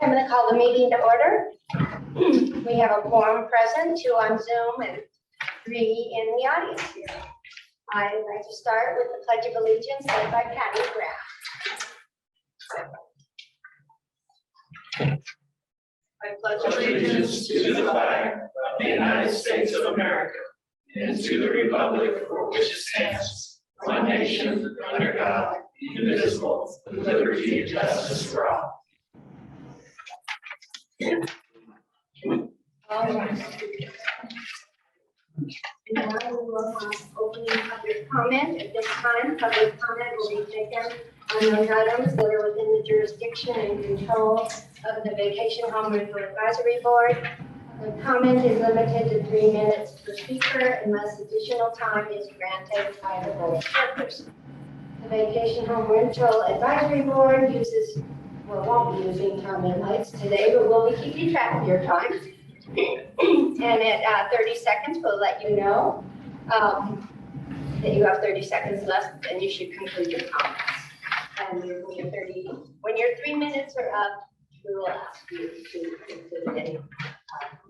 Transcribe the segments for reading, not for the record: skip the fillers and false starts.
I'm going to call the meeting to order. We have a quorum present, 2 on Zoom and 3 in the audience here. I'd like to start with the Pledge of Allegiance led by Patty Graff. I pledge allegiance to the flag of the United States of America and to the republic for which it stands, one nation, under God, indivisible, with liberty and justice for all. All right. Now we will have opening public comment. At this time, public comment will be taken on those items that are within the jurisdiction and control of the Vacation Home Rental Advisory Board. The comment is limited to 3 minutes per speaker unless additional time is granted by the board chairperson. The Vacation Home Rental Advisory Board won't be using time invites today, but we'll be keeping track of your time. And at 30 seconds, we'll let you know that you have 30 seconds left and you should conclude your comments. And when your 3 minutes are up, we will ask you to conclude and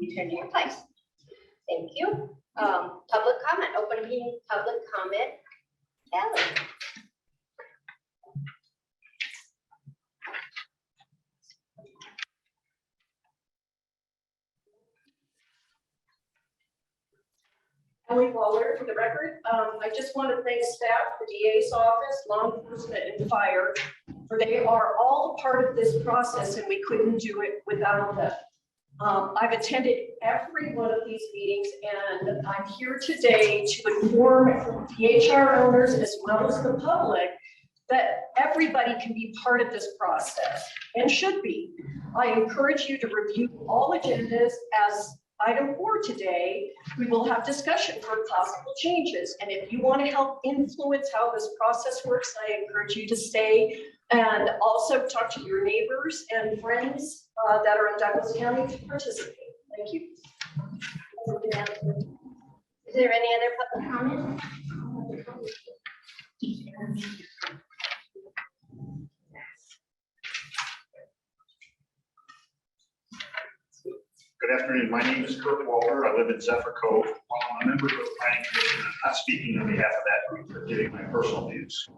return to your place. Thank you. Public comment, open meeting, public comment. Kelly. Ellie Waller, for the record. I just want to thank staff, the DA's office, law enforcement, and fire, for they are all a part of this process, and we couldn't do it without them. I've attended every one of these meetings, and I'm here today to inform VHR owners as well as the public that everybody can be part of this process and should be. I encourage you to review all agendas. As item 4 today, we will have discussion for possible changes. And if you want to help influence how this process works, I encourage you to stay and also talk to your neighbors and friends that are in Douglas County to participate. Thank you. Is there any other public comment? Good afternoon. My name is Kurt Waller. I live in Zephyr Cove. While I'm a member of the Planning Commission, I'm not speaking on behalf of that group, but giving my personal views.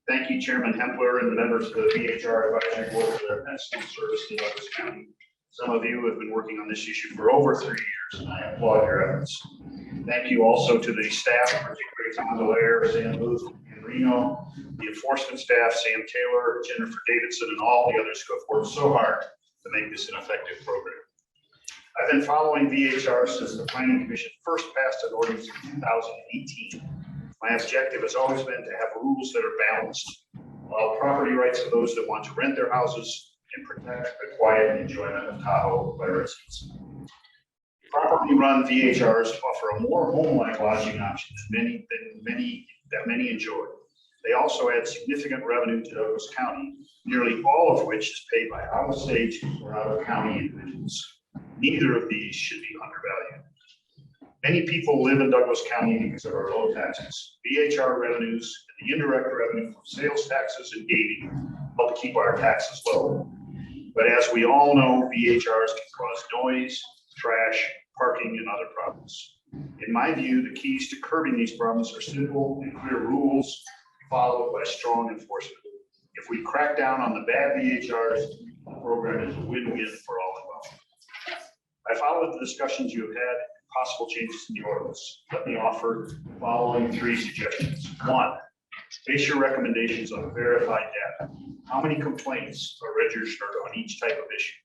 Thank you, Chairman Hempler and the members of the VHR Advisory Board for their excellent service to Douglas County. Some of you have been working on this issue for over 3 years, and I applaud your efforts. Thank you also to the staff, particularly Tom Delaire, Sam Booth, and Reno, the enforcement staff, Sam Taylor, Jennifer Davidson, and all the others who have worked so hard to make this an effective program. I've been following VHR since the Planning Commission first passed an ordinance in 2018. My objective has always been to have rules that are balanced, while property rights of those that want to rent their houses and protect the quiet enjoyment of Tahoe by residents. Properly run VHRs offer a more home-like lodging option that many enjoy. They also add significant revenue to Douglas County, nearly all of which is paid by out-of-state or out-of-county individuals. Neither of these should be undervalued. Many people live in Douglas County because of our low taxes. VHR revenues and the indirect revenue from sales taxes and gaming help keep our taxes low. But as we all know, VHRs can cause noise, trash, parking, and other problems. In my view, the keys to curbing these problems are simple and clear rules followed by strong enforcement. If we crack down on the bad VHRs, the program is a win-win for all involved. I followed the discussions you have had, possible changes in the ordinance. Let me offer the following 3 suggestions. 1, base your recommendations on verified data. How many complaints are registered on each type of issue?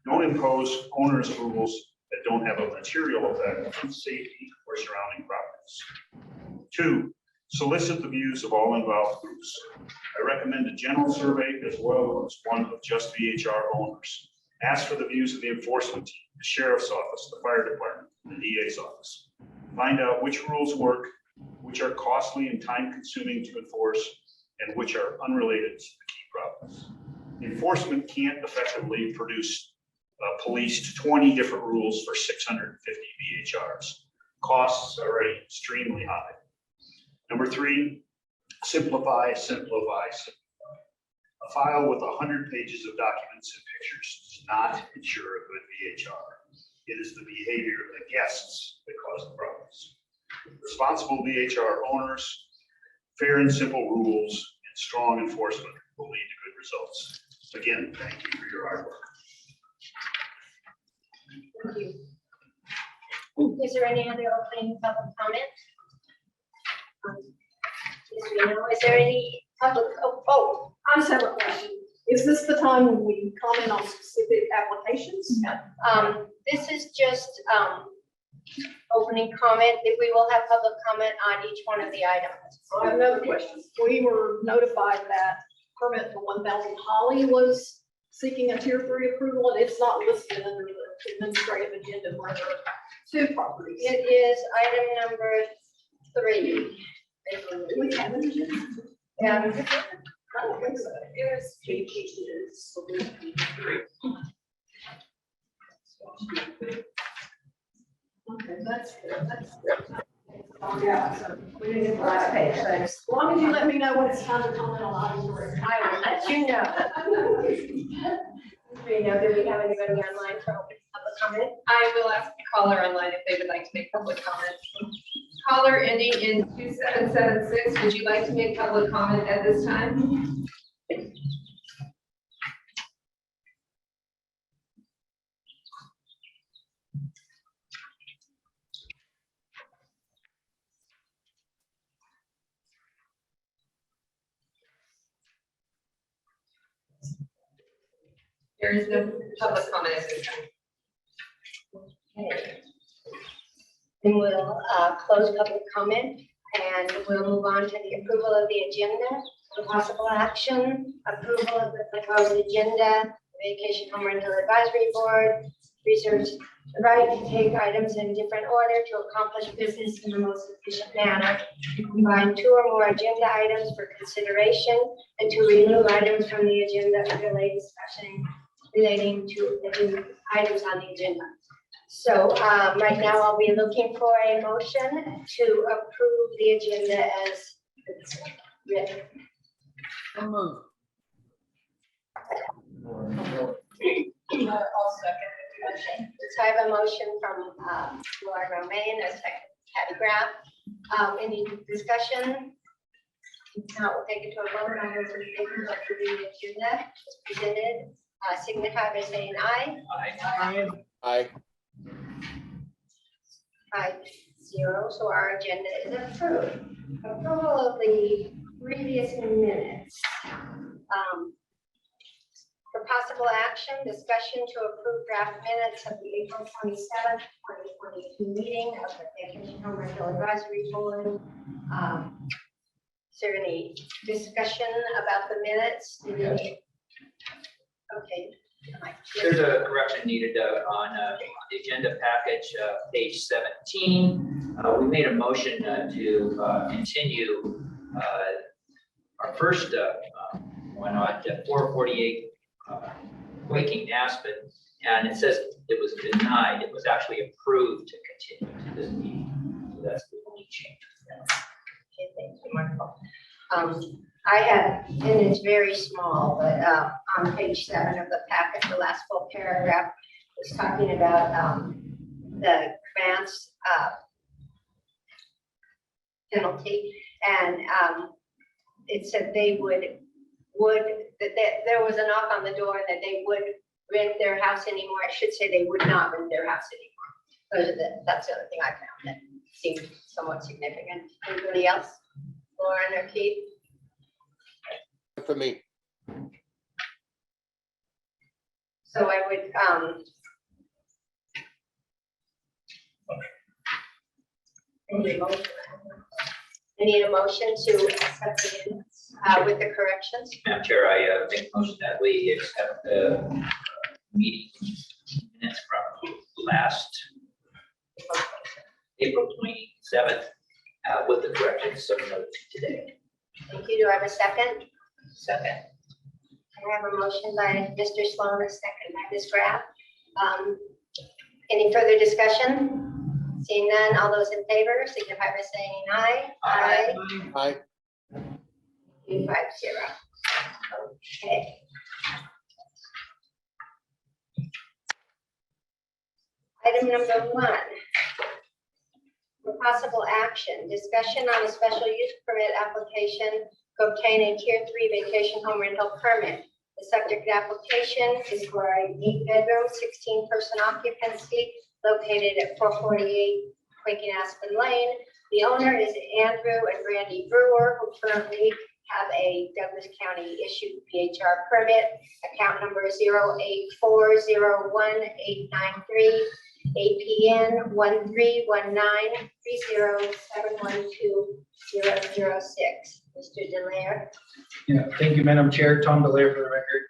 Don't impose onerous rules that don't have a material effect on safety or surrounding properties. 2, solicit the views of all involved groups. I recommend a general survey as well as one of just VHR owners. Ask for the views of the enforcement team, the sheriff's office, the fire department, and the DA's office. Find out which rules work, which are costly and time-consuming to enforce, and which are unrelated to the key problems. Enforcement can't effectively produce police to 20 different rules for 650 VHRs. Costs are already extremely high. Number 3, simplify, simplify, simplify. A file with 100 pages of documents and pictures does not ensure a good VHR. It is the behavior of the guests that cause the problems. Responsible VHR owners, fair and simple rules, and strong enforcement will lead to good results. Again, thank you for your hard work. Thank you. Is there any other opening public comment? Yes, we know. Is there any public, I just have a question. Is this the time when we comment on specific applications? this is just, opening comment, that we will have public comment on each one of the administrative. I have another question. We were notified that permit for 1,000 Holly was seeking a tier 3 approval, and it's not listed under the administrative agenda for other 2 properties. It is item number 3. Do we have an agenda? Yeah. I don't think so. There's 2 pages. So there's 3. Okay, that's good. Yeah, so we didn't get the last page, so as long as you let me know when it's time to comment on items. I will let you know. Do you know, do we have anybody online for open public comment? I will ask the caller online if they would like to make public comment. Caller ending in 2776, would you like to make public comment at this time? There is no public comment at this time. Okay. Then we'll close public comment and we'll move on to the approval of the agenda, possible action, approval of the proposed agenda, Vacation Home Rental Advisory Board reserves the right to take items in different order to accomplish business in the most efficient manner, to combine 2 or more agenda items for consideration, and to remove items from the agenda and delay discussion relating to the items on the agenda. So right now I'll be looking for a motion to approve the agenda as it's written. I'll second. So I have a motion from Laura Romaine, a second Patty Graff. Any discussion? If not, we'll take it to a vote. All those in favor of approving the agenda as presented, signify by saying aye. Aye. 5-0, so our agenda is approved. Approval of the previous minutes. For possible action, discussion to approve draft minutes of the April 27th, 2022 meeting of the Vacation Home Rental Advisory Board. Is there any discussion about the minutes? Okay. There's a correction needed on the agenda package, page 17. We made a motion to continue our first one on 448 Waking Aspen, and it says it was denied. It was actually approved to continue to this meeting. So that's the only change. Okay, thank you, wonderful. I have, and it's very small, but on page 7 of the packet, the last full paragraph was talking about the grants penalty, and it said they that there was a knock on the door that they would rent their house anymore. I should say they would not rent their house anymore. That's the other thing I found that seemed somewhat significant. Anybody else? Lauren or Keith? For me. So I would, I need a motion to accept the minutes with the corrections. Madam Chair, I make a motion that we accept the meeting minutes from last April 27th with the corrections submitted today. Thank you. Do I have a second? Second. I have a motion by Mr. Sloan, a second by Ms. Graff. Any further discussion? Seeing none, all those in favor signify by saying aye. Aye. Aye. 5-0. Okay. Item number 1. For possible action, discussion on a special use permit application to obtain a tier 3 vacation home rental permit. The subject application is for a 8-bedroom, 16-person occupancy located at 448 Quaking Aspen Lane. The owner is Andrew and Randy Brewer, who currently have a Douglas County issued VHR permit, account number 084018893, APN 1319307120006. Mr. Delaire. Yeah, thank you, Madam Chair. Tom Delaire for the record.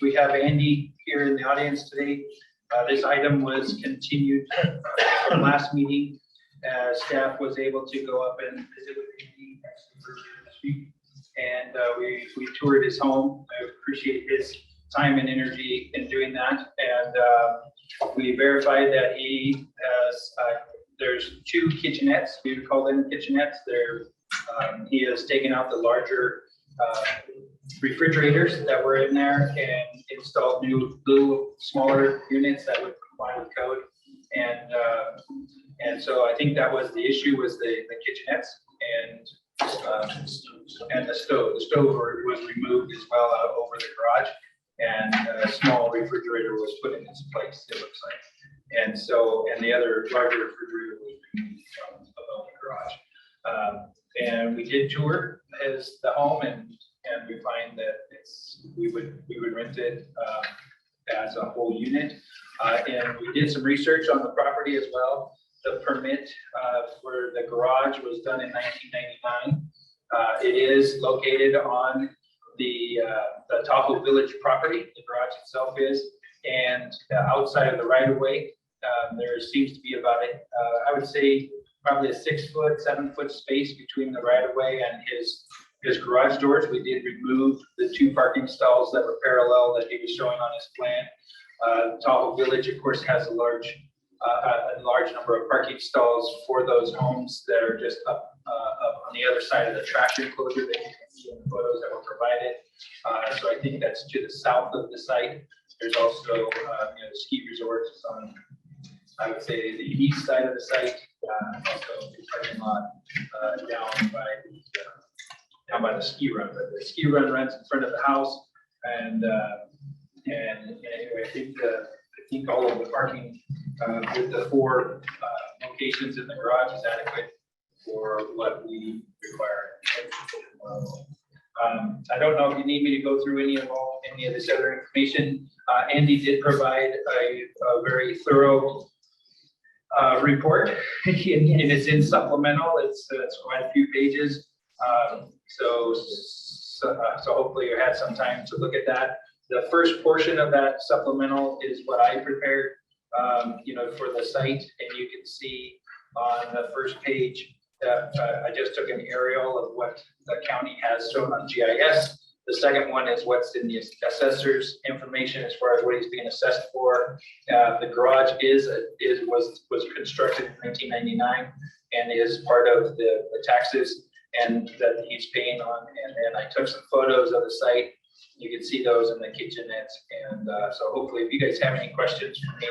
We have Andy here in the audience today. This item was continued from last meeting. Staff was able to go up and visit with Andy actually earlier this week. And we toured his home. I appreciate his time and energy in doing that. And we verified that he has, there's 2 kitchenettes. We would call them kitchenettes. He has taken out the larger refrigerators that were in there and installed new smaller units that would comply with code. And so I think that was the issue, was the kitchenettes and the stove. The stove was removed as well over the garage, and a small refrigerator was put in its place, it looks like. And so, and the other larger refrigerator was removed from above the garage. And we did tour the home, and we find that we would rent it as a whole unit. And we did some research on the property as well. The permit for the garage was done in 1999. It is located on the Tahoe Village property, the garage itself is, and outside of the right of way, there seems to be about I would say probably a 6-foot, 7-foot space between the right of way and his garage doors. We did remove the 2 parking stalls that were parallel that he was showing on his plan. Tahoe Village, of course, has a large number of parking stalls for those homes that are just up on the other side of the tractor enclosure that you can see in the photos that were provided. So I think that's to the south of the site. There's also the ski resort is on, I would say, the east side of the site. Also the parking lot down by the ski run. But the ski run runs in front of the house, and anyway, I think all of the parking with the 4 locations in the garage is adequate for what we require. I don't know if you need me to go through any of this other information. Andy did provide a very thorough report, and it's in supplemental. It's quite a few pages. So hopefully you had some time to look at that. The first portion of that supplemental is what I prepared, for the site, and you can see on the first page that I just took an aerial of what the county has shown on GIS. The second one is what's in the assessor's information as far as what he's being assessed for. The garage was constructed in 1999 and is part of the taxes and that he's paying on. And then I took some photos of the site. You can see those in the kitchenettes. And so hopefully, if you guys have any questions for me,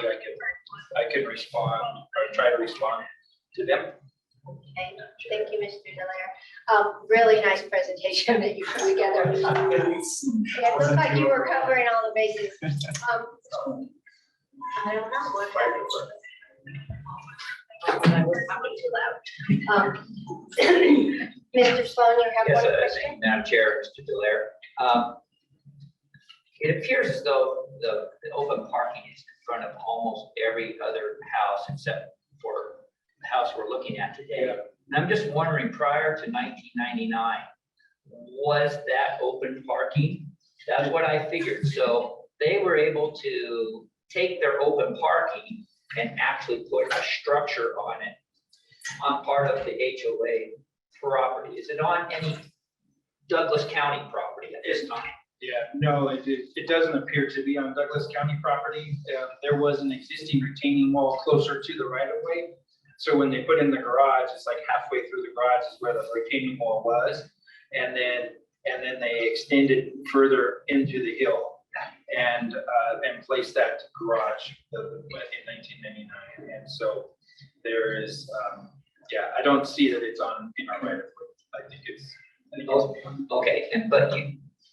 I can respond or try to respond to them. Okay, thank you, Mr. Delaire. Really nice presentation that you put together. It looked like you were covering all the bases. I don't know what I was too loud. Mr. Sloan, you have Yes, one question? Madam Chair, Mr. Delaire. It appears as though the open parking is in front of almost every other house except for the house we're looking at today. And I'm just wondering, prior to 1999, was that open parking? That's what I figured. So they were able to take their open parking and actually put a structure on it on part of the HOA property. Is it on any Douglas County property at this time? Yeah, no, it doesn't appear to be on Douglas County property. There was an existing retaining wall closer to the right of way. So when they put in the garage, it's like halfway through the garage is where the retaining wall was. And then and then they extended further into the hill and placed that garage in 1999. And so there is, I don't see that it's on in our right of way. I think it's. Okay, but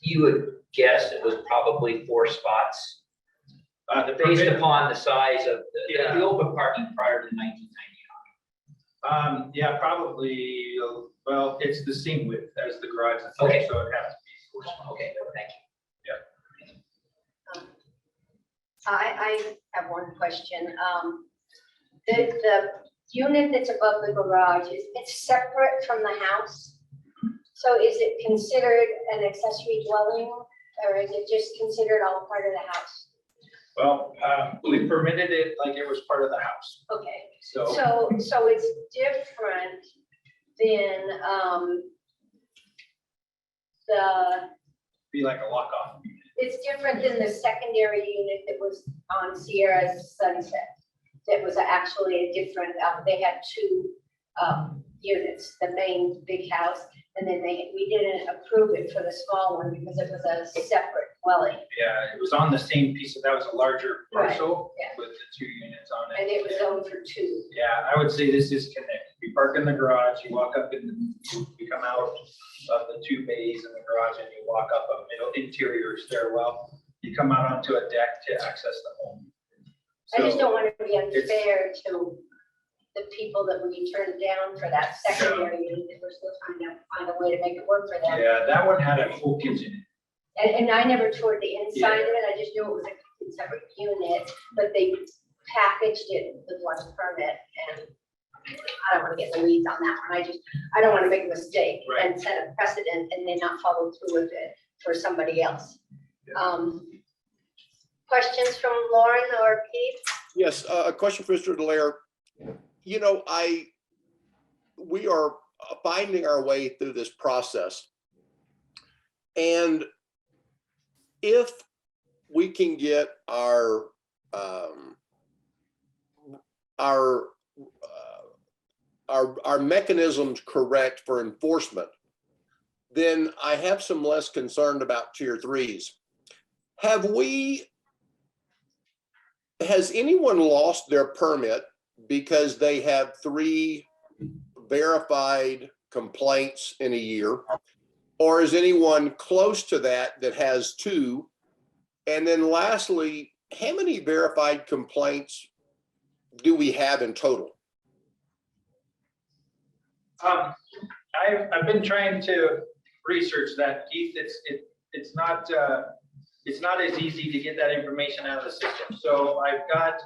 you would guess it was probably 4 spots based upon the size of the open parking prior to 1999. Yeah, probably, well, it's the same width as the garage, Okay. so it has to be 4 spots. Okay, thank you. I have one question. The unit that's above the garage, it's separate from the house? So is it considered an accessory dwelling, or is it just considered all part of the house? Well, we permitted it like it was part of the house, Okay, so. so it's different than, Be like a lock-off. it's different than the secondary unit that was on Sierra's Sunset. That was actually a different, they had 2 units, the main big house, and then we didn't approve it for the small one because it was a separate dwelling. Yeah, it was on the same piece, so that was a larger Right, parcel yeah. with the 2 units on it. And it was zoned for 2. Yeah, I would say this is connected. You park in the garage, you walk up you come out of the 2 bays in the garage and you walk up a middle interior stairwell. You come out onto a deck to access the home. I just So- don't want to be unfair to the people that we turned down for that secondary unit, that we're still trying to find a way to make it work for them. Yeah, that one had a full kitchen. And I never toured the inside of it, I just knew it was a separate unit, but they packaged it with one permit, and I don't want to get in the weeds on that one, I don't want to make a mistake Right. and set a precedent and then not follow through with it for somebody else. Questions from Lauren or Keith? Yes, a question for Mr. Delaire. You know, we are finding our way through this process. And if we can get our mechanisms correct for enforcement, then I have some less concern about tier 3s. Has anyone lost their permit because they have 3 verified complaints in a year? Or is anyone close to that has 2? And then lastly, how many verified complaints do we have in total? I've been trying to research that, Keith. It's not as easy to get that information out of the system. So I've got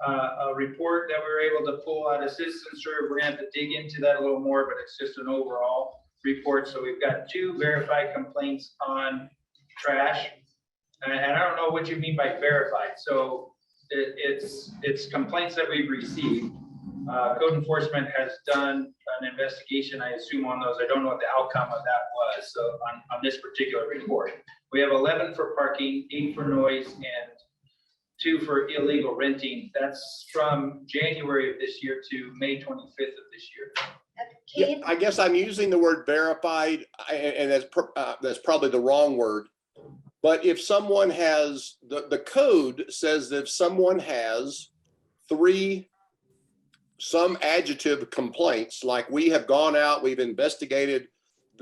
a report that we were able to pull out of Citizen Serve. We're gonna have to dig into that a little more, but it's just an overall report. So we've got 2 verified complaints on trash. And I don't know what you mean by verified. So it's complaints that we've received. Code enforcement has done an investigation, I assume, on those. I don't know what the outcome of that was. So on this particular report, we have 11 for parking, 8 for noise, and 2 for illegal renting. That's from January of this year to May 25th of this year. Yeah, Keith? I guess I'm using the word verified, and that's probably the wrong word. But if someone has, the code says that if someone has 3 some adjective complaints, like we have gone out, we've investigated,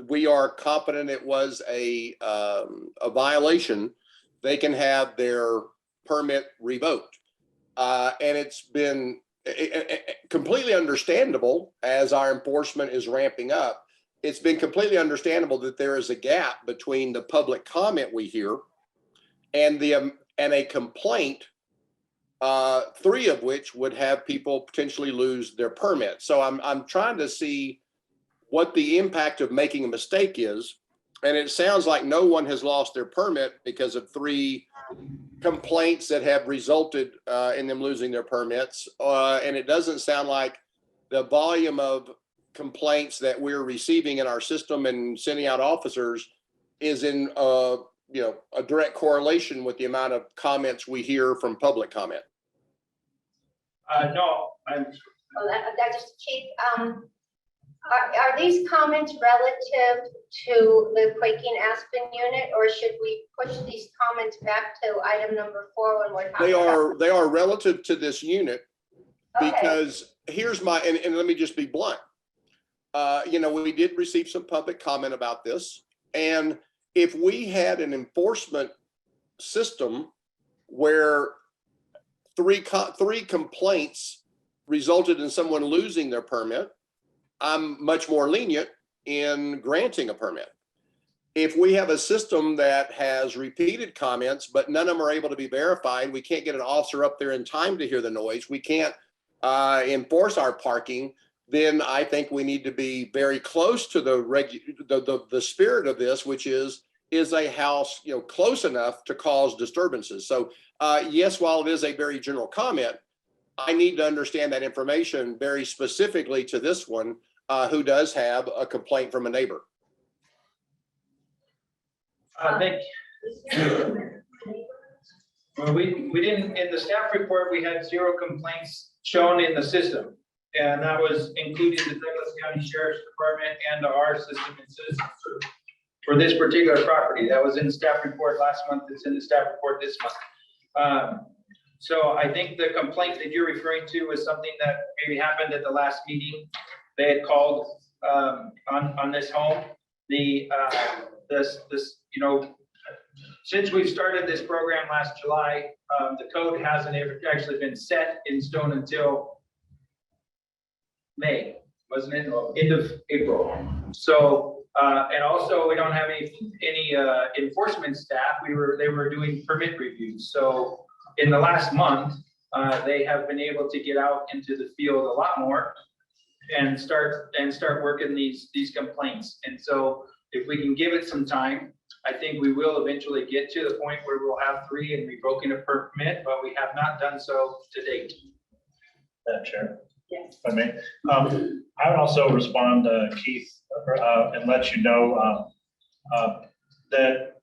we are confident it was a violation, they can have their permit revoked. And it's been completely understandable as our enforcement is ramping up. It's been completely understandable that there is a gap between the public comment we hear and a complaint, 3 of which would have people potentially lose their permit. So I'm trying to see what the impact of making a mistake is. And it sounds like no one has lost their permit because of 3 complaints that have resulted in them losing their permits. And it doesn't sound like the volume of complaints that we're receiving in our system and sending out officers is in a direct correlation with the amount of comments we hear from public comment. No, I'm. Well, that just Keith, Are these comments relative to the quaking aspen unit, or should we push these comments back to item number 4 when we're talking about? They are relative to this unit Okay. because here's my, and let me just be blunt. You know, we did receive some public comment about this. And if we had an enforcement system where three complaints resulted in someone losing their permit, I'm much more lenient in granting a permit. If we have a system that has repeated comments, but none of them are able to be verified, we can't get an officer up there in time to hear the noise, we can't enforce our parking, then I think we need to be very close to the spirit of this, which is a house, you know, close enough to cause disturbances. So yes, while it is a very general comment, I need to understand that information very specifically to this one, who does have a complaint from a neighbor. I think, well, we didn't, in the staff report, we had 0 complaints shown in the system. And that was including the Douglas County Sheriff's Department and our system and citizens for this particular property. That was in the staff report last month. It's in the staff report this month. So I think the complaint that you're referring to is something that maybe happened at the last meeting. They had called on this home. This, you know, since we started this program last July, the code hasn't ever actually been set in stone until May, wasn't it? End of April. So, and also we don't have any enforcement staff. They were doing permit reviews. So in the last month, they have been able to get out into the field a lot more and start working these complaints. And so if we can give it some time, I think we will eventually get to the point where we'll have 3 and revoking a permit, but we have not done so to date. Madam Chair. Yes. If I may, I would also respond, Keith, and let you know that,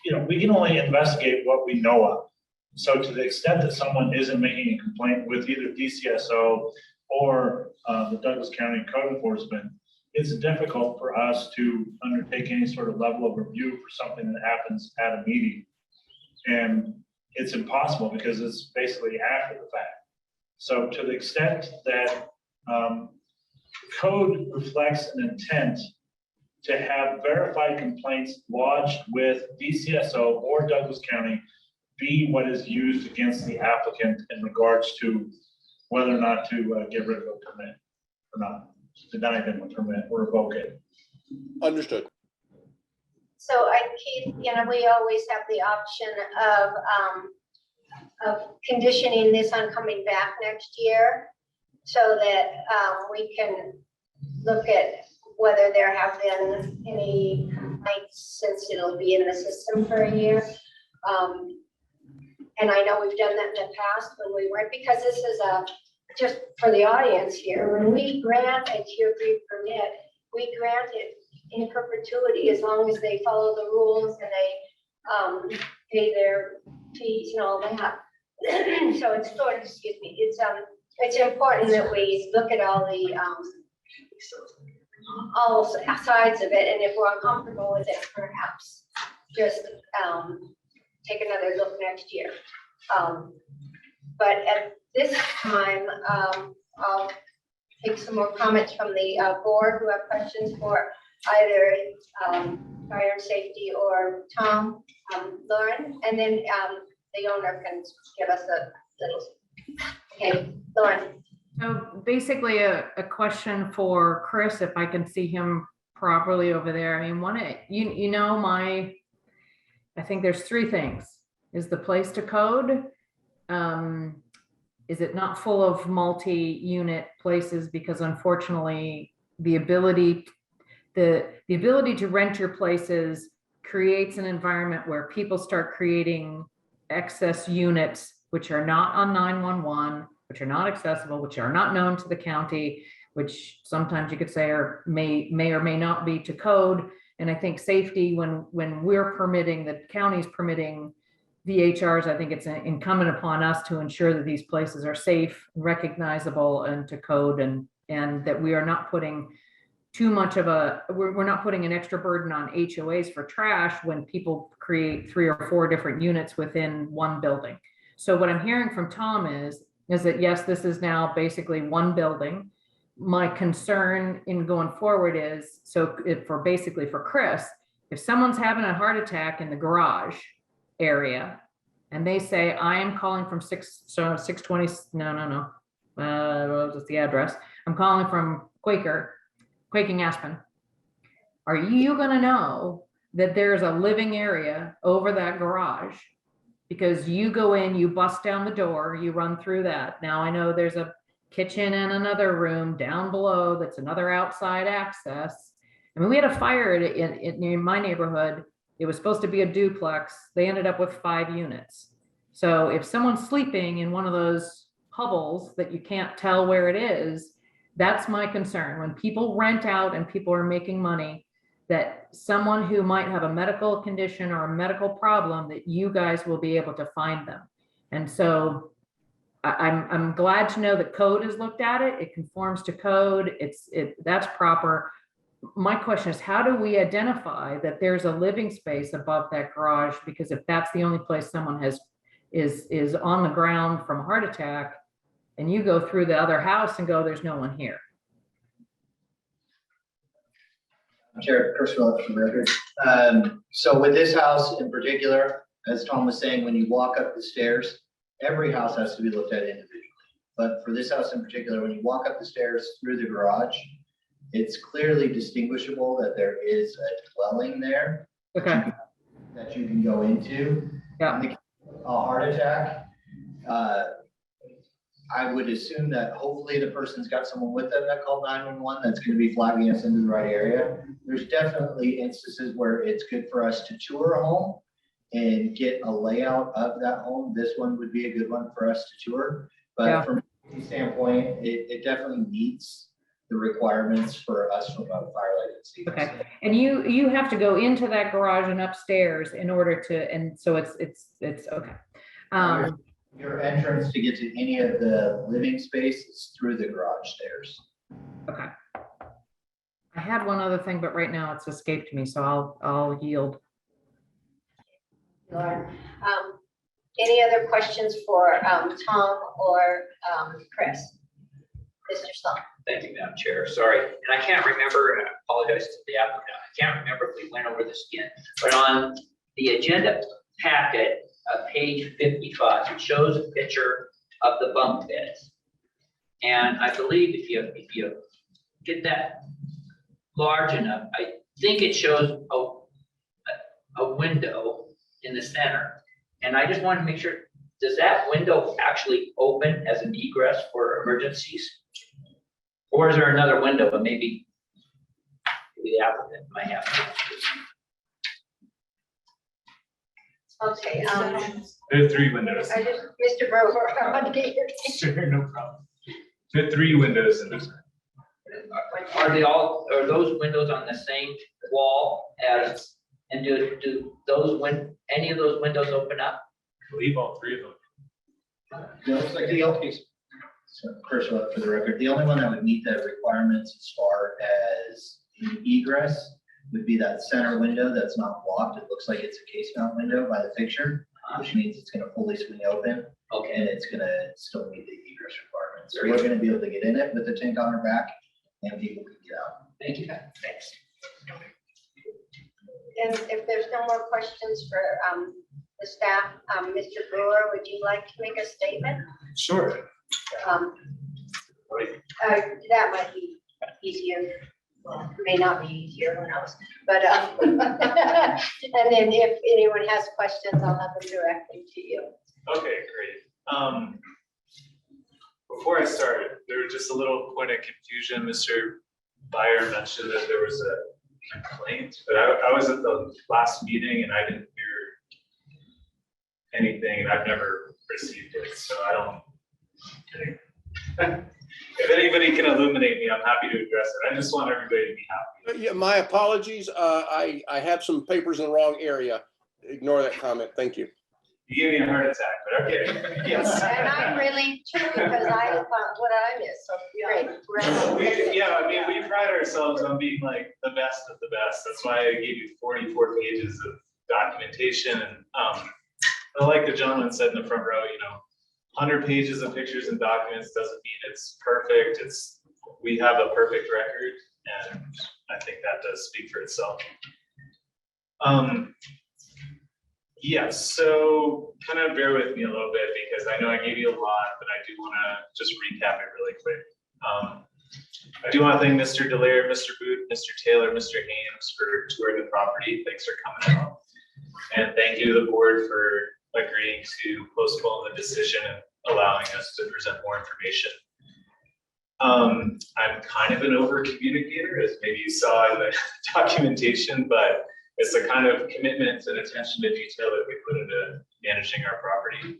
you know, we can only investigate what we know of. So to the extent that someone isn't making a complaint with either DCSO or the Douglas County Code Enforcement, it's difficult for us to undertake any sort of level of review for something that happens at a meeting. And it's impossible because it's basically after the fact. So to the extent that code reflects an intent to have verified complaints lodged with DCSO or Douglas County be what is used against the applicant in regards to whether or not to get rid of a permit or not, deny them a permit or revoke it. Understood. So Keith, you know, we always have the option of conditioning this on coming back next year so that we can look at whether there have been any complaints since it'll be in the system for a year. And I know we've done that in the past when we weren't, because this is just for the audience here, when we grant a tier 3 permit, we grant it in perpetuity as long as they follow the rules and they pay their fees and all that. So it's sort of, excuse me, it's important that we look at all sides of it, and if we're uncomfortable with it, perhaps just take another look next year. But at this time, I'll take some more comments from the board who have questions for either fire and safety or Tom, Lauren, and then the owner can give us a little. Okay, Lauren. So basically a question for Chris, if I can see him properly over there. I mean, I think there's 3 things. Is the place to code? Is it not full of multi-unit places? Because unfortunately, the ability to rent your places creates an environment where people start creating excess units, which are not on 911, which are not accessible, which are not known to the county, which sometimes you could say may or may not be to code. And I think safety, when we're permitting, the county's permitting VHRs, I think it's incumbent upon us to ensure that these places are safe, recognizable, and to code, and and that we are not putting too much of we're not putting an extra burden on HOAs for trash when people create 3 or 4 different units within one building. So what I'm hearing from Tom is that yes, this is now basically one building. My concern in going forward is, so for Chris, if someone's having a heart attack in the garage area and they say, I am calling from 620, what's the address? I'm calling from Quaking Aspen. Are you gonna know that there's a living area over that garage? Because you go in, you bust down the door, you run through that. Now I know there's a kitchen and another room down below that's another outside access. I mean, we had a fire in my neighborhood. It was supposed to be a duplex. They ended up with 5 units. So if someone's sleeping in one of those hovels that you can't tell where it is, that's my concern. When people rent out and people are making money, that someone who might have a medical condition or a medical problem, that you guys will be able to find them. And so I'm glad to know that code has looked at it. It conforms to code. That's proper. My question is, how do we identify that there's a living space above that garage? Because if that's the only place someone is on the ground from a heart attack, and you go through the other house and go, there's no one here. Chair, Chris Phillips from record. So with this house in particular, as Tom was saying, when you walk up the stairs, every house has to be looked at individually. But for this house in particular, when you walk up the stairs through the garage, it's clearly distinguishable that there is a dwelling there. Okay. That you can go into. Yeah. A heart attack. I would assume that hopefully the person's got someone with them that called 911 that's going to be flagging us into the right area. There's definitely instances where it's good for us to tour a home and get a layout of that home. This one would be a good one for us to tour. But Yeah. from a standpoint, it definitely meets the requirements for us from a firelight and safety. Okay. And you have to go into that garage and upstairs in order to, and so it's okay. Your entrance to get to any of the living space is through the garage stairs. Okay. I had one other thing, but right now it's escaped me, so I'll yield. Lauren. Any other questions for Tom or Chris? Mr. Slum. Thank you, Madam Chair. Sorry, and I can't remember, and I apologize to the applicant. I can't remember if we went over this again, but on the agenda packet, page 55, it shows a picture of the bunk beds. And I believe if you get that large enough, I think it shows a window in the center. And I just wanted to make sure, does that window actually open as an egress for emergencies? Or is there another window, but maybe the applicant might have to. Okay, There are 3 windows. Mr. Brewer, I want to get your Sure, no problem. There are 3 windows in this. Are those windows on the same wall as, and do any of those windows open up? I believe all 3 of them. Looks like the only, so first of all, for the record, the only one that would meet the requirements as far as the egress would be that center window that's not blocked. It looks like it's a case mount window by the picture, which means it's going to fully swing open. Okay. And it's going to still meet the egress requirements. So we're going to be able to get in it with the tank on our back and people can get out. Thank you. Thanks. And if there's no more questions for the staff, Mr. Brewer, would you like to make a statement? Sure. That might be easier. Well, it may not be easier, who knows? But and then if anyone has questions, I'll have them directly to you. Okay, great. Before I started, there was just a little point of confusion. Mr. Byer mentioned that there was a complaint, but I was at the last meeting and I didn't hear anything, and I've never received it, so I don't. If anybody can illuminate me, I'm happy to address it. I just want everybody to be happy. Yeah, my apologies. I have some papers in the wrong area. Ignore that comment. Thank you. You gave me a heart attack, but okay, yes. And I'm really too, because I thought, what did I miss? So great. Yeah, I mean, we pride ourselves on being like the best of the best. That's why I gave you 44 pages of documentation. And like the gentleman said in the front row, 100 pages of pictures and documents doesn't mean it's perfect. We have a perfect record, and I think that does speak for itself. Yes, so kind of bear with me a little bit because I know I gave you a lot, but I do want to just recap it really quick. I do want to thank Mr. Delaire, Mr. Booth, Mr. Taylor, Mr. Haynes for touring the property. Thanks for coming out. And thank you to the board for agreeing to postpone the decision and allowing us to present more information. I'm kind of an over communicator, as maybe you saw in the documentation, but it's the kind of commitment and attention to detail that we put into managing our property.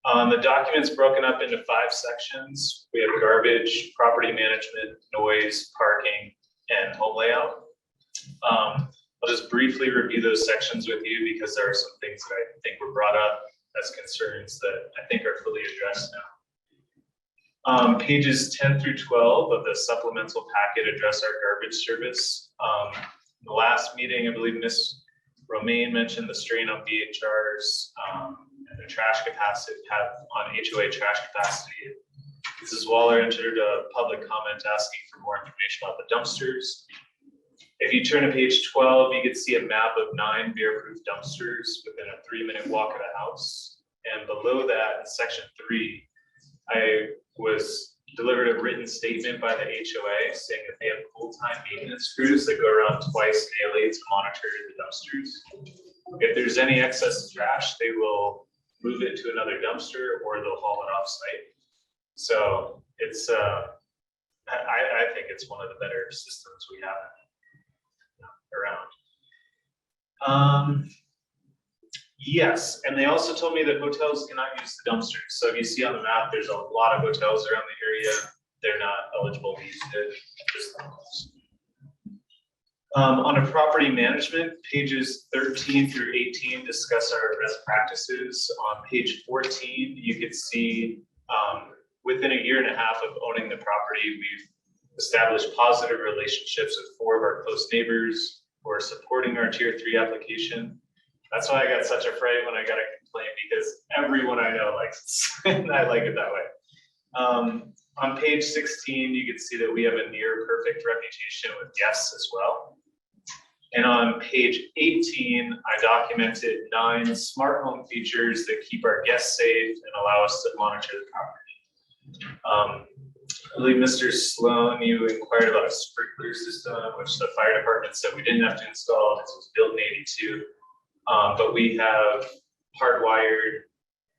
The document's broken up into 5 sections. We have garbage, property management, noise, parking, and home layout. I'll just briefly review those sections with you because there are some things that I think were brought up as concerns that I think are fully addressed now. Pages 10 through 12 of the supplemental packet address our garbage service. In the last meeting, I believe Ms. Romaine mentioned the strain on VHRs and the trash capacity, on HOA trash capacity. Mrs. Waller entered a public comment asking for more information about the dumpsters. If you turn to page 12, you can see a map of 9 bear-proof dumpsters within a 3-minute walk of the house. And below that, in section 3, I was delivered a written statement by the HOA saying that they have full-time maintenance crews that go around twice daily to monitor the dumpsters. If there's any excess trash, they will move it to another dumpster or they'll haul it off-site. So it's, I think it's one of the better systems we have around. Yes, and they also told me that hotels cannot use the dumpsters. So if you see on the map, there's a lot of hotels around the area. They're not eligible to use it. On a property management, pages 13 through 18 discuss our best practices. On page 14, you can see within a year and a half of owning the property, we've established positive relationships with 4 of our close neighbors who are supporting our tier 3 application. That's why I got such a fright when I got a complaint, because everyone I know likes it, and I like it that way. On page 16, you can see that we have a near perfect reputation with guests as well. And on page 18, I documented 9 smart home features that keep our guests safe and allow us to monitor the property. I believe Mr. Sloan, you inquired about a sprinkler system, which the fire department said we didn't have to install. This was built in '82. But we have hardwired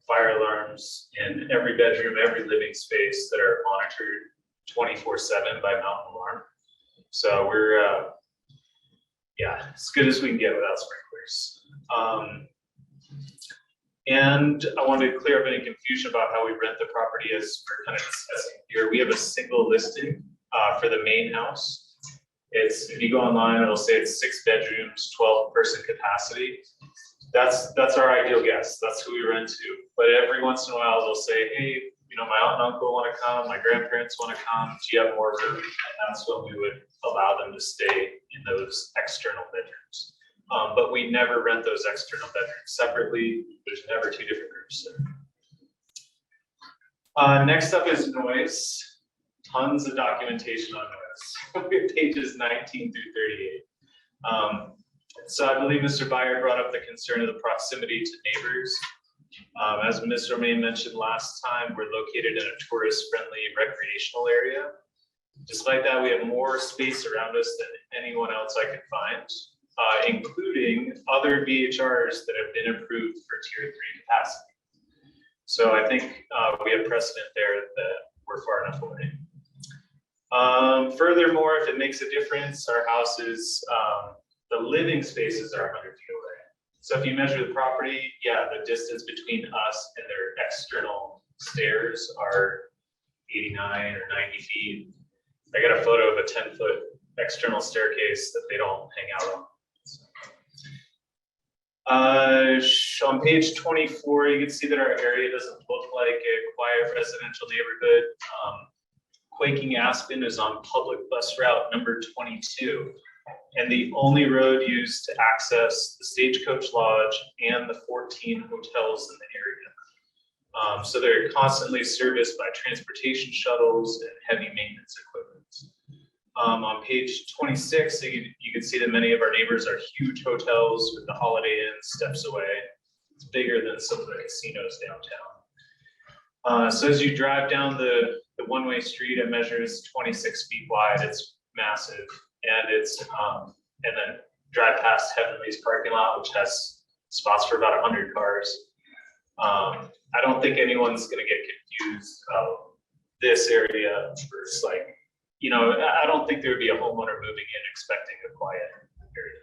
fire alarms in every bedroom, every living space that are monitored 24/7 by Mountain Alarm. So we're, as good as we can get without sprinklers. And I wanted to clear up any confusion about how we rent the property as we're kind of discussing here. We have a single listing for the main house. If you go online, it'll say it's 6 bedrooms, 12-person capacity. That's our ideal guest. That's who we rent to. But every once in a while, they'll say, hey, my aunt and uncle want to come, my grandparents want to come. Do you have more room? And that's when we would allow them to stay in those external bedrooms. But we never rent those external bedrooms separately. There's never 2 different groups there. Next up is noise. Tons of documentation on noise. We have pages 19 through 38. So I believe Mr. Byer brought up the concern of the proximity to neighbors. As Ms. Romaine mentioned last time, we're located in a tourist-friendly recreational area. Despite that, we have more space around us than anyone else I could find, including other VHRs that have been approved for tier 3 capacity. So I think we have precedent there that we're far enough away. Furthermore, if it makes a difference, our house is, the living spaces are 100 feet away. So if you measure the property, the distance between us and their external stairs are 89 or 90 feet. I got a photo of a 10-foot external staircase that they don't hang out On page 24, you can see that our area doesn't look like a quiet residential neighborhood. Quaking Aspen is on public bus route number 22, and the only road used to access the Stagecoach Lodge and the 14 hotels in the area. So they're constantly serviced by transportation shuttles and heavy maintenance equipment. On page 26, you can see that many of our neighbors are huge hotels with the Holiday Inn steps away. It's bigger than some of the casinos downtown. So as you drive down the one-way street, it measures 26 feet wide. It's massive, and and then drive past Heavenly's parking lot, which has spots for about 100 cars. I don't think anyone's going to get confused about this area versus I don't think there would be a homeowner moving in expecting a quiet area.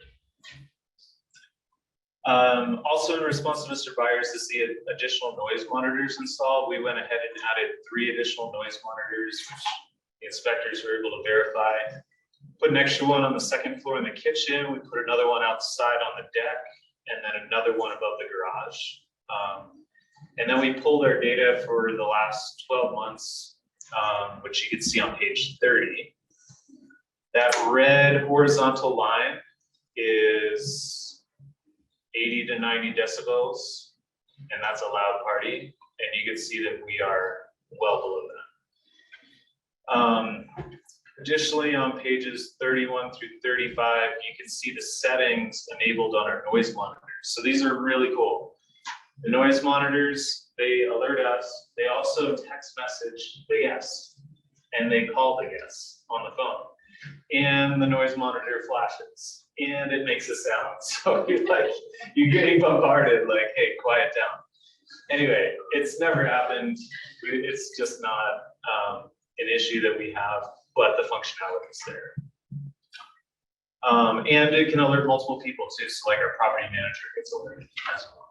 Also in response to Mr. Byers to see additional noise monitors installed, we went ahead and added 3 additional noise monitors, which the inspectors were able to verify. Put an extra one on the second floor in the kitchen. We put another one outside on the deck, and then another one above the garage. And then we pulled our data for the last 12 months, which you can see on page 30. That red horizontal line is 80 to 90 decibels, and that's a loud party. And you can see that we are well below that. Additionally, on pages 31 through 35, you can see the settings enabled on our noise monitors. So these are really cool. The noise monitors, they alert us. They also text message the guests, and they call the guests on the phone. And the noise monitor flashes, and it makes a sound. So you're getting bombarded, like, hey, quiet down. Anyway, it's never happened. It's just not an issue that we have, but the functionality is there. And it can alert multiple people too. So like our property manager gets alerted as well.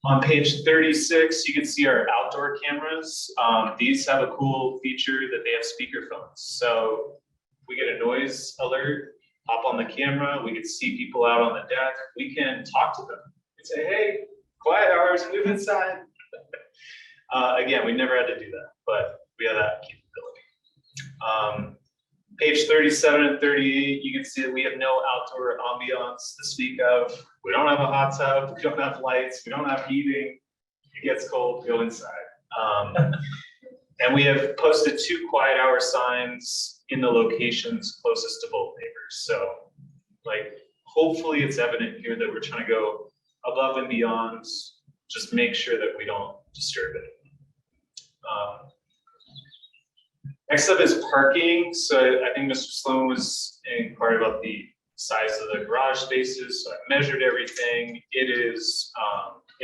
On page 36, you can see our outdoor cameras. These have a cool feature that they have speakerphones. So we get a noise alert, hop on the camera, we can see people out on the deck. We can talk to them and say, hey, quiet hours, move inside. Again, we never had to do that, but we have that capability. Page 37 and 38, you can see that we have no outdoor ambiance to speak of. We don't have a hot tub, we don't have lights, we don't have heating. It gets cold, go inside. And we have posted 2 quiet hour signs in the locations closest to both neighbors. So hopefully it's evident here that we're trying to go above and beyond, just make sure that we don't disturb it. Next up is parking. So I think Mr. Sloan was inquiring about the size of the garage spaces. So I measured everything. It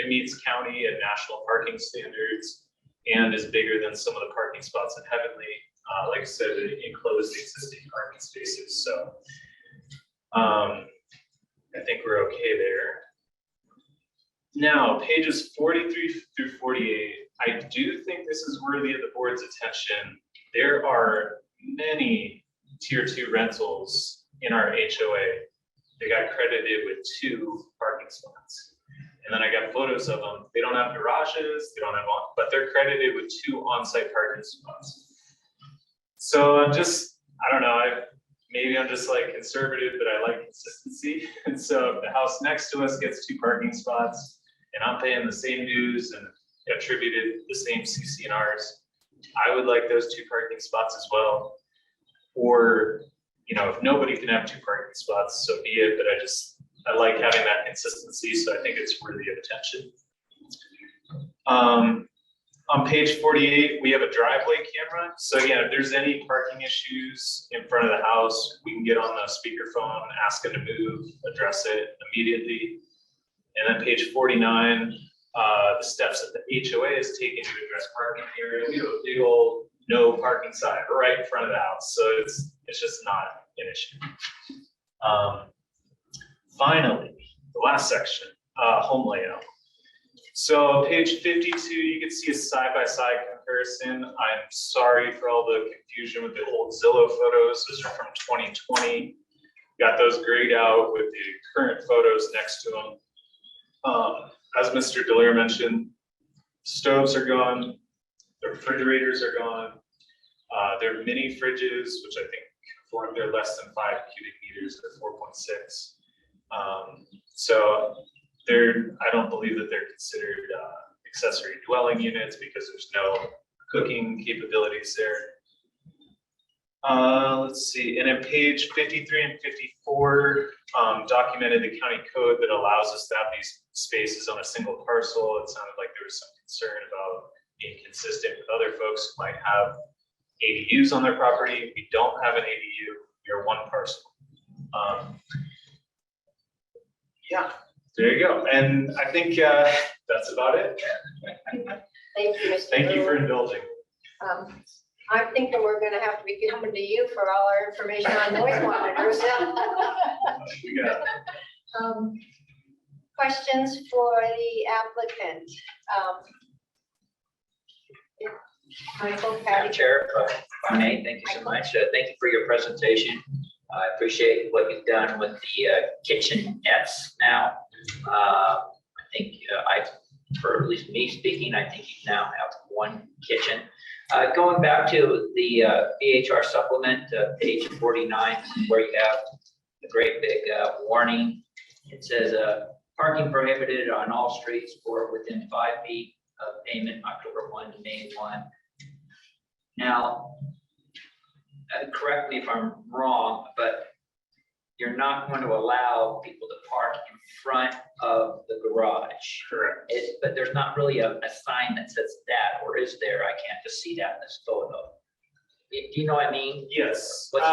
meets county and national parking standards and is bigger than some of the parking spots in Heavenly. Like I said, it enclosed the existing parking spaces. So I think we're okay there. Now, pages 43 through 48, I do think this is worthy of the board's attention. There are many tier 2 rentals in our HOA. They got credited with 2 parking spots. And then I got photos of them. They don't have garages, but they're credited with 2 on-site parking spots. So I don't know, maybe I'm just conservative, but I like consistency. And so if the house next to us gets 2 parking spots and I'm paying the same dues and attributed the same CC&Rs, I would like those 2 parking spots as well. Or, if nobody can have 2 parking spots, so be it, but I like having that consistency, so I think it's worthy of attention. On page 48, we have a driveway camera. So again, if there's any parking issues in front of the house, we can get on the speakerphone, ask them to move, address it immediately. And then page 49, the steps that the HOA has taken to address parking area. We have a big old no parking sign right in front of the house. So it's just not an issue. Finally, the last section, home layout. So page 52, you can see a side-by-side comparison. I'm sorry for all the confusion with the old Zillow photos. Those are from 2020. got those grayed out with the current photos next to them. As Mr. Delaire mentioned, stoves are gone, the refrigerators are gone. They're mini fridges, which I think they're less than 5 cubic meters, they're 4.6. So I don't believe that they're considered accessory dwelling units because there's no cooking capabilities there. Let's see, and in page 53 and 54, documented the county code that allows us to have these spaces on a single parcel. It sounded like there was some concern about being consistent with other folks who might have ADUs on their property. We don't have an ADU, we're one parcel. Yeah, there you go. And I think that's about it. Thank you, Mr. Thank you for Brewer. indulging. I'm thinking we're gonna have to be coming to you for all our information on noise monitors. We got it. Questions for the applicant? Michael, Madam Patty? Chair, if I may, thank you so much. Thank you for your presentation. I appreciate what you've done with the kitchenettes now. I think for at least me speaking, I think you now have one kitchen. Going back to the VHR supplement, page 49, where you have the great big warning. It says parking prohibited on all streets for within 5 feet of pavement, October 1 to May 1. Now, correct me if I'm wrong, but you're not going to allow people to park in front of the garage. Correct. But there's not really a sign that says that, or is there? I can't just see that in this photo. Do you know what I mean? Yes, What's-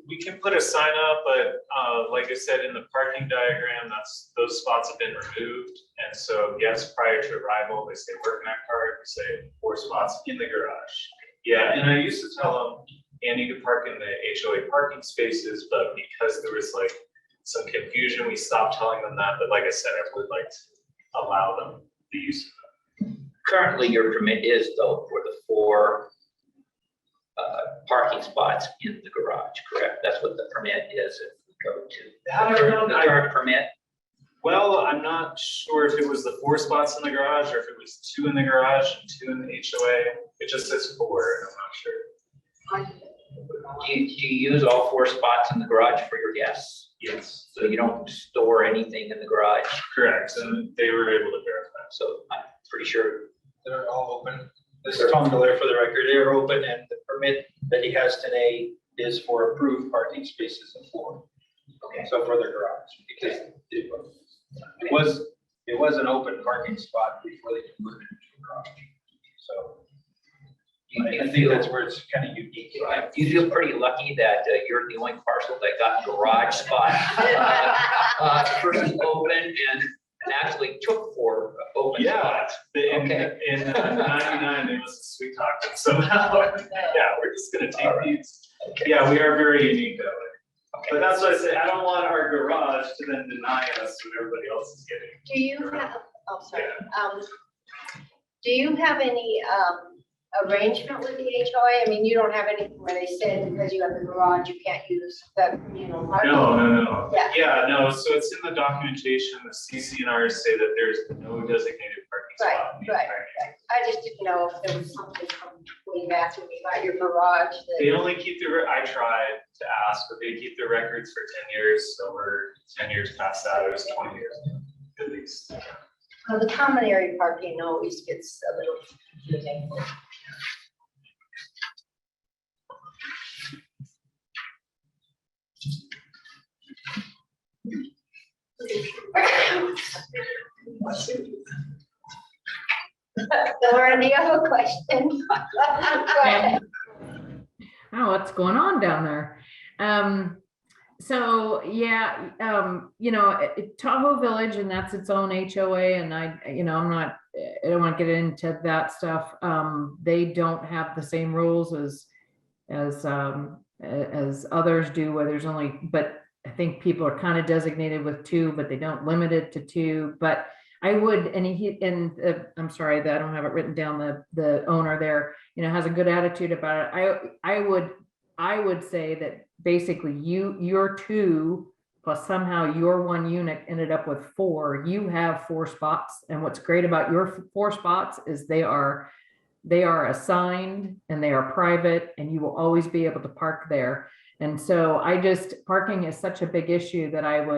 we can put a sign up, but like I said, in the parking diagram, those spots have been removed. And so yes, prior to arrival, they say work in that card, we say 4 spots in the garage. Yeah, and I used to tell them, Andy, to park in the HOA parking spaces, but because there was like some confusion, we stopped telling them that. But like I said, I would like to allow them the use of them. Currently, your permit is though for the 4 parking spots in the garage, correct? That's what the permit is if we go to the current permit. Well, I'm not sure if it was the 4 spots in the garage or if it was 2 in the garage and 2 in the HOA. It just says 4, and I'm not sure. Do you use all 4 spots in the garage for your guests? Yes, So you don't store anything in the garage? correct. And they were able to verify. So I'm pretty sure. They're all open. This is Tom Delaire for the record. They're open and the permit that he has today is for approved parking spaces of 4. Okay. So for the garage, because it was an open parking spot before they converted it to a garage. So I think that's where it's kind of unique. Do you feel pretty lucky that you're the only parcel that got garage spot first open and actually took 4 open Yeah, spots? Okay. in 99, it was a sweet talk somehow. Yeah, we're just gonna take these. Okay. Yeah, we are very unique that way. Okay. But that's what I say, I don't want our garage to then deny us what everybody else is getting. Do you have, oh, sorry, do you have any, arrangement with the HOA? I mean, you don't have anything where they said because you have the garage, you can't use the communal parking? No. Yeah. Yeah, no, so it's in the documentation, the CCNRs say that there's no designated parking spot. Right, in the right, entire- right. I just didn't know if there was something from way back when you got your garage They that, only keep I tried to ask, but they keep their records for 10 years, so we're 10 years past that, it was 20 years at least. the common area parking always gets a little confusing. Lauren, do you have a question? Go ahead. I don't know what's going on down there. So yeah, Tahoe Village, and that's its own HOA, and I don't want to get into that stuff. They don't have the same rules as others do, where there's only, but I think people are kind of designated with 2, but they don't limit it to 2. But I would, I'm sorry that I don't have it written down. The owner there, has a good attitude about it. I would say that basically your two plus somehow your one unit ended up with four, you have 4 spots. And what's great about your 4 spots is they are assigned and they are private and you will always be able to park there. And so parking is such a big issue that I'm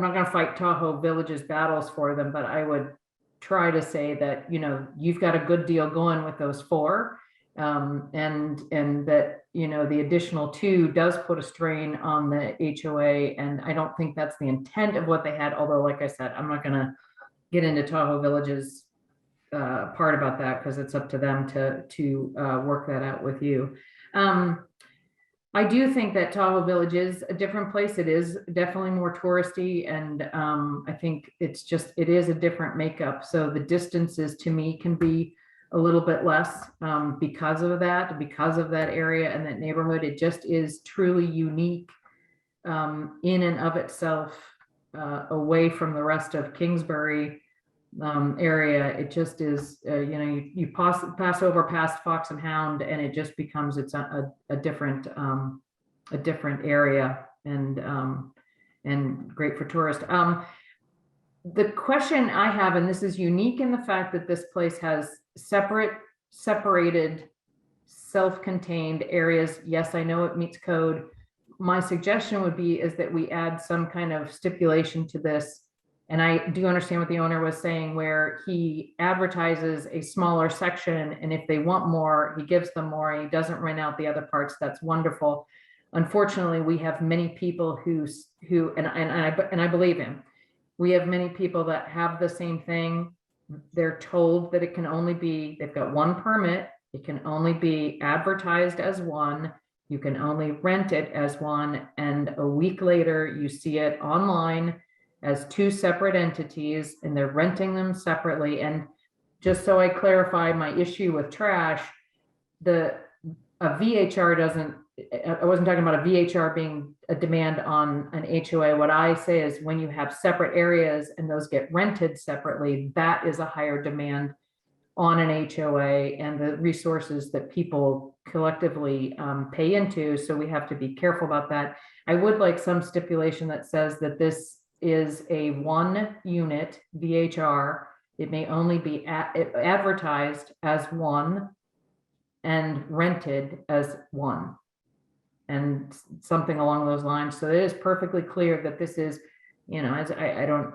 not going to fight Tahoe Village's battles for them, but I would try to say that, you've got a good deal going with those 4. And that, the additional 2 does put a strain on the HOA. And I don't think that's the intent of what they had. Although, like I said, I'm not going to get into Tahoe Village's part about that because it's up to them to work that out with you. I do think that Tahoe Village is a different place. It is definitely more touristy, and I think it is a different makeup. So the distances to me can be a little bit less because of that area and that neighborhood. It just is truly unique in and of itself, away from the rest of Kingsbury area. It just is, you pass over past Fox and Hound and it just becomes a different area and great for tourists. The question I have, and this is unique in the fact that this place has separated self-contained areas. Yes, I know it meets code. My suggestion would be is that we add some kind of stipulation to this. And I do understand what the owner was saying, where he advertises a smaller section, and if they want more, he gives them more. He doesn't rent out the other parts. That's wonderful. Unfortunately, we have many people who and I believe him. We have many people that have the same thing. They're told that it can only be, they've got 1 permit. It can only be advertised as 1. You can only rent it as 1. And a week later, you see it online as 2 separate entities, and they're renting them separately. And just so I clarify my issue with trash, a VHR doesn't, I wasn't talking about a VHR being a demand on an HOA. What I say is when you have separate areas and those get rented separately, that is a higher demand on an HOA and the resources that people collectively pay into. So we have to be careful about that. I would like some stipulation that says that this is a 1 unit VHR. It may only be advertised as 1 and rented as 1, and something along those lines. So it is perfectly clear that this is, as I don't,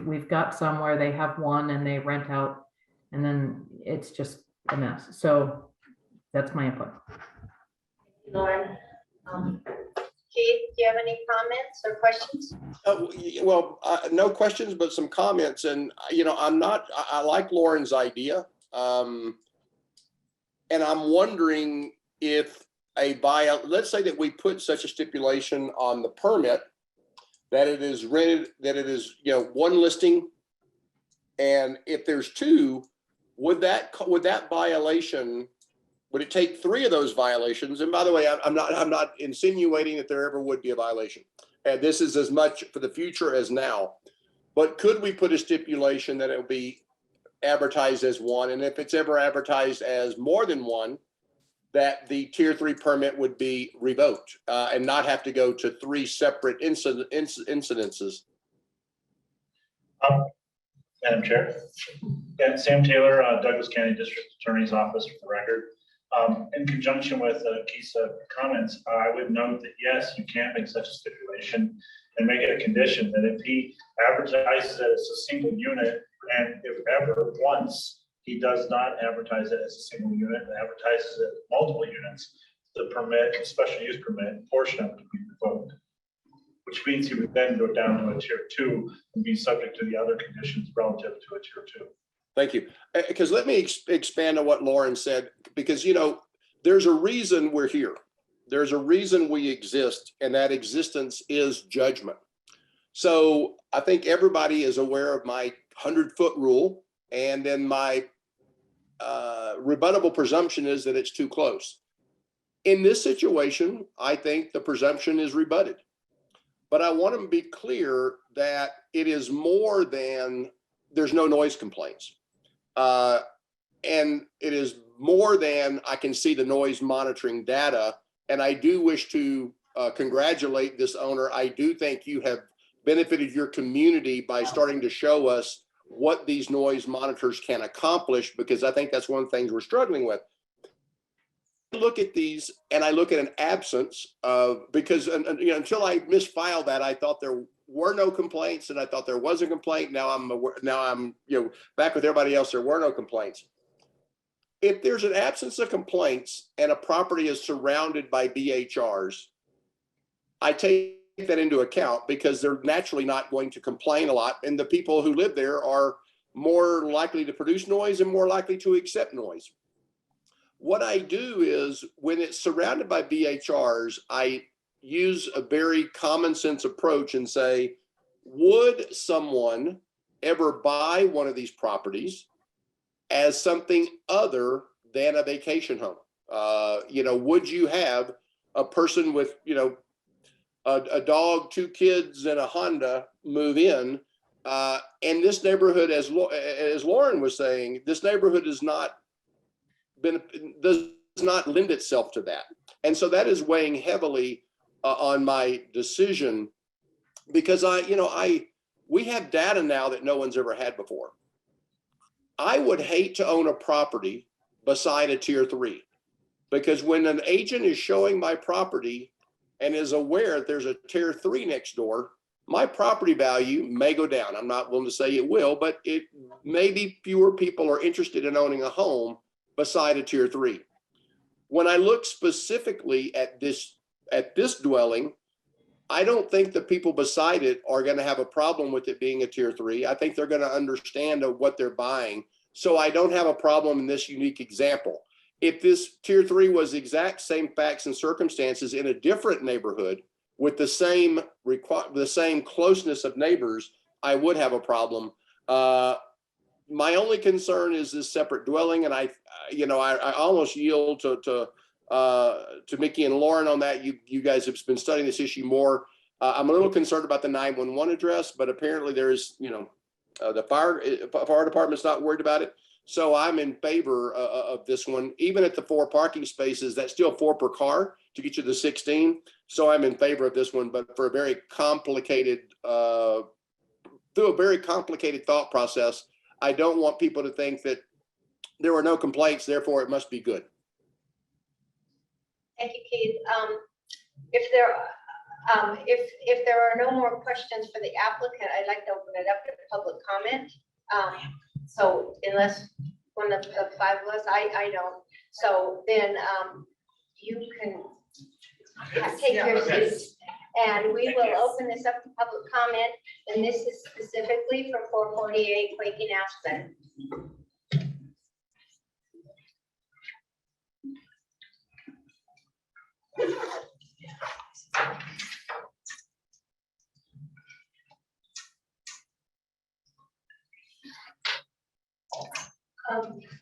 we've got some where they have 1 and they rent out, and then it's just a mess. So that's my input. Lauren, Keith, do you have any comments or questions? No questions, but some comments. And, I like Lauren's idea. And I'm wondering if let's say that we put such a stipulation on the permit that it is rented, that it is, 1 listing. And if there's 2, would that violation, would it take 3 of those violations? And by the way, I'm not insinuating that there ever would be a violation. And this is as much for the future as now. But could we put a stipulation that it will be advertised as 1? And if it's ever advertised as more than 1, that the tier 3 permit would be revoked and not have to go to 3 separate incidences? Madam Chair. Yeah, Sam Taylor, Douglas County District Attorney's Office, for the record. In conjunction with Keith's comments, I would note that yes, you can make such a stipulation and make it a condition that if he advertises it as a single unit, and if ever once he does not advertise it as a single unit and advertises it as multiple units, the permit, special use permit portion of it would be revoked, which means he would then go down to a tier 2 and be subject to the other conditions relative to a tier 2. Thank you. Because let me expand on what Lauren said, because, there's a reason we're here. There's a reason we exist, and that existence is judgment. So I think everybody is aware of my 100-foot rule, and then my rebuttable presumption is that it's too close. In this situation, I think the presumption is rebutted. But I want to be clear that it is more than there's no noise complaints. And it is more than I can see the noise monitoring data And I do wish to congratulate this owner. I do think you have benefited your community by starting to show us what these noise monitors can accomplish, because I think that's one of the things we're struggling with. I look at these and I look at an absence of, because until I misfiled that, I thought there were no complaints, and I thought there was a complaint. Now I'm back with everybody else. There were no complaints. If there's an absence of complaints and a property is surrounded by VHRs, I take that into account because they're naturally not going to complain a lot, and the people who live there are more likely to produce noise and more likely to accept noise. What I do is, when it's surrounded by VHRs, I use a very common sense approach and say, would someone ever buy one of these properties as something other than a vacation home? Would you have a person with, a dog, 2 kids, and a Honda move in? And this neighborhood, as Lauren was saying, this neighborhood does not lend itself to that. And so that is weighing heavily on my decision, because we have data now that no one's ever had before. I would hate to own a property beside a tier 3, because when an agent is showing my property and is aware that there's a tier 3 next door, my property value may go down. I'm not willing to say it will, but it maybe fewer people are interested in owning a home beside a tier 3. When I look specifically at this dwelling, I don't think the people beside it are going to have a problem with it being a tier 3. I think they're going to understand what they're buying. So I don't have a problem in this unique example. If this tier 3 was the exact same facts and circumstances in a different neighborhood with the same closeness of neighbors, I would have a problem. My only concern is this separate dwelling, and I almost yield to Mickey and Lauren on that. You guys have been studying this issue more. I'm a little concerned about the 911 address, but apparently there's, the fire department's not worried about it. So I'm in favor of this one. Even at the 4 parking spaces, that's still 4 per car to get you to 16. So I'm in favor of this one, but for a very complicated, through a very complicated thought process, I don't want people to think that there were no complaints, therefore it must be good. Thank you, Keith. If there are no more questions for the applicant, I'd like to open it up to public comment. So unless one of the 5 of us, I don't. So then you can take your seats, and we will open this up to public comment. And this is specifically for 448 Quaking Aspen.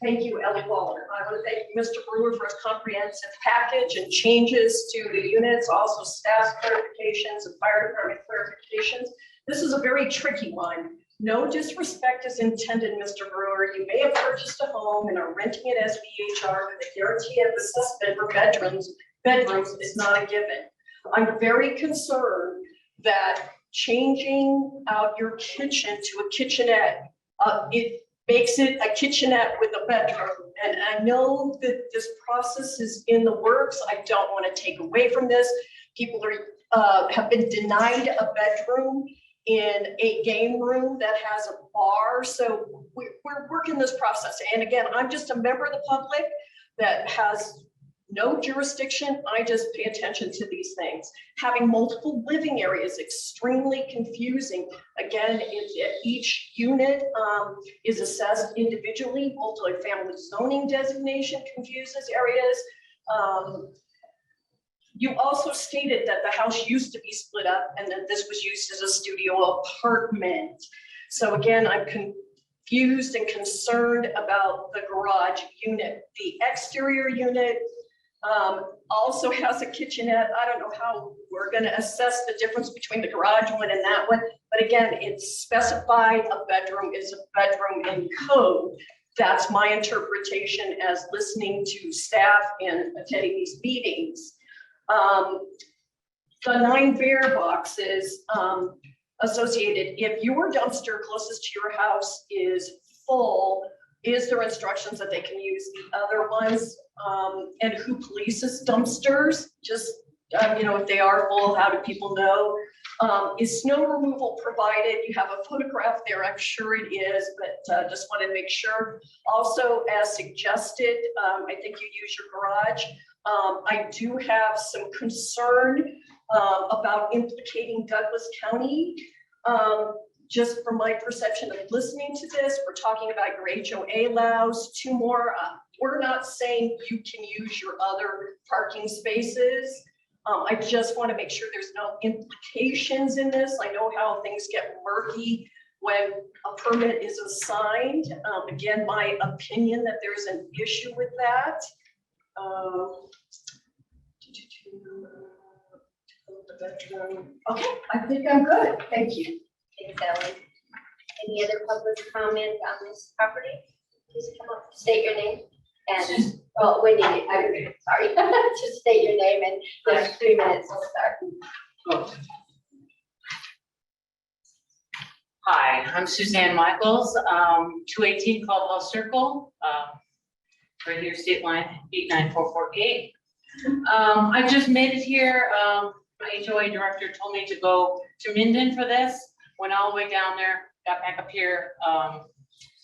Thank you, Ellie Waller. I want to thank Mr. Brewer for his comprehensive package and changes to the units, also staff clarifications and fire department clarifications. This is a very tricky one. No disrespect is intended, Mr. Brewer. You may have purchased a home and are renting it as VHR, but the guarantee of assessment for bedrooms is not a given. I'm very concerned that changing out your kitchen to a kitchenette, it makes it a kitchenette with a bedroom. And I know that this process is in the works. I don't want to take away from this. People have been denied a bedroom in a game room that has a bar. So we're working this process. And again, I'm just a member of the public that has no jurisdiction. I just pay attention to these things. Having multiple living areas, extremely confusing. Again, each unit is assessed individually. Multi-family zoning designation confuses areas. You also stated that the house used to be split up and that this was used as a studio apartment. So again, I'm confused and concerned about the garage unit. The exterior unit also has a kitchenette. I don't know how we're going to assess the difference between the garage one and that one. But again, it's specified a bedroom is a bedroom in code. That's my interpretation as listening to staff and attending these meetings. The 9 bear boxes associated, if your dumpster closest to your house is full, is there instructions that they can use the other ones? And who polices dumpsters? Just, if they are full, how do people know? Is snow removal provided? You have a photograph there, I'm sure it is, but just wanted to make sure. Also, as suggested, I think you use your garage. I do have some concern about implicating Douglas County. Just from my perception of listening to this, we're talking about your HOA allows 2 more. We're not saying you can use your other parking spaces. I just want to make sure there's no implications in this. I know how things get murky when a permit is assigned. Again, my opinion that there's an issue with that. Okay, I think I'm good. Thank you. Thanks, Ellie. Any other public comment on this property? Please come up, state your name and, well, Wendy, I'm sorry, just state your name and there's 3 minutes to start. Hi, I'm Suzanne Michaels, 218 Clubhouse Circle, right here, state line 89448. I just made it here. My HOA director told me to go to Minden for this. Went all the way down there, got back up here,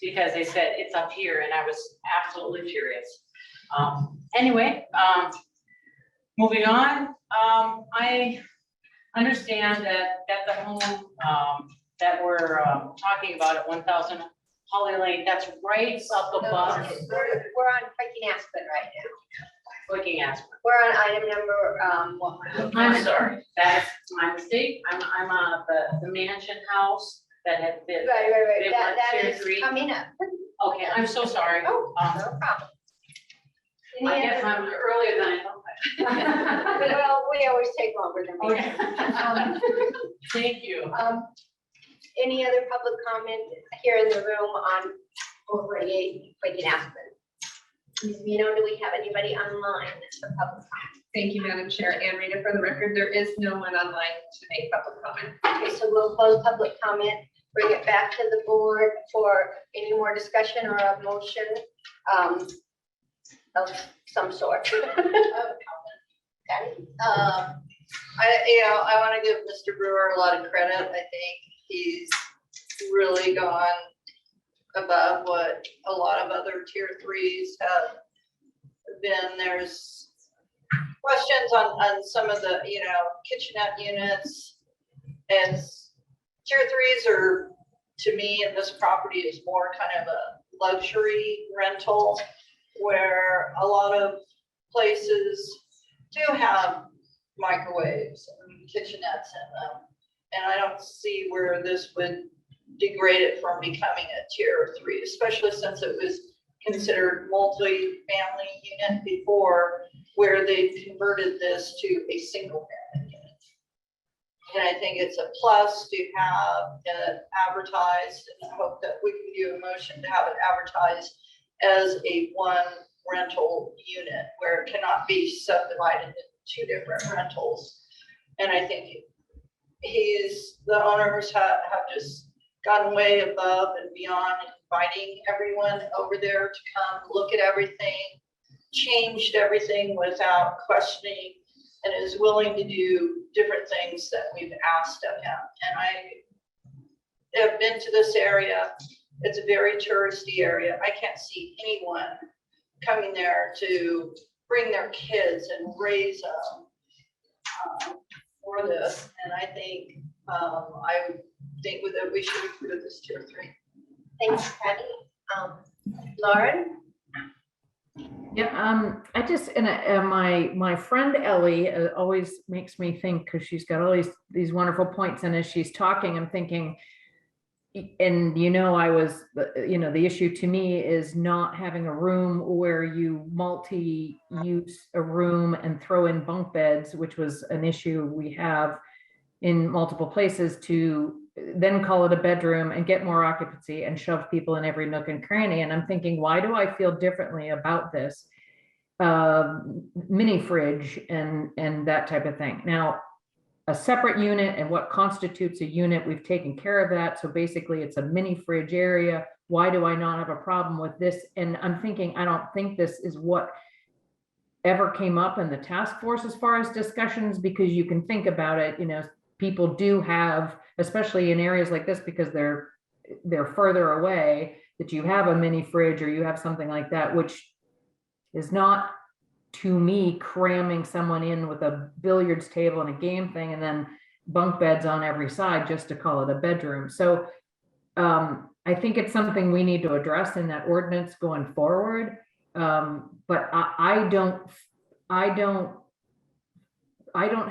because they said it's up here, and I was absolutely furious. Anyway, moving on. I understand that the home that we're talking about at 1000 Holly Lane, that's right up above. We're on Viking Aspen right now. Viking Aspen. We're on item number, what? I'm sorry, that's my mistake. I'm on the mansion house that had been. Right. They That went is tier 3. coming up. Okay, I'm so sorry. Oh, no problem. I Any guess other- I'm earlier than I thought. Well, we always take longer than we. Okay. Thank you. Any other public comment here in the room on 448 Viking Aspen? Ms. Mino, do we have anybody online for public comment? Thank you, Madam Chair. And Rita, for the record, there is no one online to make public comment. Okay, so we'll close public comment, bring it back to the board for any more discussion or a motion of some sort. Patty? I want to give Mr. Brewer a lot of credit. I think he's really gone above what a lot of other tier 3s have been. There's questions on some of the, kitchenette units. As tier 3s are, to me, and this property is more kind of a luxury rental where a lot of places do have microwaves and kitchenettes in them. And I don't see where this would degrade it from becoming a tier 3, especially since it was considered multi-family unit before, where they converted this to a single family unit. And I think it's a plus to have it advertised, and I hope that we can do a motion to have it advertised as a 1 rental unit where it cannot be subdivided into 2 different rentals. And I think the owners have just gotten way above and beyond inviting everyone over there to come look at everything, changed everything without questioning, and is willing to do different things that we've asked of him. And I have been to this area. It's a very touristy area. I can't see anyone coming there to bring their kids and raise them for this. And I think that we should approve this tier 3. Thanks, Patty. Lauren? Yeah, I just, my friend Ellie always makes me think, because she's got all these wonderful points, and as she's talking, I'm thinking, and I was, the issue to me is not having a room where you multi-use a room and throw in bunk beds, which was an issue we have in multiple places, to then call it a bedroom and get more occupancy and shove people in every nook and cranny. And I'm thinking, why do I feel differently about this? mini fridge and that type of thing. Now, a separate unit and what constitutes a unit, we've taken care of that. So basically it's a mini fridge area. Why do I not have a problem with this? And I'm thinking, I don't think this is what ever came up in the task force as far as discussions, because you can think about it, you know, people do have, especially in areas like this, because they're further away, that you have a mini fridge or you have something like that, which is not, to me, cramming someone in with a billiards table and a game thing and then bunk beds on every side just to call it a bedroom. So I think it's something we need to address in that ordinance going forward. But I don't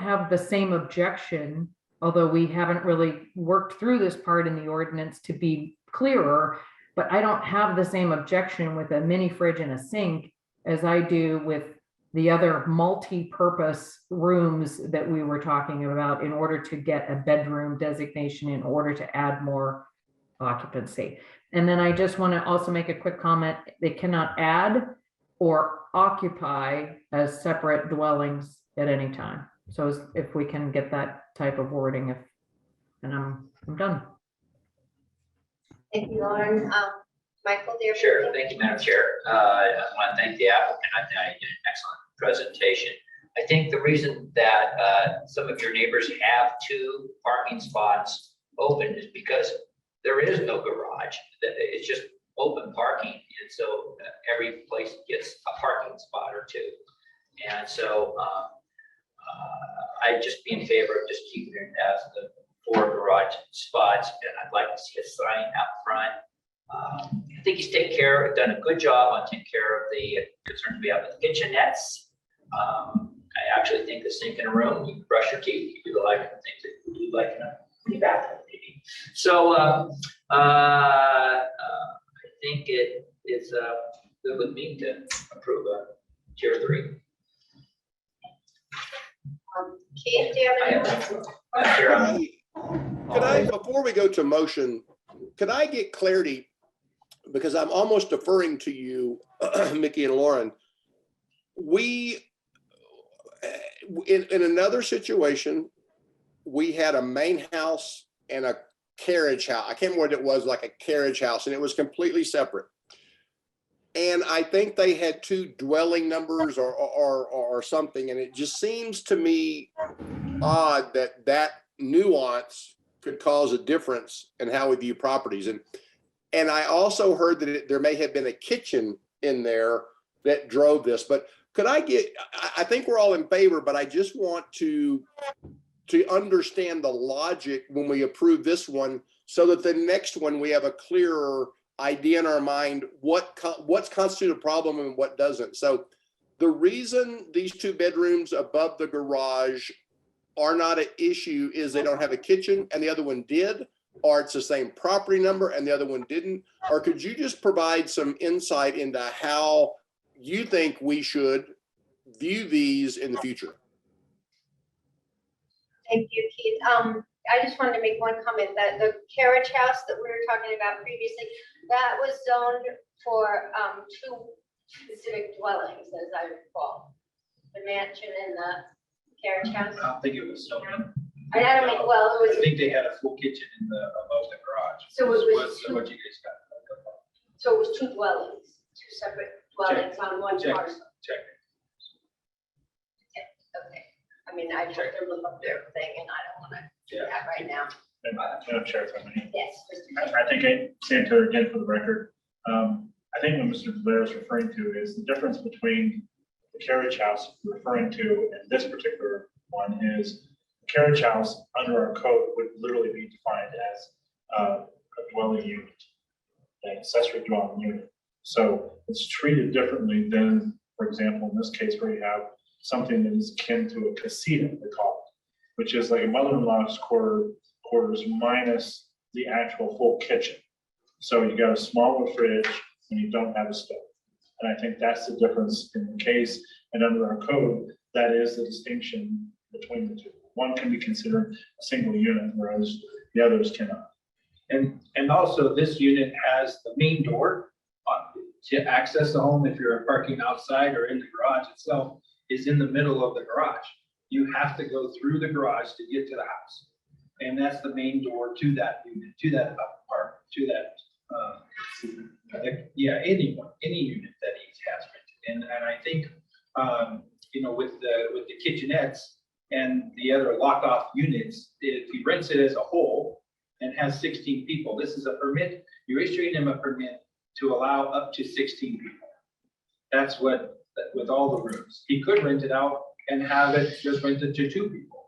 have the same objection, although we haven't really worked through this part in the ordinance to be clearer, but I don't have the same objection with a mini fridge and a sink as I do with the other multi-purpose rooms that we were talking about in order to get a bedroom designation, in order to add more occupancy. And then I just want to also make a quick comment. They cannot add or occupy as separate dwellings at any time. So if we can get that type of wording, and I'm done. Thank you, Lauren. Michael, do you have Sure, anything? thank you, Madam Chair. I want to thank the applicant. I think I did an excellent presentation. I think the reason that some of your neighbors have 2 parking spots open is because there is no garage. It's just open parking. And so every place gets a parking spot or 2. And so I'd just be in favor of just keeping it as the 4 garage spots. And I'd like to see a sign out front. I think he's done a good job on taking care of the concerns we have with the kitchenettes. I actually think the sink in a room, you brush your teeth, you do like things that you like in a bathroom maybe. So I think it's good with me to approve a tier 3. Keith, do you have anything? Could I, before we go to motion, could I get clarity? Because I'm almost deferring to you, Mickey and Lauren. We, in another situation, we had a main house and a carriage house. I can't remember what it was, like a carriage house, and it was completely separate. And I think they had 2 dwelling numbers or something. And it just seems to me odd that nuance could cause a difference in how we view properties. And I also heard that there may have been a kitchen in there that drove this, but could I think we're all in favor, but I just want to understand the logic when we approve this one, so that the next one, we have a clearer idea in our mind, what's constitute a problem and what doesn't. So the reason these 2 bedrooms above the garage are not an issue is they don't have a kitchen and the other one did, or it's the same property number and the other one didn't? Or could you just provide some insight into how you think we should view these in the future? Thank you, Keith. I just wanted to make one comment that the carriage house that we were talking about previously, that was zoned for 2 specific dwellings, as I recall. The mansion and the carriage house. I don't think it was so. I don't mean, well, it I was, think they had a full kitchen above the garage. So it was What you guys got. so it was 2 dwellings, 2 separate dwellings on one Check. parcel. Check. Okay. I mean, I'd have to look up their thing and I don't want to do that right now. Madam Chair, if I may. Yes. Mr. Chair. I think I stand to it again for the record. I think what Mr. Blair is referring to is the difference between the carriage house referring to, and this particular one is, the carriage house under our code would literally be defined as a dwelling unit, an accessory dwelling unit. So it's treated differently than, for example, in this case where you have something that is akin to a casita, they call it, which is like a mother-in-law's quarters minus the actual full kitchen. So you got a smaller fridge and you don't have a stove. And I think that's the difference in the case. And under our code, that is the distinction between the 2. One can be considered a single unit, whereas the others cannot. And also this unit has the main door to access the home, if you're parking outside or in the garage itself, is in the middle of the garage. You have to go through the garage to get to the house. And that's the main door to that unit, to that apartment, to that, any unit that he has rented. And I think, with the kitchenettes and the other lock-off units, if he rents it as a whole and has 16 people, this is a permit, you're issuing him a permit to allow up to 16 people. That's what, with all the rooms. He could rent it out and have it just rented to 2 people,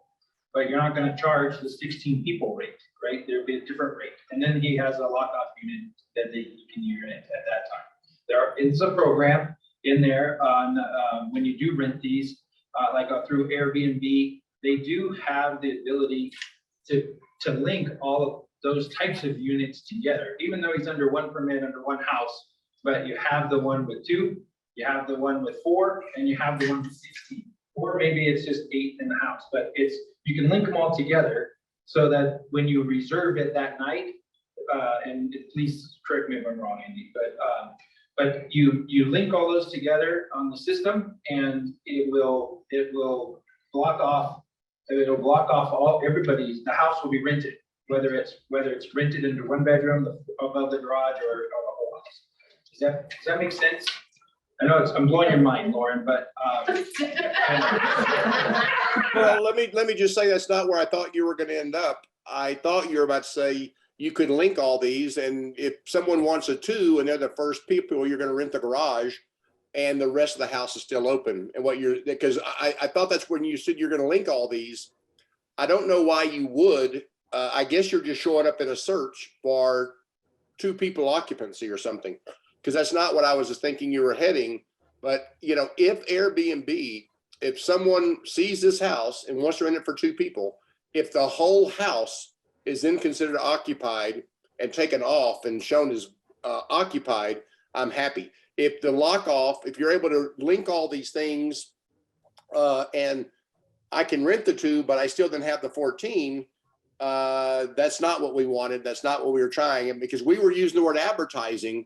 but you're not gonna charge the 16 people rate, right? There'll be a different rate. And then he has a lock-off unit that he can rent at that time. There is a program in there on, when you do rent these, through Airbnb, they do have the ability to link all of those types of units together, even though he's under one permit, under one house, but you have the one with 2, you have the one with 4, and you have the one with 16. Or maybe it's just 8 in the house, but you can link them all together so that when you reserve it that night, and please correct me if I'm wrong, Andy, but you link all those together on the system, and it will block off. It'll block off the house will be rented, whether it's rented into 1 bedroom above the garage or the whole house. Does that make sense? I know I'm blowing your mind, Lauren, but. Well, let me just say that's not where I thought you were going to end up. I thought you were about to say you could link all these, and if someone wants a 2 and they're the first people, you're going to rent the garage, and the rest of the house is still open. And because I thought that's when you said you're going to link all these. I don't know why you would. I guess you're just showing up in a search for 2 people occupancy or something, because that's not what I was thinking you were heading. But if Airbnb, if someone sees this house and wants to rent it for 2 people, if the whole house is then considered occupied and taken off and shown as occupied, I'm happy. If the lock off, if you're able to link all these things, and I can rent the 2, but I still didn't have the 14, that's not what we wanted. That's not what we were trying. And because we were using the word advertising,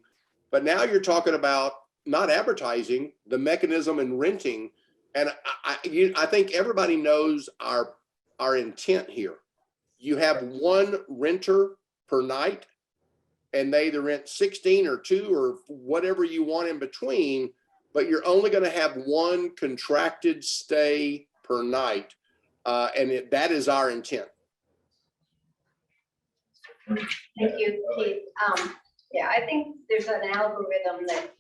but now you're talking about not advertising, the mechanism in renting. And I think everybody knows our intent here. You have 1 renter per night, and they either rent 16 or 2 or whatever you want in between, but you're only going to have 1 contracted stay per night. And that is our intent. Thank you, Keith. Yeah, I think there's an algorithm that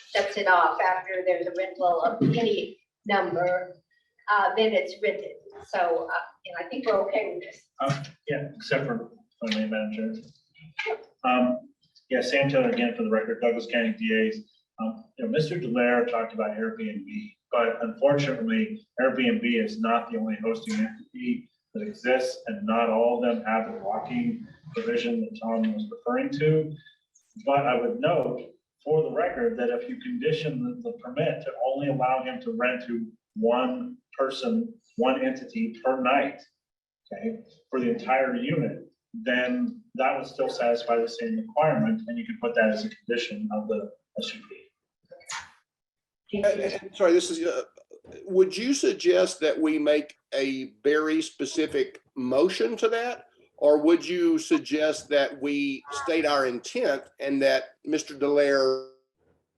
sets it off after there's a rental of any number, then it's rented. So, I think we're okay with this. Yeah, except for my manager. Yeah, Sam Taylor again for the record, Douglas County DAs. Mr. Delaire talked about Airbnb, but unfortunately, Airbnb is not the only hosting entity that exists, and not all of them have the locking provision that Tom was referring to. But I would note for the record that if you condition the permit to only allow him to rent to 1 person, 1 entity per night, okay, for the entire unit, then that would still satisfy the same requirement, and you can put that as a condition of the SUP. Sorry, this is, would you suggest that we make a very specific motion to that? Or would you suggest that we state our intent and that Mr. Delaire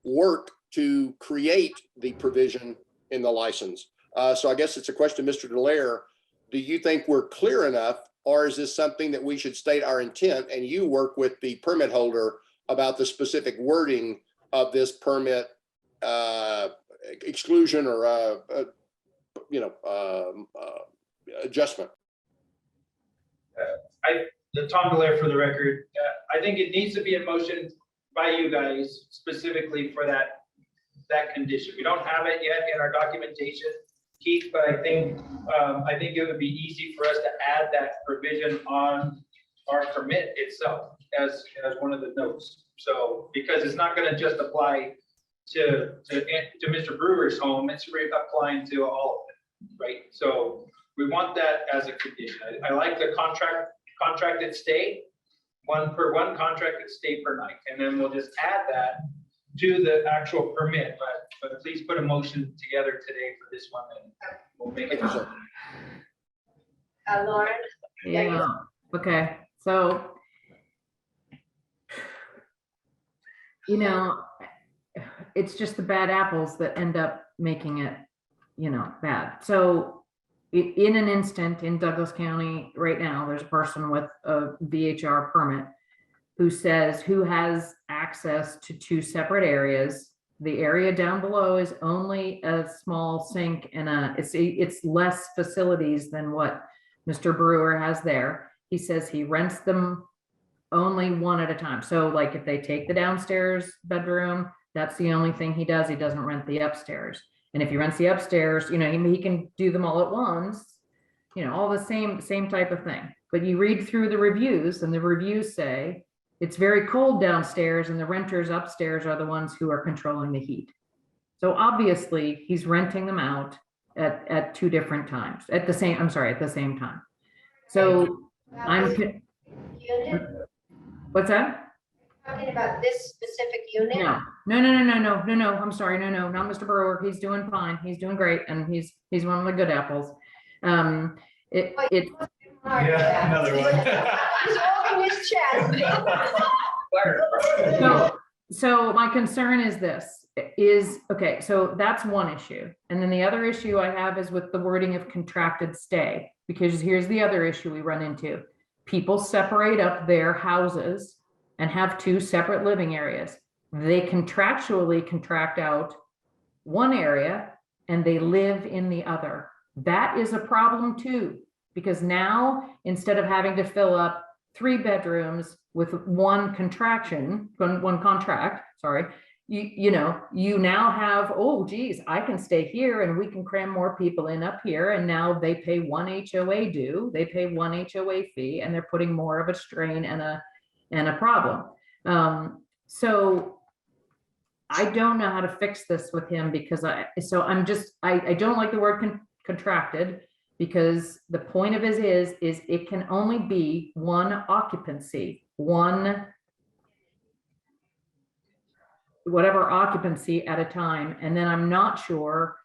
work to create the provision in the license? So I guess it's a question, Mr. Delaire, do you think we're clear enough, or is this something that we should state our intent and you work with the permit holder about the specific wording of this permit exclusion or adjustment? Tom Delaire for the record, I think it needs to be a motion by you guys specifically for that condition. We don't have it yet in our documentation, Keith, but I think it would be easy for us to add that provision on our permit itself as one of the notes. So, because it's not going to just apply to Mr. Brewer's home, it's applying to all of it, right? So we want that as a condition. I like the contracted stay, one contracted stay per night, and then we'll just add that do the actual permit, but please put a motion together today for this one and we'll make it. Thank you, sir. Lauren? Yeah, okay, so. You know, it's just the bad apples that end up making it, you know, bad. So in an instant in Douglas County right now, there's a person with a VHR permit who says, who has access to 2 separate areas. The area down below is only a small sink and it's less facilities than what Mr. Brewer has there. He says he rents them only one at a time. So like if they take the downstairs bedroom, that's the only thing he does. He doesn't rent the upstairs. And if he rents the upstairs, you know, he can do them all at once, you know, all the same type of thing. But you read through the reviews and the reviews say it's very cold downstairs and the renters upstairs are the ones who are controlling the heat. So obviously he's renting them out at 2 different times at the same time. So I'm, what's that? Talking about this specific unit? No, I'm sorry. No, not Mr. Brewer. He's doing fine. He's doing great. And he's one of the good apples. Yeah, another one. He's holding his chest. So my concern is this okay, so that's one issue. And then the other issue I have is with the wording of contracted stay, because here's the other issue we run into. People separate up their houses and have 2 separate living areas. They contractually contract out one area and they live in the other. That is a problem too, because now instead of having to fill up 3 bedrooms with one contract, sorry, you now have, oh geez, I can stay here and we can cram more people in up here. And now they pay 1 HOA due, they pay 1 HOA fee, and they're putting more of a strain and a problem. So I don't know how to fix this with him because I don't like the word contracted, because the point of it is it can only be one occupancy, whatever occupancy at a time. And then I'm not sure,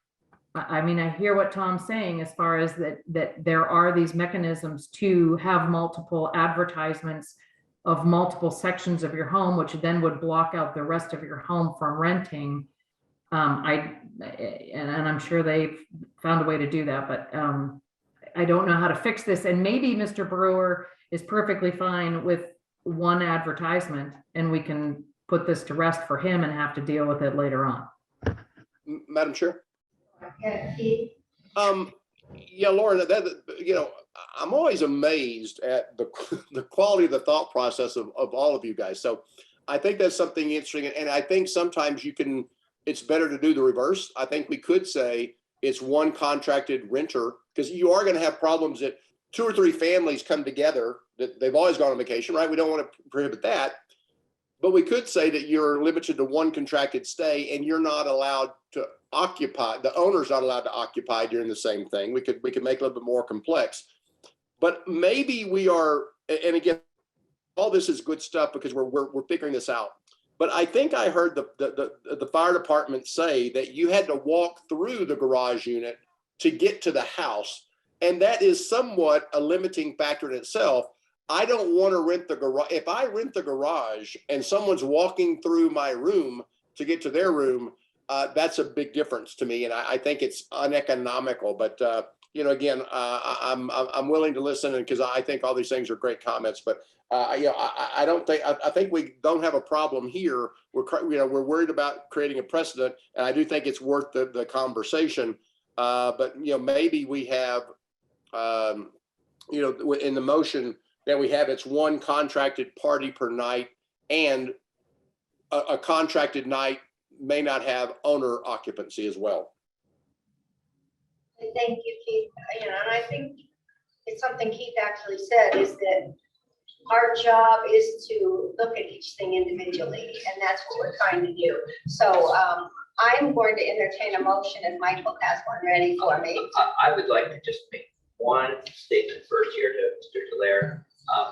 I mean, I hear what Tom's saying as far as that there are these mechanisms to have multiple advertisements of multiple sections of your home, which then would block out the rest of your home from renting. And I'm sure they've found a way to do that, but I don't know how to fix this. And maybe Mr. Brewer is perfectly fine with one advertisement and we can put this to rest for him and have to deal with it later on. Madam Chair? Yeah, Keith? Yeah, Lauren, I'm always amazed at the quality of the thought process of all of you guys. So I think that's something interesting. And I think sometimes it's better to do the reverse. I think we could say it's one contracted renter, because you are going to have problems that 2 or 3 families come together that they've always gone on vacation, right? We don't want to prohibit that. But we could say that you're limited to 1 contracted stay and you're not allowed to occupy, the owner's not allowed to occupy during the same thing. We could make it a little bit more complex. But maybe we are, and again, all this is good stuff because we're figuring this out. But I think I heard the fire department say that you had to walk through the garage unit to get to the house. And that is somewhat a limiting factor in itself. I don't want to rent the garage. If I rent the garage and someone's walking through my room to get to their room, that's a big difference to me. And I think it's uneconomical, but again, I'm willing to listen, because I think all these things are great comments, but I don't think, I think we don't have a problem here. We're worried about creating a precedent, and I do think it's worth the conversation. But maybe we have, in the motion that we have, it's 1 contracted party per night, and a contracted night may not have owner occupancy as well. Thank you, Keith. And I think it's something Keith actually said, is that our job is to look at each thing individually, and that's what we're trying to do. So I'm going to entertain a motion if Michael has one ready for me. I would like to just make one statement first here to Mr. Dallaire.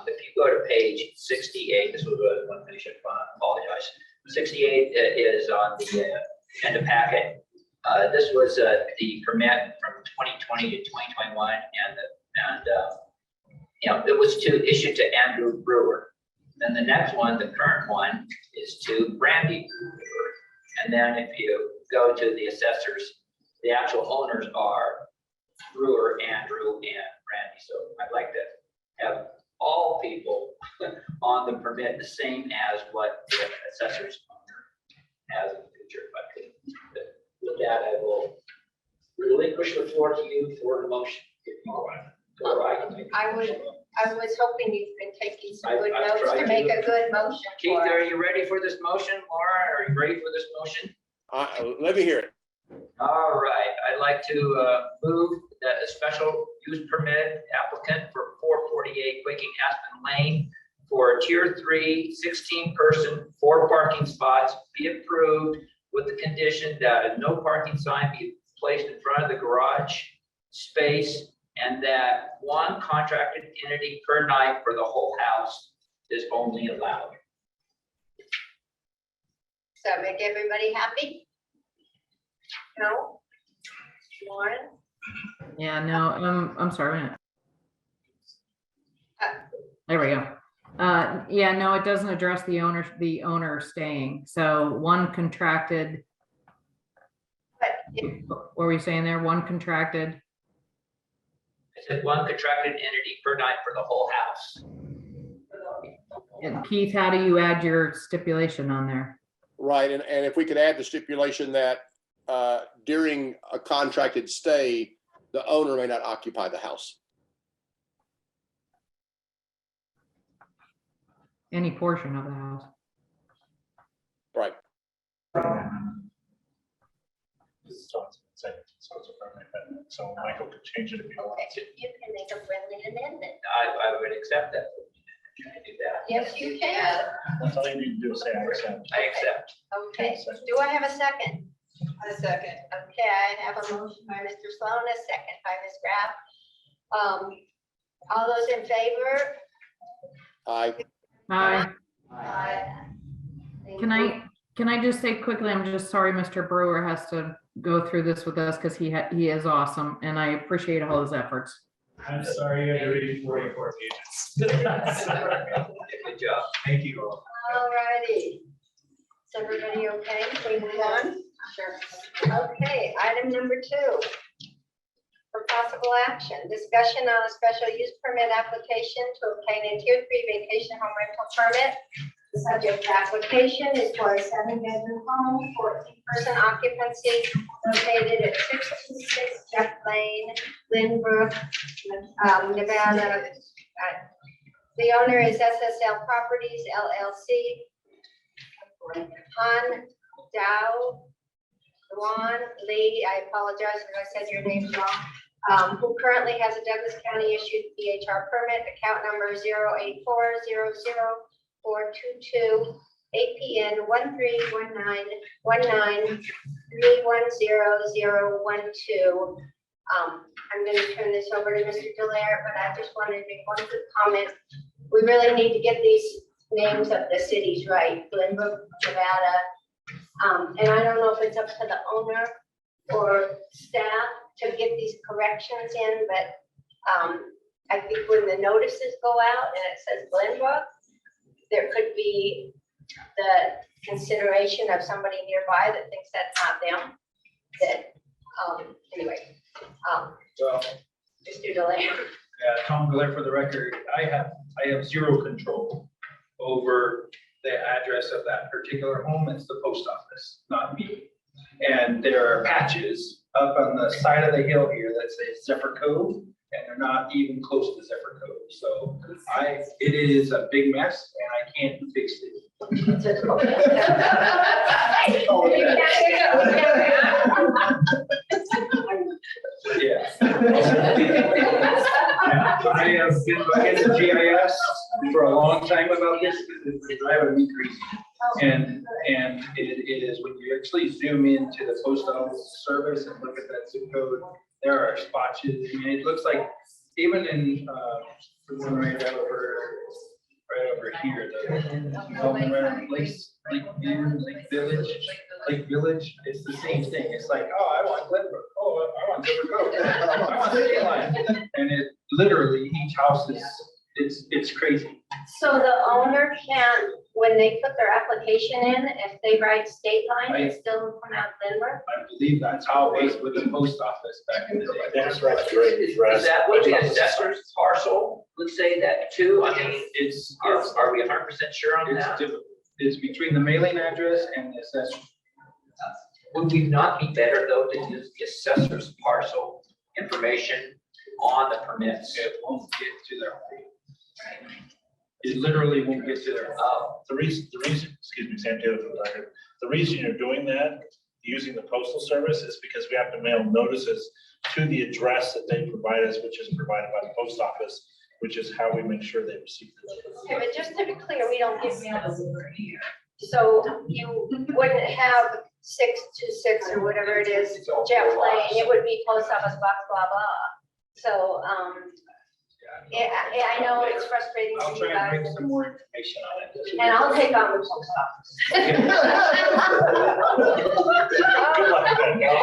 If you go to page 68, this was one finish, I apologize. 68 is on the agenda packet. This was the permit from 2020 to 2021, and it was issued to Andrew Brewer. Then the next one, the current one, is to Brandy Brewer. And then if you go to the assessors, the actual owners are Brewer, Andrew, and Brandy. So I'd like to have all people on the permit the same as what the assessors owner has in the future. But with that, I will relinquish the floor to you for the motion. If you want. Or I can make a I motion. was hoping you've been taking some good I've notes tried to to. make a good motion Keith, for are us. you ready for this motion? Laura, are you ready for this motion? Let me hear it. All right, I'd like to move that a special use permit applicant for 448 Quaking Aspen Lane for a tier 3, 16-person, 4 parking spots be approved with the condition that a no parking sign be placed in front of the garage space and that 1 contracted entity per night for the whole house is only allowed. Does that make everybody happy? No? Lauren? Yeah, no, I'm sorry, wait a minute. There we go. Yeah, no, it doesn't address the owner staying. So 1 contracted, what were we saying there? 1 contracted, I said 1 contracted entity per night for the whole house. and Keith, how do you add your stipulation on there? Right, and if we could add the stipulation that during a contracted stay, the owner may not occupy the house. Any portion of the house. Right. So it's a permanent amendment. So Michael could change it if he wants. Okay, you can make a friendly amendment. I would accept that. If you can do that. Yes, you can. That's all you need to do is say I accept. I accept. Okay, do I have a second? A second. Okay, I have a motion by Mr. Sloan, a second by Ms. Graff. All those in favor? Aye. Hi, Thank can you. I just say quickly, I'm just sorry Mr. Brewer has to go through this with us because he is awesome and I appreciate all his efforts. I'm sorry, you had to read 44 pages. Good job. Thank you all. All righty. Is everybody okay? Can we move on? Sure. Okay, item number 2. For possible action, discussion on a special use permit application to obtain a tier 3 vacation home rental permit. The subject application is for a 7-bedroom home, 14-person occupancy, located at 626 Jeff Lane, Lynbrook, Nevada. The owner is SSL Properties LLC. Han Dao Duan Lee, I apologize if I said your name wrong, who currently has a Douglas County issued VHR permit, account number 084000422 APN 131919310012. I'm going to turn this over to Mr. Delaire, but I just wanted to make one quick comment. We really need to get these names of the cities right, Glenbrook, Nevada. And I don't know if it's up to the owner or staff to get these corrections in, but I think when the notices go out and it says Glenbrook, there could be the consideration of somebody nearby that thinks that's not them. That, anyway, Well, Mr. Delaire. yeah, Tom Blair for the record, I have zero control over the address of that particular home. It's the post office, not me. And there are patches up on the side of the hill here that say Zephyr Cove, and they're not even close to Zephyr Cove. So it is a big mess and I can't fix it. Yeah. I have been looking at GIS for a long time about this, because it's driving me crazy. And it is, when you actually zoom into the post office service and look at that zip code, there are spots, I mean, it looks like, even in, the one right over, right over here, the development right in place, Lake Village, it's the same thing. It's like, oh, I want Glenbrook, oh, I want Silver Cove, I want State Line. And it literally, each house is, it's crazy. So the owner can, when they put their application in, if they write state line, it still come out Glenbrook? I believe that's how it was with the post office back in the day. That's right. Is that what the assessor's parcel would say that too? I mean, are we 100% sure on It's that? difficult. It's between the mailing address and the assessor. Would we not be better though to use the assessor's parcel information on the permits? It won't get to their. It literally won't get to their. The reason, excuse me, Sam Taylor for the record, the reason you're doing that, using the postal service, is because we have to mail notices to the address that they provide us, which is provided by the post office, which is how we make sure they receive the notice. Okay, but just to be clear, we don't give mail here. So you wouldn't have 626 or whatever it is, Jeff Lane, it would be post office box, blah, blah. So, yeah, I know it's frustrating I'll to you try and guys, bring some more information on it. and I'll take on the post office. Good luck with that, Val.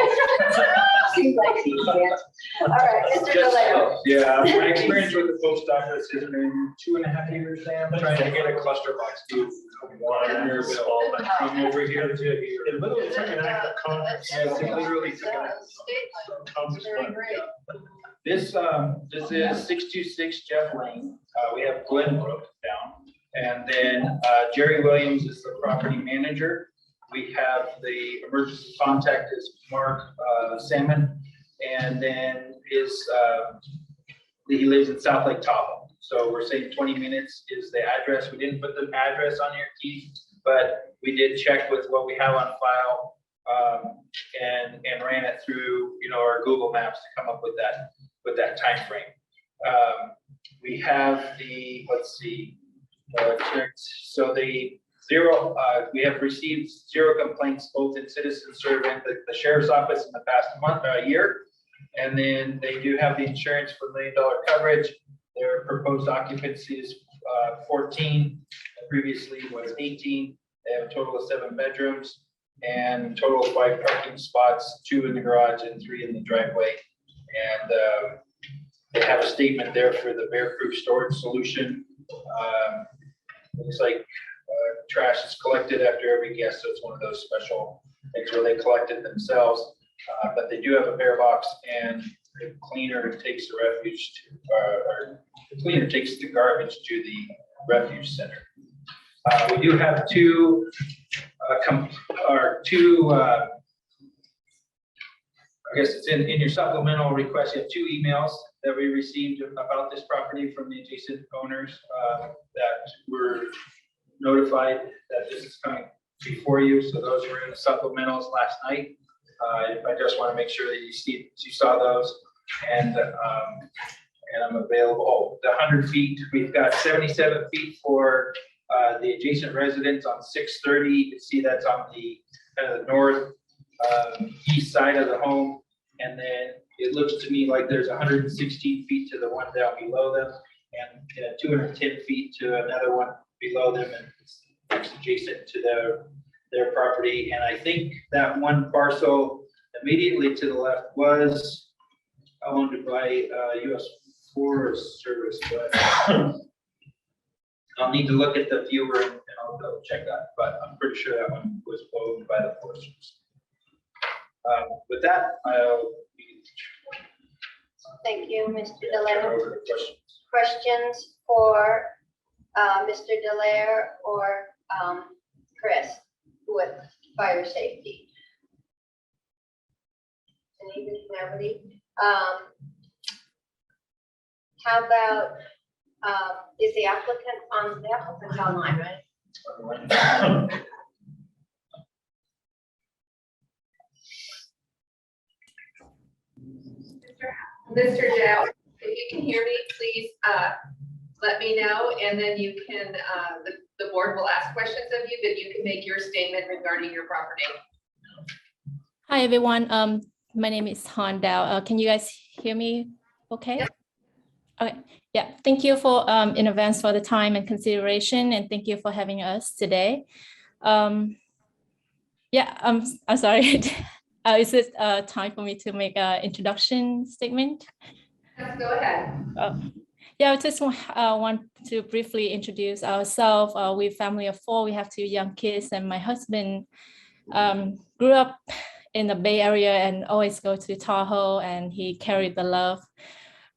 Seems like he can't. All right, Mr. Delaney. Yeah, my experience with the post office has been 2.5 years, Sam, trying to get a cluster box to one year bill. From over here to here. It literally took an act of Congress. Yes, it literally took an act of Congress. This is 626 Jeff Lane. We have Glenbrook down. And then Jerry Williams is the property manager. We have the emergency contact is Mark Salmon. And then he lives in South Lake Tahoe. So we're saying 20 minutes is the address. We didn't put the address on here, Keith, but we did check with what we have on file and ran it through, our Google Maps to come up with that time frame. We have the, let's see, so the zero, we have received 0 complaints both in citizen survey and the sheriff's office in the past year. And then they do have the insurance for $1 million coverage. Their proposed occupancy is 14, previously was 18. They have a total of 7 bedrooms and total of 5 parking spots, 2 in the garage and 3 in the driveway. And they have a statement there for the bear-proof storage solution. Looks like trash is collected after every guest, so it's one of those special things where they collect it themselves. But they do have a bear box, and the cleaner takes the refuse to, or the cleaner takes the garbage to the refuge center. We do have two, I guess it's in your supplemental request, you have 2 emails that we received about this property from the adjacent owners that were notified that this is coming before you. So those were in the supplementals last night. I just want to make sure that you saw those, and I'm available. Oh, the 100 feet, we've got 77 feet for the adjacent residents on 630. You can see that's on the kind of the north east side of the home, and then it looks to me like there's 116 feet to the one down below them, and 210 feet to another one below them, and it's adjacent to their property. And I think that one parcel immediately to the left was owned by U.S. Forest Service, but I'll need to look at the viewer and I'll double check that, but I'm pretty sure that one was owned by the Forest Service. With that, I'll Thank you, Mr. turn Delaney. over to questions. Questions for Mr. Delaire or Chris with fire safety? Nobody? How about, is the applicant online, right? Mr. Dow, if you can hear me, please let me know, and then you can, the board will ask questions of you, but you can make your statement regarding your property. Hi, everyone. My name is Han Dao. Can you guys hear me okay? Yep. Okay. Yeah, thank you for in advance for the time and consideration, and thank you for having us today. Yeah, I'm sorry. Is it time for me to make an introduction statement? Yes, go ahead. Yeah, I just want to briefly introduce ourselves. We're a family of 4. We have 2 young kids, and my husband grew up in the Bay Area and always go to Tahoe, and he carried the love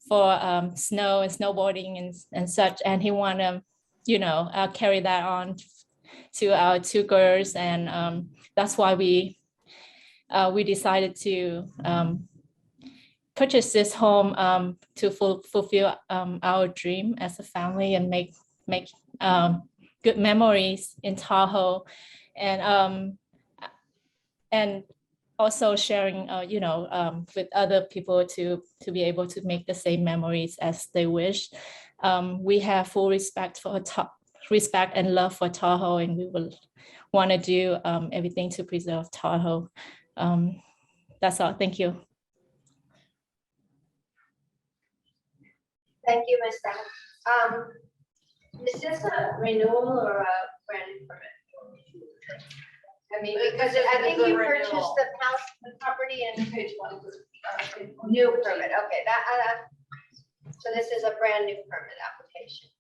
for snow and snowboarding and such, and he want to, carry that on to our 2 girls, and that's why we decided to purchase this home to fulfill our dream as a family and make good memories in Tahoe, and also sharing with other people to be able to make the same memories as they wish. We have full respect and love for Tahoe, and we will want to do everything to preserve Tahoe. That's all. Thank you. Thank you, Ms. Staff. Is this a renewal or a brand new permit? I mean, because I think you purchased the house, the property and new permit. Okay, so this is a brand new permit application.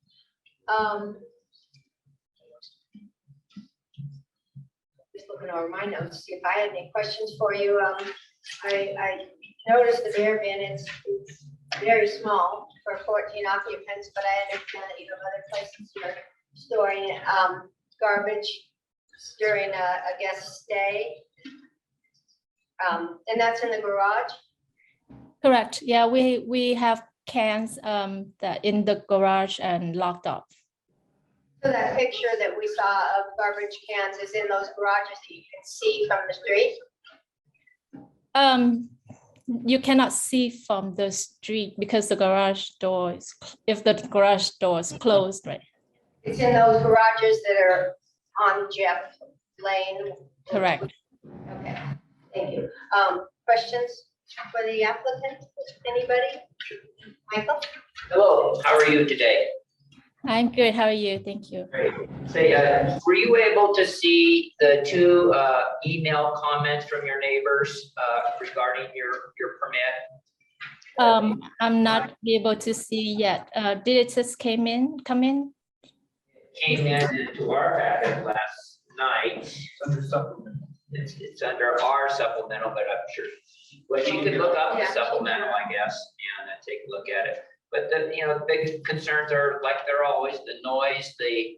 Just looking over my notes, see if I had any questions for you. I noticed the bear bin, it's very small for 14 occupants, but I understand that you have other places you're storing garbage during a guest stay. And that's in the garage? Correct. Yeah, we have cans that in the garage and locked up. So that picture that we saw of garbage cans is in those garages that you can see from the street? You cannot see from the street because the garage door is, if the garage door is closed, right? It's in those garages that are on Jeff Lane? Correct. Okay, thank you. Questions for the applicant? Anybody? Michael? Hello, how are you today? I'm good. How are you? Thank you. Great. Say, were you able to see the 2 email comments from your neighbors regarding your permit? I'm not able to see yet. Did it just come in? Came into our packet last night. It's under our supplemental, but I'm sure, well, you could look up the supplemental, I guess, and take a look at it. But the big concerns are, like they're always, the noise, the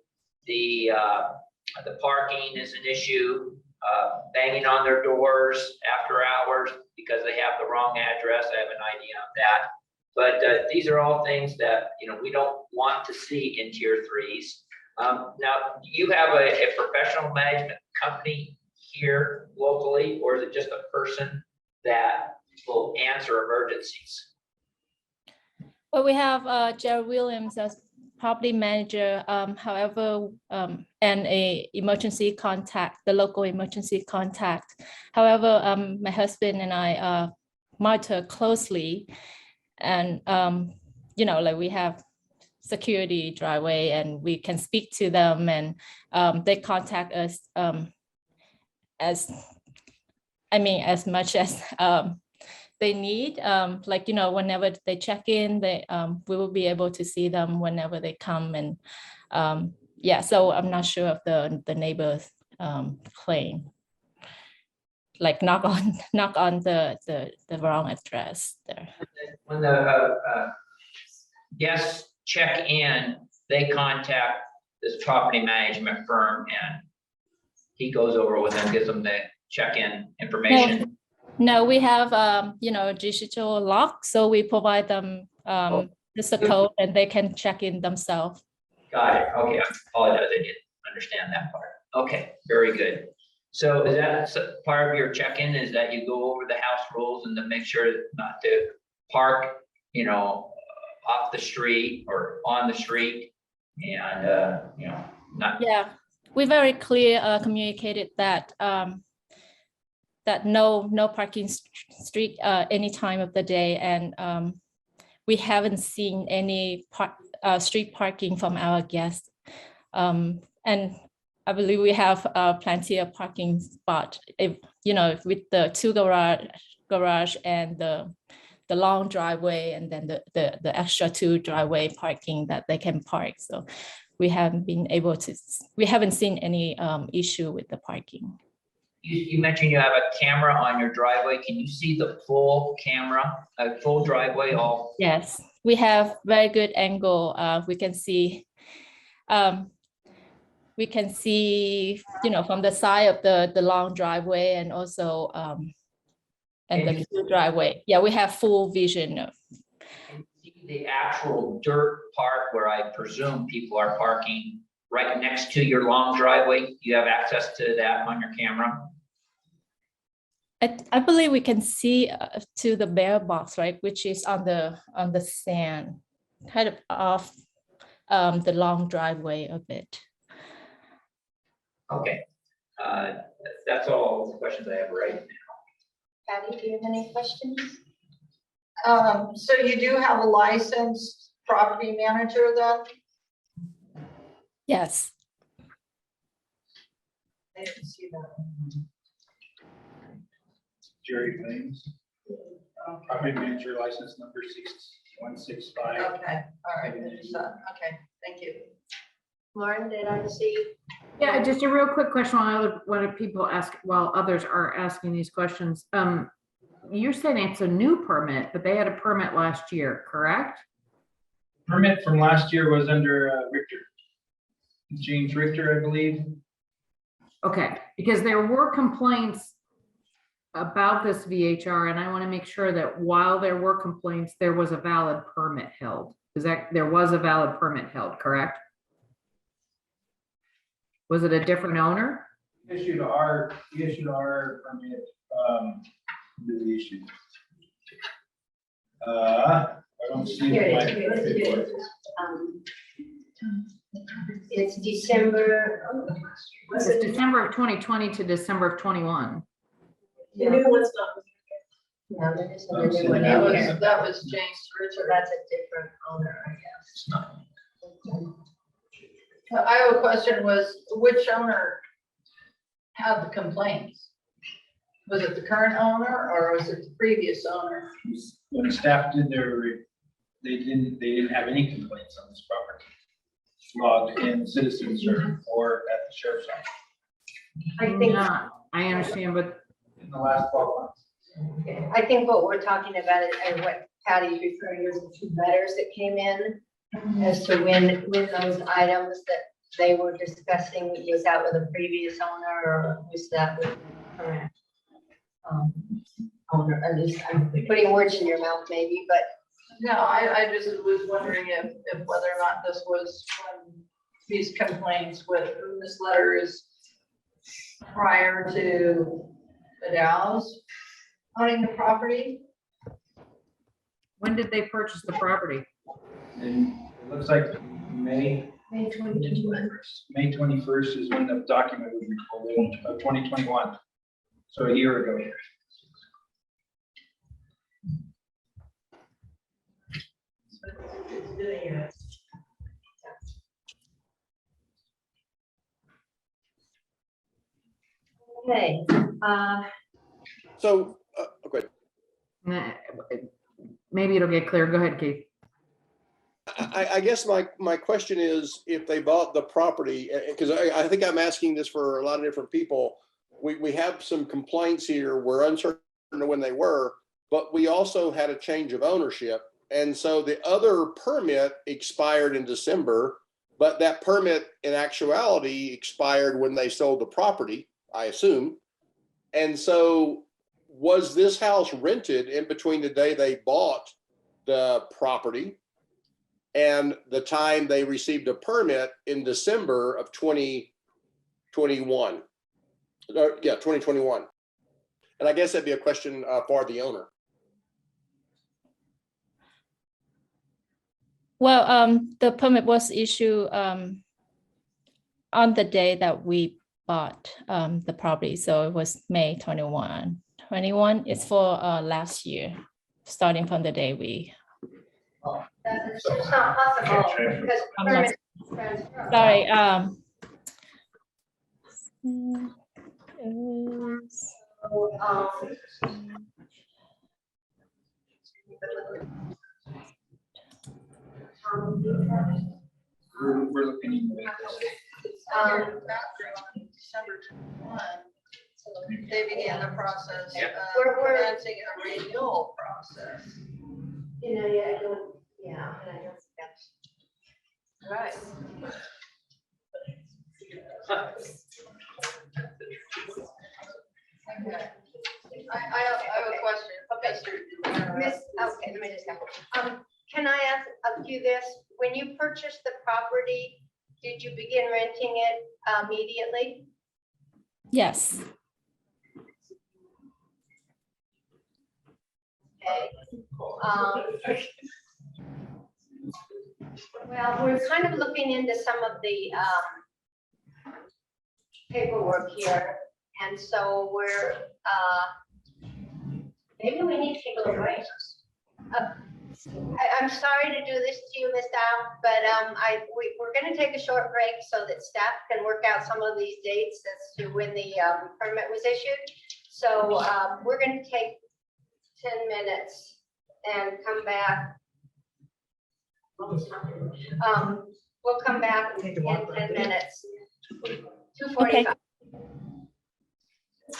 parking is an issue, banging on their doors after hours because they have the wrong address. I have an idea on that. But these are all things that, we don't want to see in tier 3s. Now, do you have a professional management company here locally, or is it just a person that will answer emergencies? Well, we have Jerry Williams as property manager, however, and a emergency contact, the local emergency contact. However, my husband and I monitor closely, and like we have security driveway, and we can speak to them, and they contact us as much as they need, whenever they check in, we will be able to see them whenever they come, and so I'm not sure of the neighbors claim, like knock on the wrong address there. When the guests check in, they contact this property management firm, and he goes over with them, gives them the check-in information. No, we have digital lock, so we provide them just a code, and they can check in themselves. Got it. Okay, I apologize, I didn't understand that part. Okay, very good. So is that part of your check-in, is that you go over the house rules and to make sure not to park, off the street or on the street, and not. Yeah, we very clear communicated that that no parking street any time of the day, and we haven't seen any street parking from our guests. And I believe we have plenty of parking spot, if, with the two garage and the long driveway, and then the extra 2 driveway parking that they can park. So we haven't seen any issue with the parking. You mentioned you have a camera on your driveway. Can you see the full camera, full driveway all? Yes, we have very good angle. We can see, from the side of the long driveway, and also and the 2 driveway. Yeah, we have full vision of. The actual dirt part where I presume people are parking right next to your long driveway. Do you have access to that on your camera? I believe we can see to the mailbox, right, which is on the sand, kind of off the long driveway a bit. Okay, that's all the questions I have right now. Patty, do you have any questions? So you do have a licensed property manager then? Yes. I didn't see that. Jerry Claims, property manager license number 6165. Okay, all right, okay, thank you. Lauren, did I see? Yeah, just a real quick question while people ask, while others are asking these questions. You're saying it's a new permit, but they had a permit last year, correct? Permit from last year was under Richter. James Richter, I believe. Okay, because there were complaints about this VHR, and I want to make sure that while there were complaints, there was a valid permit held. There was a valid permit held, correct? Was it a different owner? He issued our permit, the issue. I don't see Here my it is, here it paperwork. is. It's December. It's December of 2020 to December of 21. The new one's not. No, there isn't a I'm new seeing one that out one. here. That was James Richard. That's a different owner, I guess. I have a question, was which owner had the complaints? Was it the current owner or was it the previous owner? When staff did they didn't have any complaints on this property. Logged in citizens or at the sheriff's office I think, I understand, but in the last 12 months. I think what we're talking about is, and what Patty's referring to, is the 2 letters that came in as to when those items that they were discussing, was that with a previous owner or was that with the current owner? At least I'm putting words in your mouth maybe, but No, I just was wondering if whether or not this was these complaints with this letter is prior to the Dows owning the property. when did they purchase the property? And it looks like May 21st is when the document was recorded of 2021. So a year ago. okay. So, okay, Maybe it'll get clear. Go ahead, Keith. I guess my question is, if they bought the property, because I think I'm asking this for a lot of different people. We have some complaints here. We're uncertain of when they were, but we also had a change of ownership. And so the other permit expired in December, but that permit in actuality expired when they sold the property, I assume. And so was this house rented in between the day they bought the property and the time they received a permit in December of 2021? 2021. And I guess that'd be a question for the owner. Well, the permit was issued on the day that we bought the property. So it was May 21. 21 is for last year, starting from the day we That's just not possible because I'm not- permit transfer. Sorry, So, We're looking into December 21, they began the process Yeah. of commencing a renewal process. you know, yeah, I don't, yeah, and I don't, that's. Right. Okay. I have a question. Miss, okay, let me just go. Can I ask you this? When you purchased the property, did you begin renting it immediately? yes, Okay. Well, we're kind of looking into some of the paperwork here, and so we're, maybe we need to take a break. I'm sorry to do this to you, Ms. Dow, but we're gonna take a short break so that staff can work out some of these dates as to when the permit was issued. So we're gonna take 10 minutes and come back. We'll come back in 10 minutes. 2:45. all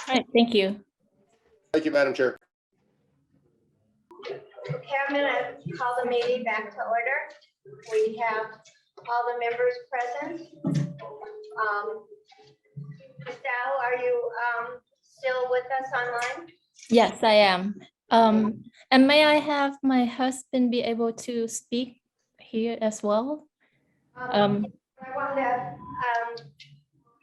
right, thank you. Thank you, Madam Chair. Okay, I'm gonna call the meeting back to order. We have all the members present. Ms. Dow, are you still with us online? Yes, I am. And may I have my husband be able to speak here as well? I wonder,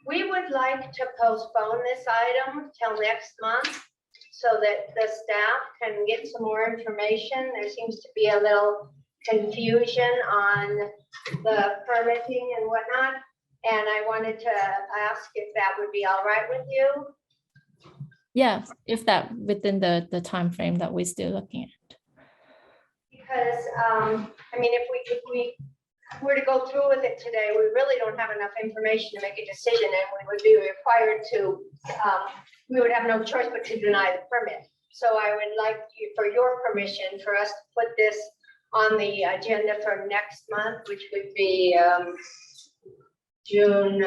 we would like to postpone this item till next month so that the staff can get some more information. There seems to be a little confusion on the permitting and whatnot. And I wanted to ask if that would be all right with you. Yeah, if that within the time frame that we're still looking at. Because, I mean, if we were to go through with it today, we really don't have enough information to make a decision, and we would be required to, we would have no choice but to deny the permit. So I would like you, for your permission, for us to put this on the agenda for next month, which would be June,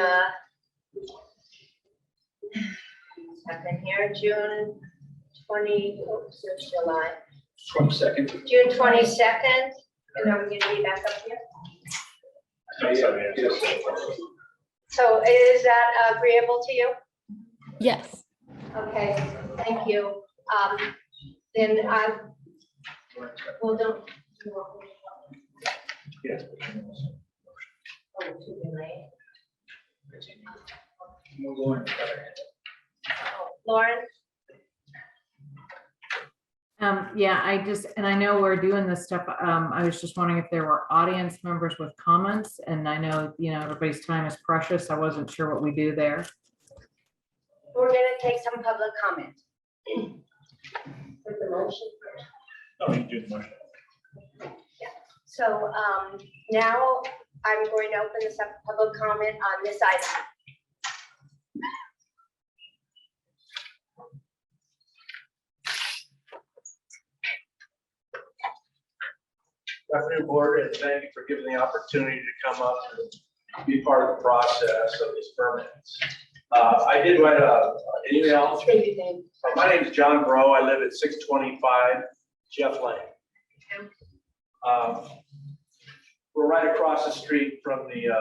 second here, June 20, oops, it's July. 22nd. June 22nd, and are we gonna be back up here? So is that agreeable to you? Yes. Okay, thank you. Then I, well, don't. Yes. Oh, too late. Lauren? Yeah, and I know we're doing this stuff. I was just wondering if there were audience members with comments, and I know, everybody's time is precious. I wasn't sure what we do there. We're gonna take some public comment. With the motion first. Oh, you do the motion. So now I'm going to open this up for public comment on this item. Good afternoon, board, and thank you for giving the opportunity to come up and be part of the process of these permits. I did write an email. My name is John Bro. I live at 625 Jeff Lane. We're right across the street from the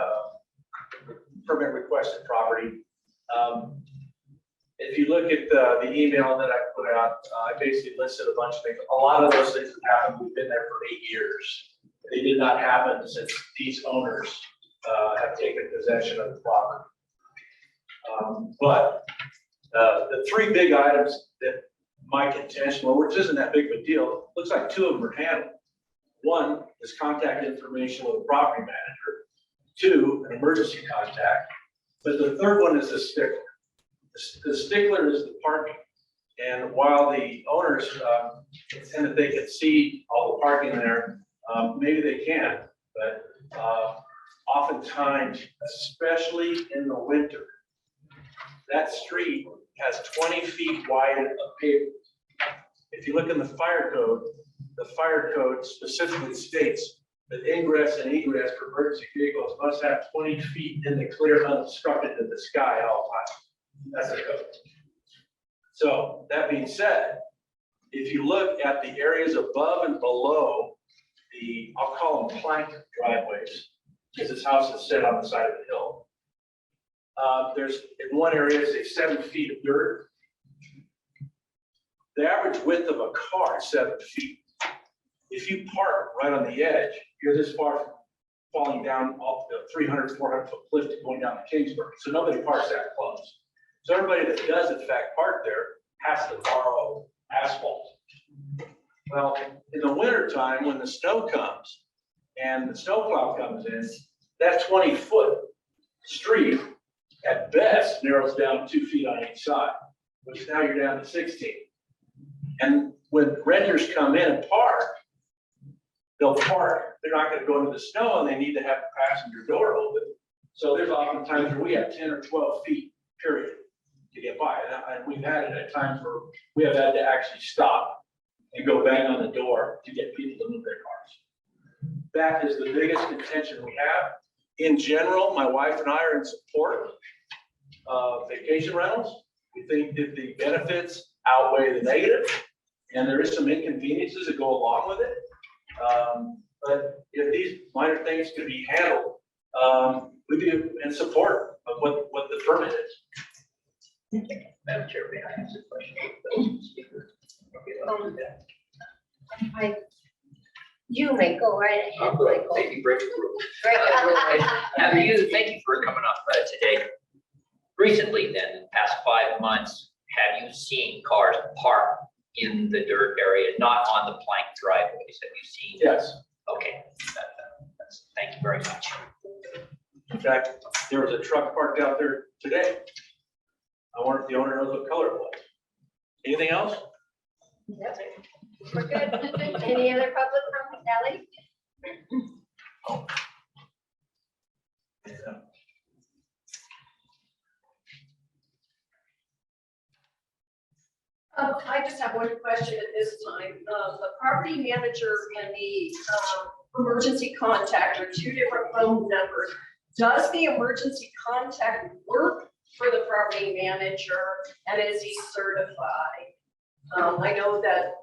permit requested property. If you look at the email that I put out, I basically listed a bunch of things. A lot of those things have happened. We've been there for 8 years. They did not happen since these owners have taken possession of the property. But the three big items that my contention, well, which isn't that big of a deal, looks like two of them are handled. One is contact information with the property manager. Two, an emergency contact. But the third one is the stickler. The stickler is the parking. And while the owners intend that they can see all the parking there, Maybe they can, but oftentimes, especially in the winter, that street has 20 feet wide of pavement. If you look in the fire code specifically states that ingress and egress for emergency vehicles must have 20 feet in the clear, unobstructed to the sky at all times. That's the code. So that being said, if you look at the areas above and below the, I'll call them plank driveways, because this house is set on the side of the hill. There's, in one area, say 7 feet of dirt. The average width of a car is 7 feet. If you park right on the edge, you're this far from falling down off the 300, 400 foot cliff to going down to Kingsburg. So nobody parks that close. So everybody that does in fact park there has to borrow asphalt. Well, in the winter time, when the snow comes and the snowplow comes in, that 20-foot street at best narrows down 2 feet on each side, which now you're down to 16. And when renters come in and park, they'll park, they're not gonna go into the snow and they need to have the passenger door open. So there's often times where we have 10 or 12 feet, period, to get by. And we've had it at times where we have had to actually stop and go bang on the door to get people to move their cars. That is the biggest contention we have. In general, my wife and I are in support of vacation rentals. We think that the benefits outweigh the negative, and there is some inconveniences that go along with it. But if these minor things can be handled, we'd be in support of what the permit is. Madam Chair, may I ask a question? You may go right ahead. Thank you, Bridget. Right. Thank you for coming up today. Recently, then, in the past 5 months, have you seen cars parked in the dirt area, not on the plank driveways? Have you seen? Yes. Okay. Thank you very much. In fact, there was a truck parked out there today. I wonder if the owner knows what color it was. Anything else? Yep. We're good. Any other public comment, Ellie? I just have one question at this time. The property manager and the emergency contact are two different phone numbers. Does the emergency contact work for the property manager, and is he certified? I know that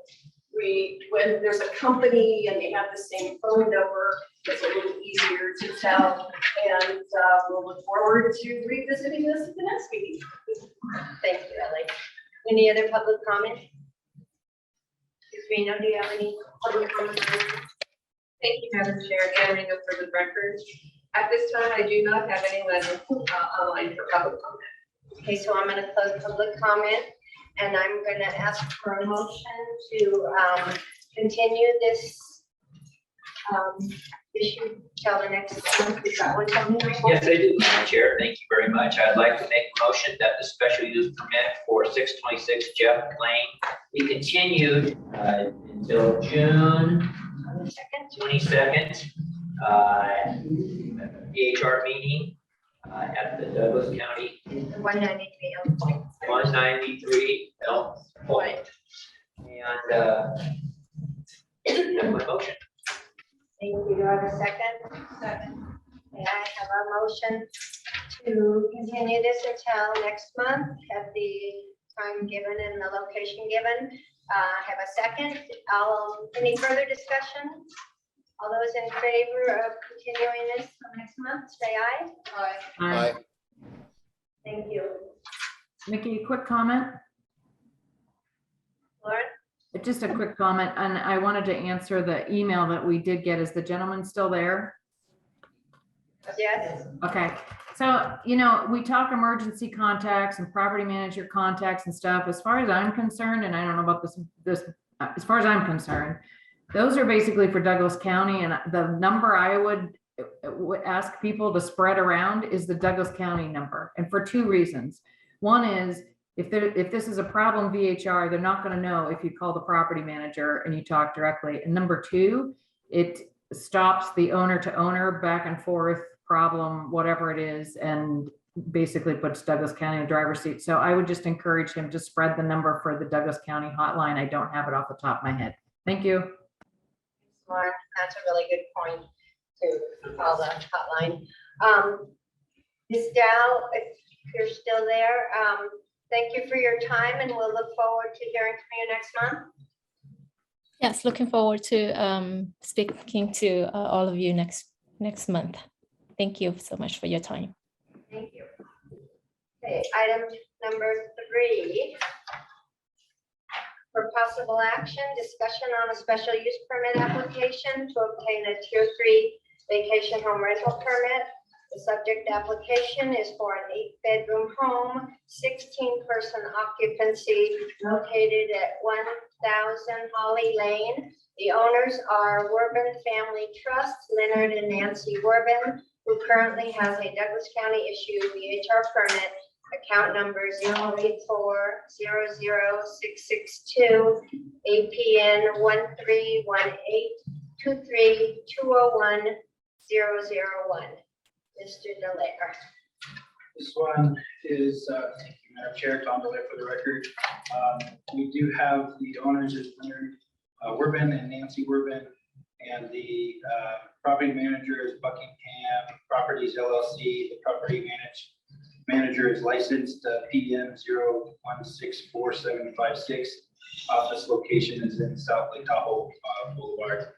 when there's a company and they have the same phone number, it's a little easier to tell. And we'll look forward to revisiting this at the next meeting. Thank you, Ellie. Any other public comment? Reno, do you have any public comment? Thank you, Madam Chair. Gathering up for the record. At this time, I do not have anyone online for public comment. Okay, so I'm going to close public comment, and I'm going to ask for a motion to continue this issue till the next month. Is that what you're telling me? Yes, I do, Madam Chair. Thank you very much. I'd like to make a motion that the special use permit for 626 Jeff Lane be continued until June 22nd, VHR meeting at the Douglas County 193 Elm Point. 193 Elm Point. And that's my motion. Thank you. Do I have a second? Second. May I have a motion to continue this until next month at the time given and the location given? Have a second. Any further discussion? All those in favor of continuing this till next month, say aye. Aye. Thank you. Mickey, a quick comment? Lauren? Just a quick comment, and I wanted to answer the email that we did get. Is the gentleman still there? Yes. Okay, so, you know, we talk emergency contacts and property manager contacts and stuff. As far as I'm concerned, and I don't know about this, as far as I'm concerned, those are basically for Douglas County, and the number I would ask people to spread around is the Douglas County number, and for two reasons. One is, if this is a problem VHR, they're not going to know if you call the property manager and you talk directly. And number two, stops the owner to owner back and forth problem, whatever it is, and basically puts Douglas County in the driver's seat. So I would just encourage him to spread the number for the Douglas County hotline. I don't have it off the top of my head. Thank you. Mark, that's a really good point to call the hotline. Ms. Dow, if you're still there, thank you for your time, and we'll look forward to hearing from you next month. Yes, looking forward to speaking to all of you next month. Thank you so much for your time. Thank you. Okay, item number 3. For possible action, discussion on a special use permit application to obtain a Tier 3 vacation home rental permit. The subject application is for an 8-bedroom home, 16-person occupancy located at 1000 Holly Lane. The owners are Werbin Family Trust, Leonard and Nancy Werbin, who currently has a Douglas County issued VHR permit, account number 084-00662, APN 131823201-001. Mr. Delaire. This one is, thank you, Madam Chair, Tom Delaire for the record. We do have the owners is Leonard Werbin and Nancy Werbin, and the property manager is Buckingham Properties LLC. The property manager is licensed PM 01644756. Office location is in South Lake Tahoe Boulevard.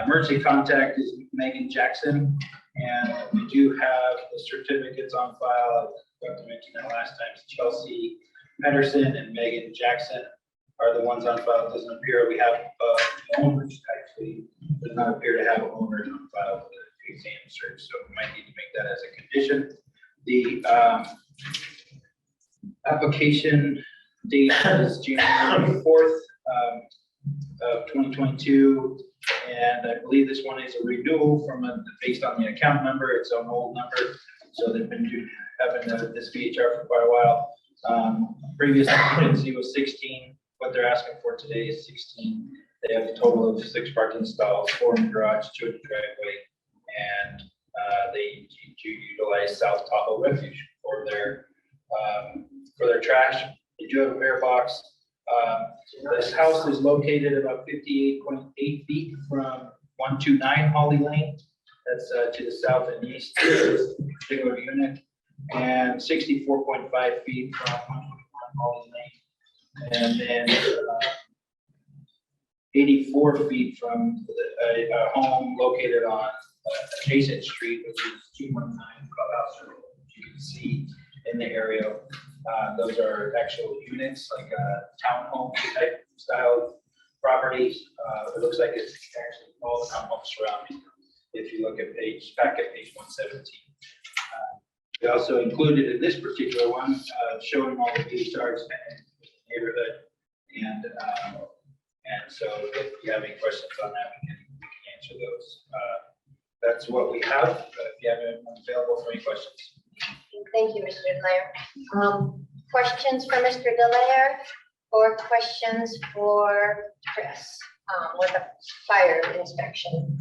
Emergency contact is Megan Jackson, and we do have the certificates on file. I forgot to mention that last time. It's Chelsea Pedersen and Megan Jackson are the ones on file. It doesn't appear we have owners, actually. Does not appear to have owners on file for the exam search, so we might need to make that as a condition. The application date is January 4th of 2022. And I believe this one is a renewal from based on the account number. It's an old number, so they've been having this VHR for quite a while. Previous occupancy was 16. What they're asking for today is 16. They have a total of 6 parking stalls, 4 in the garage, 2 in the driveway, and they do utilize South Tahoe Refuge for their trash. They do have a mailbox. This house is located about 58.8 feet from 129 Holly Lane. That's to the south and east of this particular unit, and 64.5 feet from 121 Holly Lane, and then 84 feet from a home located on adjacent street, which is 219 Clubhouse Road. You can see in the area. Those are actual units, like townhome type style properties. It looks like it's actually all the townhomes surrounding them. If you look at page 117. We also included in this particular one, showing all the VHRs in the neighborhood. And so if you have any questions on that, we can answer those. That's what we have. If you have anyone available for any questions. Thank you, Mr. Delaire. Questions for Mr. Delaire or questions for Chris with a fire inspection?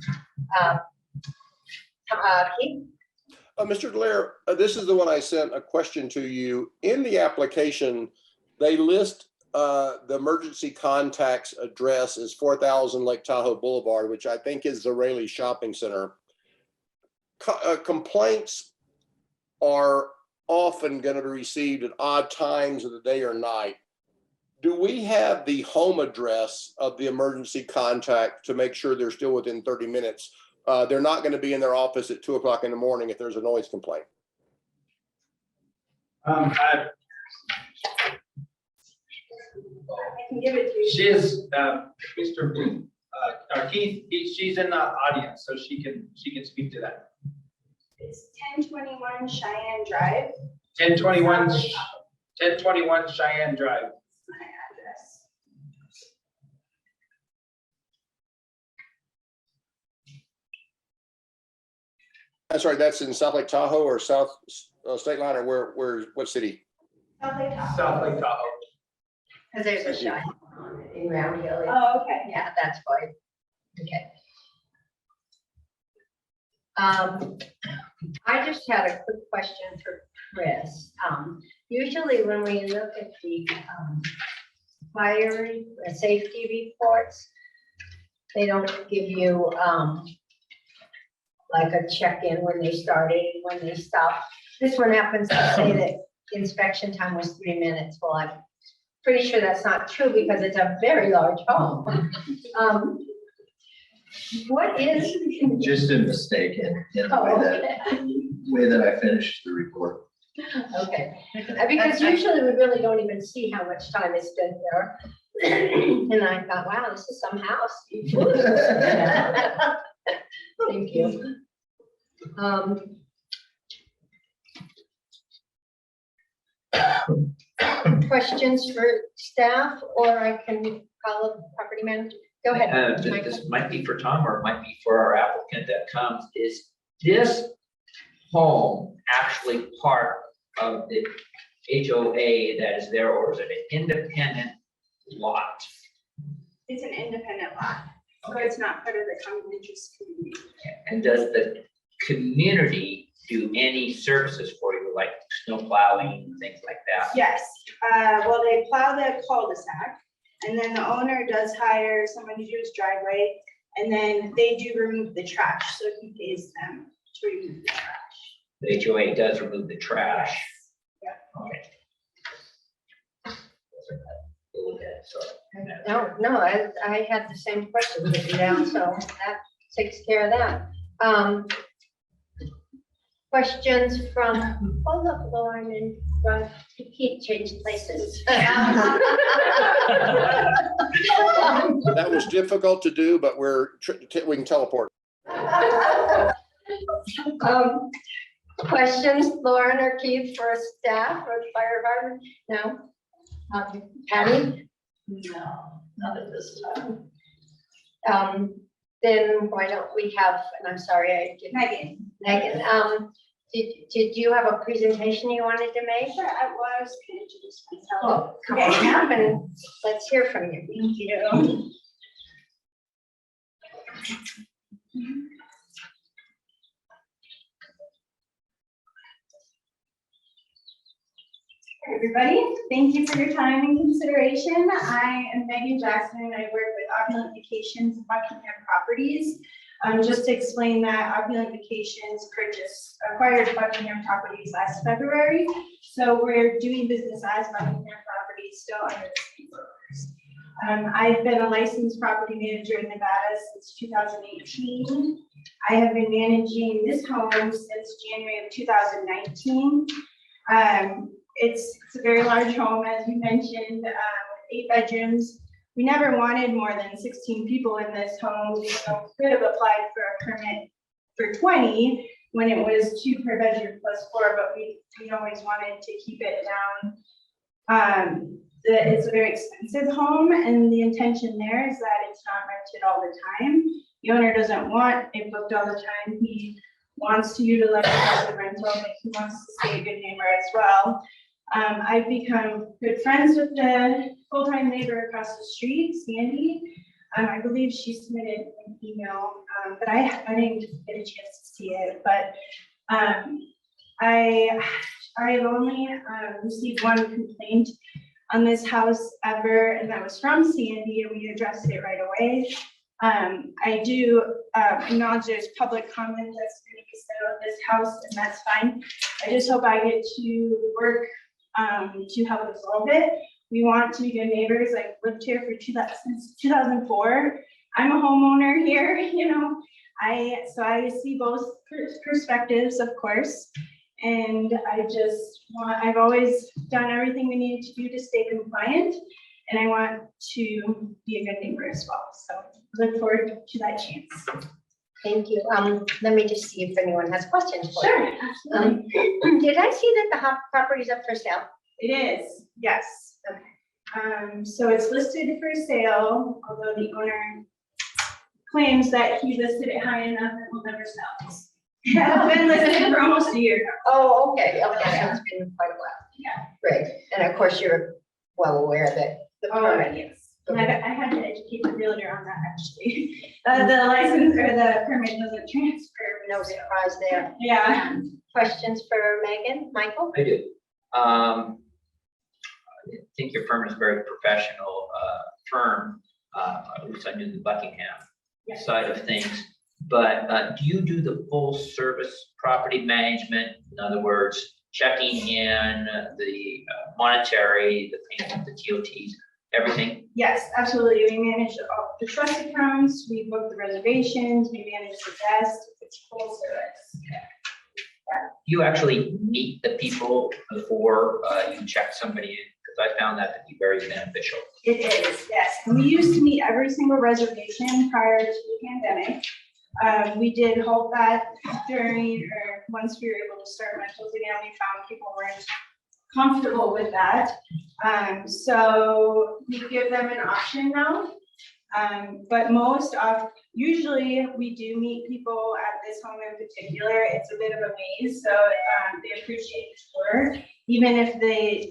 Keith? Mr. Delaire, this is the one I sent a question to you. In the application, they list the emergency contacts address as 4000 Lake Tahoe Boulevard, which I think is the Rayleigh Shopping Center. Complaints are often going to be received at odd times of the day or night. Do we have the home address of the emergency contact to make sure they're still within 30 minutes? They're not going to be in their office at 2 o'clock in the morning if there's a noise complaint. I can give it to you. She is Mr. Blue, Keith. She's in the audience, so she can speak to that. It's 1021 Cheyenne Drive. 1021 Cheyenne Drive. My address. That's right. That's in South Lake Tahoe or South State Line, or what city? South Lake Tahoe. South Lake Tahoe. Because there's a Cheyenne in Round Hill. Oh, okay. Yeah, that's fine. Okay. I just had a quick question for Chris. Usually when we look at the fire safety reports, they don't give you like a check-in when they started and when they stopped. This one happens to say that inspection time was 3 minutes. Well, I'm pretty sure that's not true because it's a very large home. What is? Just a mistake in the way that I finished the report. Okay, because usually we really don't even see how much time is spent there. And I thought, wow, this is some house. Thank you. Questions for staff, or I can call a property manager? Go ahead. This might be for Tom, or it might be for our applicant that comes, is this home actually part of the HOA that is there, or is it an independent lot? It's an independent lot, so it's not part of the common interest community. And does the community do any services for you, like snow plowing, things like that? Yes, well, they plow the cul-de-sac, and then the owner does hire someone to do his driveway, and then they do remove the trash, so he pays them to remove the trash. The HOA does remove the trash? Yeah. Okay. No, I had the same question written down, so that takes care of that. Questions from, oh, look, Lauren and Ron, you can't change places. That was difficult to do, but we can teleport. Questions, Lauren or Keith, for staff or the fire department? No? Patty? No, not at this time. Then why don't we have, and I'm sorry, I didn't. Megan, did you have a presentation you wanted to make? Sure, I was going to introduce myself. Oh, come on up and let's hear from you. Thank you. Hey, everybody, thank you for your time and consideration. I am Megan Jackson, and I work with Opulent Vacations and Buckingham Properties. Just to explain that, Opulent Vacations acquired Buckingham Properties last February. So we're doing business as Buckingham Properties, still under the same brokers. I've been a licensed property manager in Nevada since 2018. I have been managing this home since January of 2019. It's a very large home, as you mentioned, 8 bedrooms. We never wanted more than 16 people in this home. We could have applied for a permit for 20 when it was 2 per bedroom plus 4, but we always wanted to keep it down. It's a very expensive home, and the intention there is that it's not rented all the time. The owner doesn't want it booked all the time. He wants to utilize it as a rental, but he wants to stay a good neighbor as well. I've become good friends with the full-time neighbor across the street, Sandy. I believe she submitted an email, but I didn't get a chance to see it. But I have only received 1 complaint on this house ever, and that was from Sandy, and we addressed it right away. I do acknowledge there's public comment that's going to be said on this house, and that's fine. I just hope I get to work to help resolve it. We want to be good neighbors. I've lived here since 2004. I'm a homeowner here, so I see both perspectives, of course. And I've always done everything we needed to do to stay compliant, and I want to be a good neighbor as well. So look forward to that chance. Thank you. Let me just see if anyone has questions for Sure, you. absolutely. Did I see that the property's up for sale? It is, yes. Okay. So it's listed for sale, although the owner claims that he listed it high enough and will never sell. It's been listed for almost a year now. Oh, okay, so it's been quite a while. Yeah. Great, and of course, you're well aware that the Oh, permit yes. And I had to educate the realtor on that, actually. The license or the permit doesn't transfer. No surprise there. Yeah. Questions for Megan? Michael? I do. I think your firm is a very professional firm. At least I knew the Buckingham Yes. side of things. But do you do the full service property management? In other words, checking in the monetary, the payment, the TOTs, everything? Yes, absolutely. We manage all the trust accounts, we book the reservations, we manage the guests, it's full service. You actually meet the people before you check somebody in? Because I found that to be very beneficial. It is, yes. And we used to meet every single reservation prior to the pandemic. We did hold that during, or once we were able to start rentals again, we found people weren't comfortable with that. So we give them an option now. But most of, usually we do meet people at this home in particular. It's a bit of a maze, so they appreciate the tour. Even if they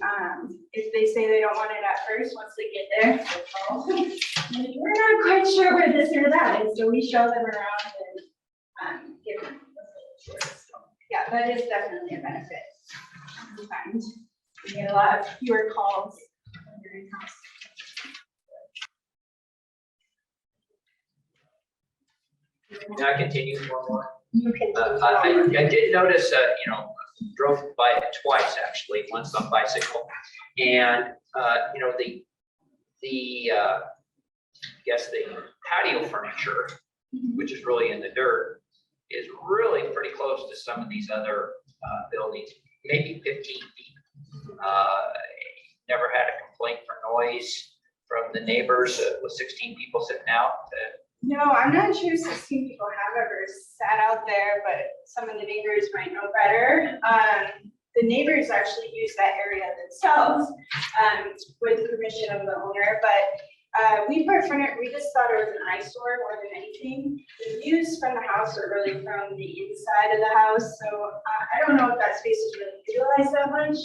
say they don't want it at first, once they get there, they call. We're not quite sure where this or that is, so we show them around and give them a tour. So, yeah, that is definitely a benefit. And we get a lot of fewer calls when you're in-house. Can I continue one more? You can. I did notice, drove by it twice actually, once on bicycle. And, I guess the patio furniture, which is really in the dirt, is really pretty close to some of these other buildings, maybe 15 feet. Never had a complaint for noise from the neighbors with 16 people sitting out. No, I'm not sure 16 people have ever sat out there, but some of the neighbors might know better. The neighbors actually use that area themselves with permission of the owner, but we just thought it was an eyesore more than anything. The views from the house are really from the inside of the house, so I don't know if that space is really utilized that much.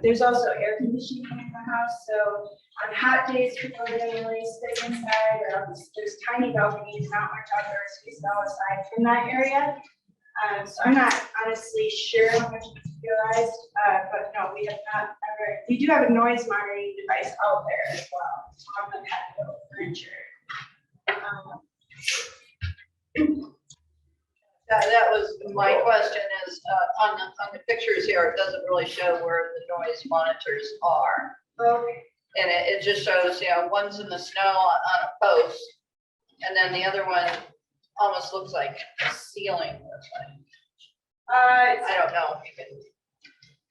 There's also air conditioning in the house, so on hot days, people are generally sit inside, or there's tiny balconies, not much outdoor space all aside from that area. So I'm not honestly sure how much it's utilized, but no, we have not ever, we do have a noise monitoring device out there as well on the patio furniture. That was my question is, on the pictures here, it doesn't really show where the noise monitors are. Okay. And it just shows, one's in the snow on a post, and then the other one almost looks like a ceiling. I don't know if you can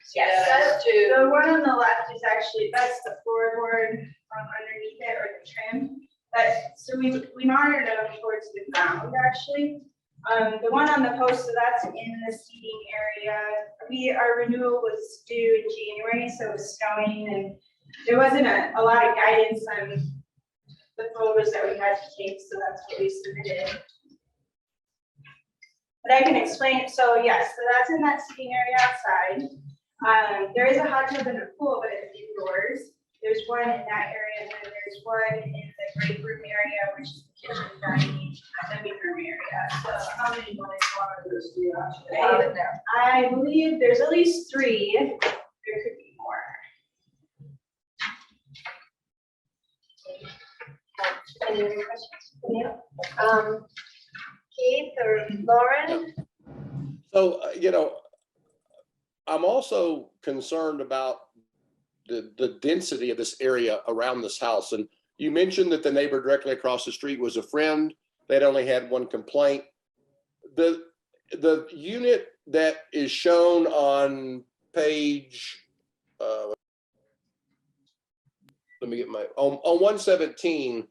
see Yes, that that's too. the one on the left is actually, that's the floorboard from underneath it, or the trim. So we monitored them towards the ground, actually. The one on the post, so that's in the seating area. Our renewal was due in January, so it was snowing, and there wasn't a lot of guidance on the photos that we had to take, so that's what we submitted. But I can explain it. So yes, so that's in that seating area outside. There is a hot tub and a pool, but it's indoors. There's one in that area, and then there's one in the great room area, which is the kitchen, dining, living room area. So how many monitors do you actually have in there? I believe there's at least 3. There could be more. Any other questions? Keith or Lauren? So, I'm also concerned about the density of this area around this house. And you mentioned that the neighbor directly across the street was a friend. They'd only had one complaint. The unit that is shown on page, let me get on 117,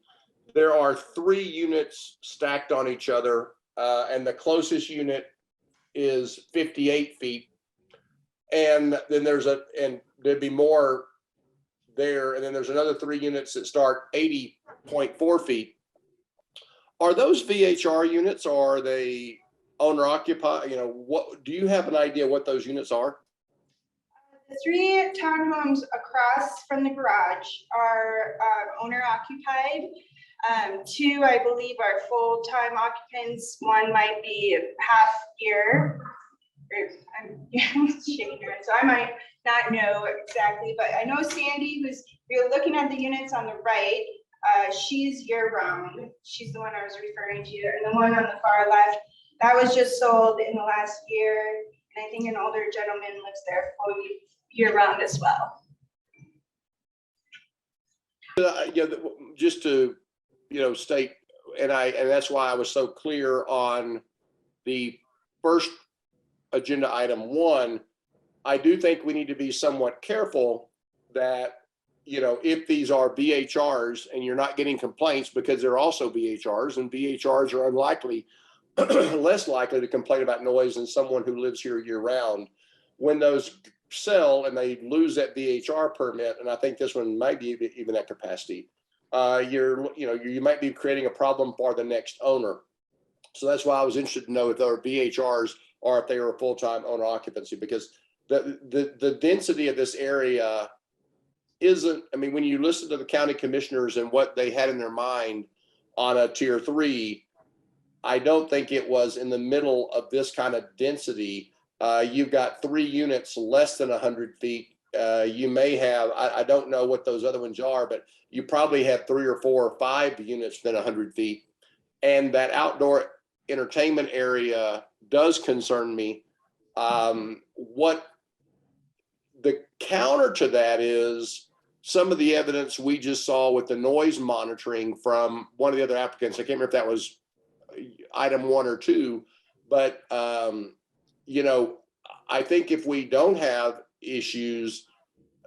there are 3 units stacked on each other, and the closest unit is 58 feet. And then and there'd be more there, and then there's another 3 units that start 80.4 feet. Are those VHR units, or are they owner occupied? What do you have an idea what those units are? The The 3 townhomes across from the garage are owner occupied. 2, I believe, are full-time occupants. 1 might be half year. I'm shaking her head, so I might not know exactly, but I know Sandy, we were looking at the units on the right. She's year-round. She's the one I was referring to, and the one on the far left, that was just sold in the last year. And I think an older gentleman lives there full year-round as well. Just to, state, and that's why I was so clear on the first agenda item 1. I do think we need to be somewhat careful that, if these are VHRs and you're not getting complaints, because they're also VHRs, and VHRs are unlikely, less likely to complain about noise than someone who lives here year round. When those sell and they lose that VHR permit, and I think this one might be even at capacity, you might be creating a problem for the next owner. So that's why I was interested to know if they were VHRs or if they were full-time owner occupancy, because the density of this area isn't, when you listen to the county commissioners and what they had in their mind on a tier 3, I don't think it was in the middle of this kind of density. You've got 3 units less than 100 feet. You may have, I don't know what those other ones are, but you probably have 3 or 4 or 5 units within 100 feet. And that outdoor entertainment area does concern me. What the counter to that is some of the evidence we just saw with the noise monitoring from one of the other applicants. I can't remember if that was item 1 or 2, but I think if we don't have issues,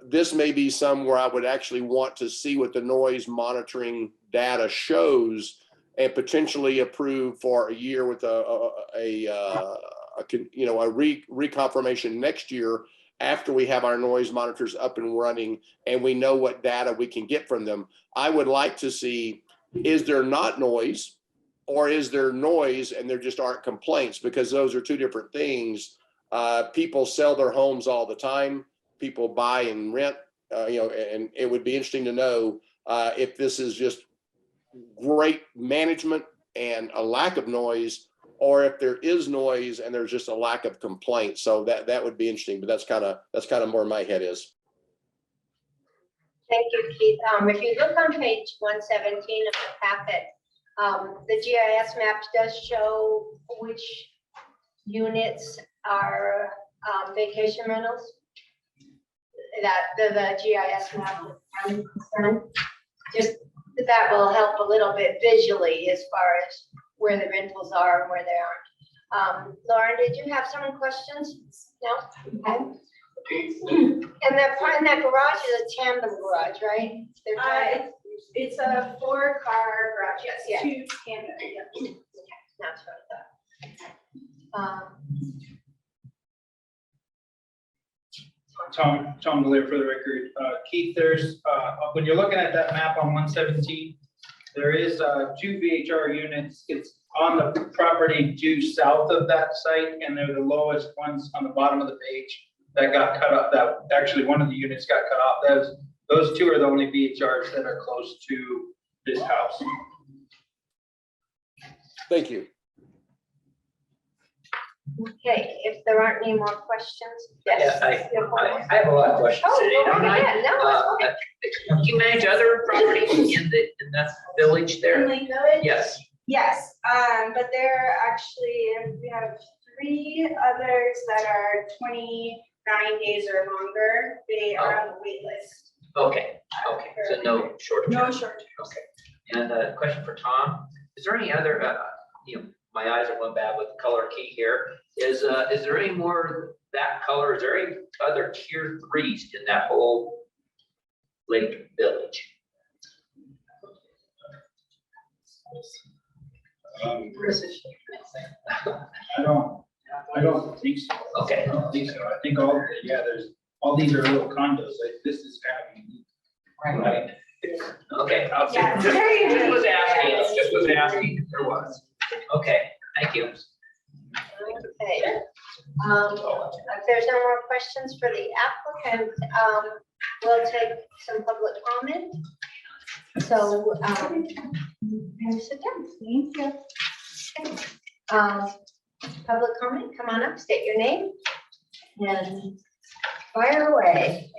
this may be somewhere I would actually want to see what the noise monitoring data shows and potentially approve for a year with a reconfirmation next year after we have our noise monitors up and running and we know what data we can get from them. I would like to see, is there not noise, or is there noise and there just aren't complaints? Because those are 2 different things. People sell their homes all the time. People buy and rent, and it would be interesting to know if this is just great management and a lack of noise, or if there is noise and there's just a lack of complaints. So that would be interesting, but that's kind of where my head is. Thank you, Keith. If you look on page 117 of the packet, the GIS map does show which units are vacation rentals. That the GIS map, just that will help a little bit visually as far as where the rentals are and where they aren't. Lauren, did you have some questions? No? Okay. And that garage is a tandem garage, right? It's a 4-car garage, yes, Yeah. 2 tandem, yeah. That's what I thought. Tom Blair for the record. Keith, there's, when you're looking at that map on 117, there is 2 VHR units. It's on the property due south of that site, and they're the lowest ones on the bottom of the page that got cut off. That actually one of the units got cut off. Those 2 are the only VHRs that are close to this house. Thank you. Okay, if there aren't any more questions, yes. Yeah, I have a lot of questions today. Oh, go don't I? ahead. No, it's okay. Do you manage other properties in that village there? In Lake Village? Yes. Yes, but there are actually, we have 3 others that are 29 days or longer. They are on the wait list. Okay, so no shortage. No shortage. Okay. And a question for Tom, is there any other, my eyes are going bad with the color key here. Is there any more that color? Is there any other tier 3s in that whole Lake Village? I don't think so. Okay. I don't think so. I think all these are little condos. This is kind of unique. Right. Okay. Yeah, Just very was asking, unique. just was asking if there was. Okay, thank you. Okay. If there's no more questions for the applicant, we'll take some public comment. So, sit down. Thank you. Public comment, come on up, state your name and fire away.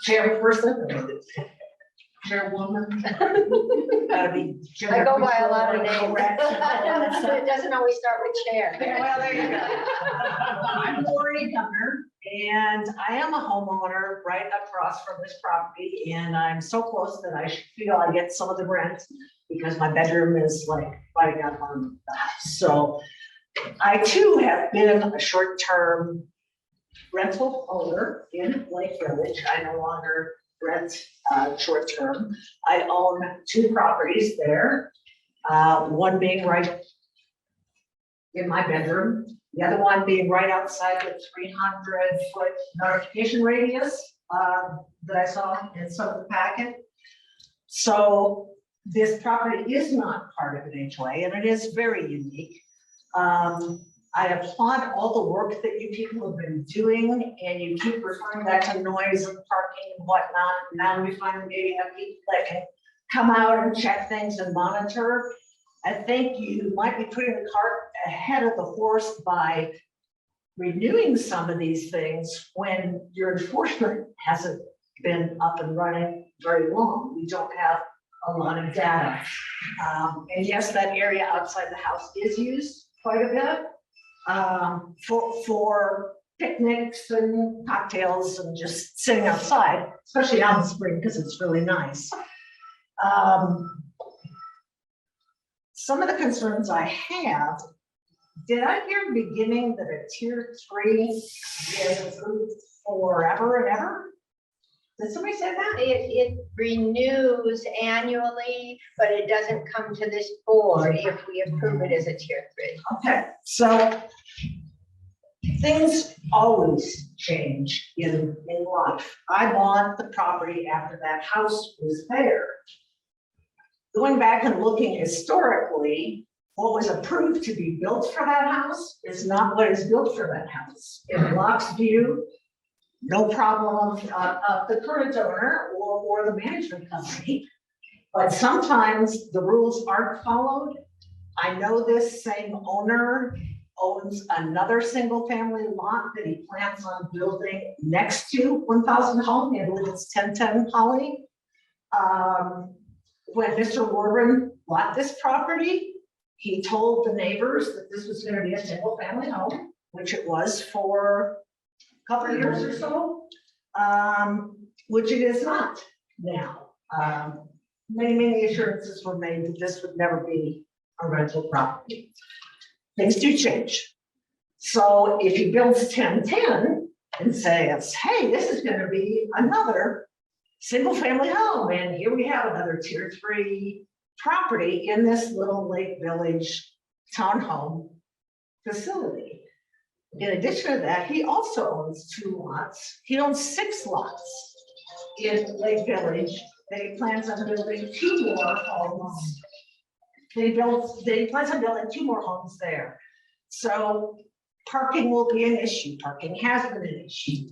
Chairperson, chairwoman. Gotta be. I go by a lot of names. It doesn't always start with chair. Well, there you go. I'm Lori Gunner, and I am a homeowner right across from this property, and I'm so close that I feel I get some of the rent because my bedroom is like right up on the house. So I too have been a short-term rental owner in Lake Village. I no longer rent short-term. I own 2 properties there, one being right in my bedroom, the other one being right outside the 300-foot notification radius that I saw in some of the packet. So this property is not part of an HOA, and it is very unique. I applaud all the work that you people have been doing, and you keep referring that to noise and parking and whatnot. Now we finally maybe have people that can come out and check things and monitor. I think you might be putting the cart ahead of the horse by renewing some of these things when your enforcement hasn't been up and running very long. We don't have a lot of data. And yes, that area outside the house is used quite a bit for picnics and cocktails and just sitting outside, especially out in the spring because it's really nice. Some of the concerns I have, did I hear in the beginning that a tier 3 is approved forever and ever? Did somebody say that? It renews annually, but it doesn't come to this board if we approve it as a tier 3. Okay, so things always change in life. I bought the property after that house was there. Going back and looking historically, what was approved to be built for that house is not what is built for that house. In Locke's view, no problem of the current owner or the management company, but sometimes the rules aren't followed. I know this same owner owns another single family lot that he plans on building next to 1000 Home. I believe it's 1010 Holly. When Mr. Warren bought this property, he told the neighbors that this was going to be a single family home, which it was for a couple of years or so, which it is not now. Many assurances were made that this would never be a rental property. Things do change. So if he builds 1010 and says, hey, this is going to be another single family home, and here we have another tier 3 property in this little Lake Village townhome facility. In addition to that, he also owns 2 lots. He owns 6 lots in Lake Village that he plans on building 2 more homes. They plans on building 2 more homes there. So parking will be an issue. Parking has been an issue.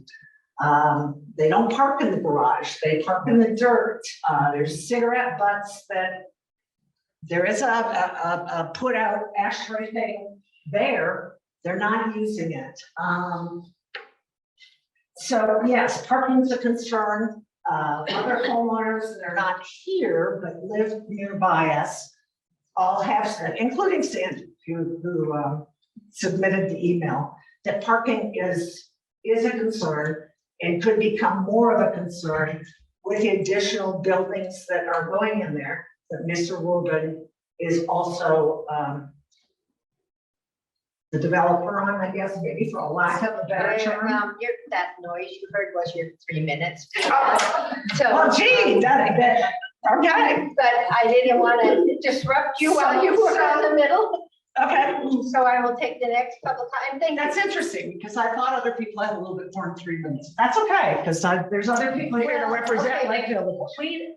They don't park in the garage. They park in the dirt. There's cigarette butts that there is a put out ashtray thing there. They're not using it. So yes, parking's a concern. Other homeowners that are not here but live nearby us all have said, including Sandy, who submitted the email, that parking is a concern and could become more of a concern with the additional buildings that are going in there that Mr. Wogan is also the developer on, I guess, maybe for a lack of a better term. That noise you heard was your 3 minutes. So, well, gee, okay. But I didn't want to disrupt you while you were in the middle. Okay. So I will take the next couple times. That's interesting because I thought other people had a little bit more than 3 minutes. That's okay, because there's other people here to represent Lake Village.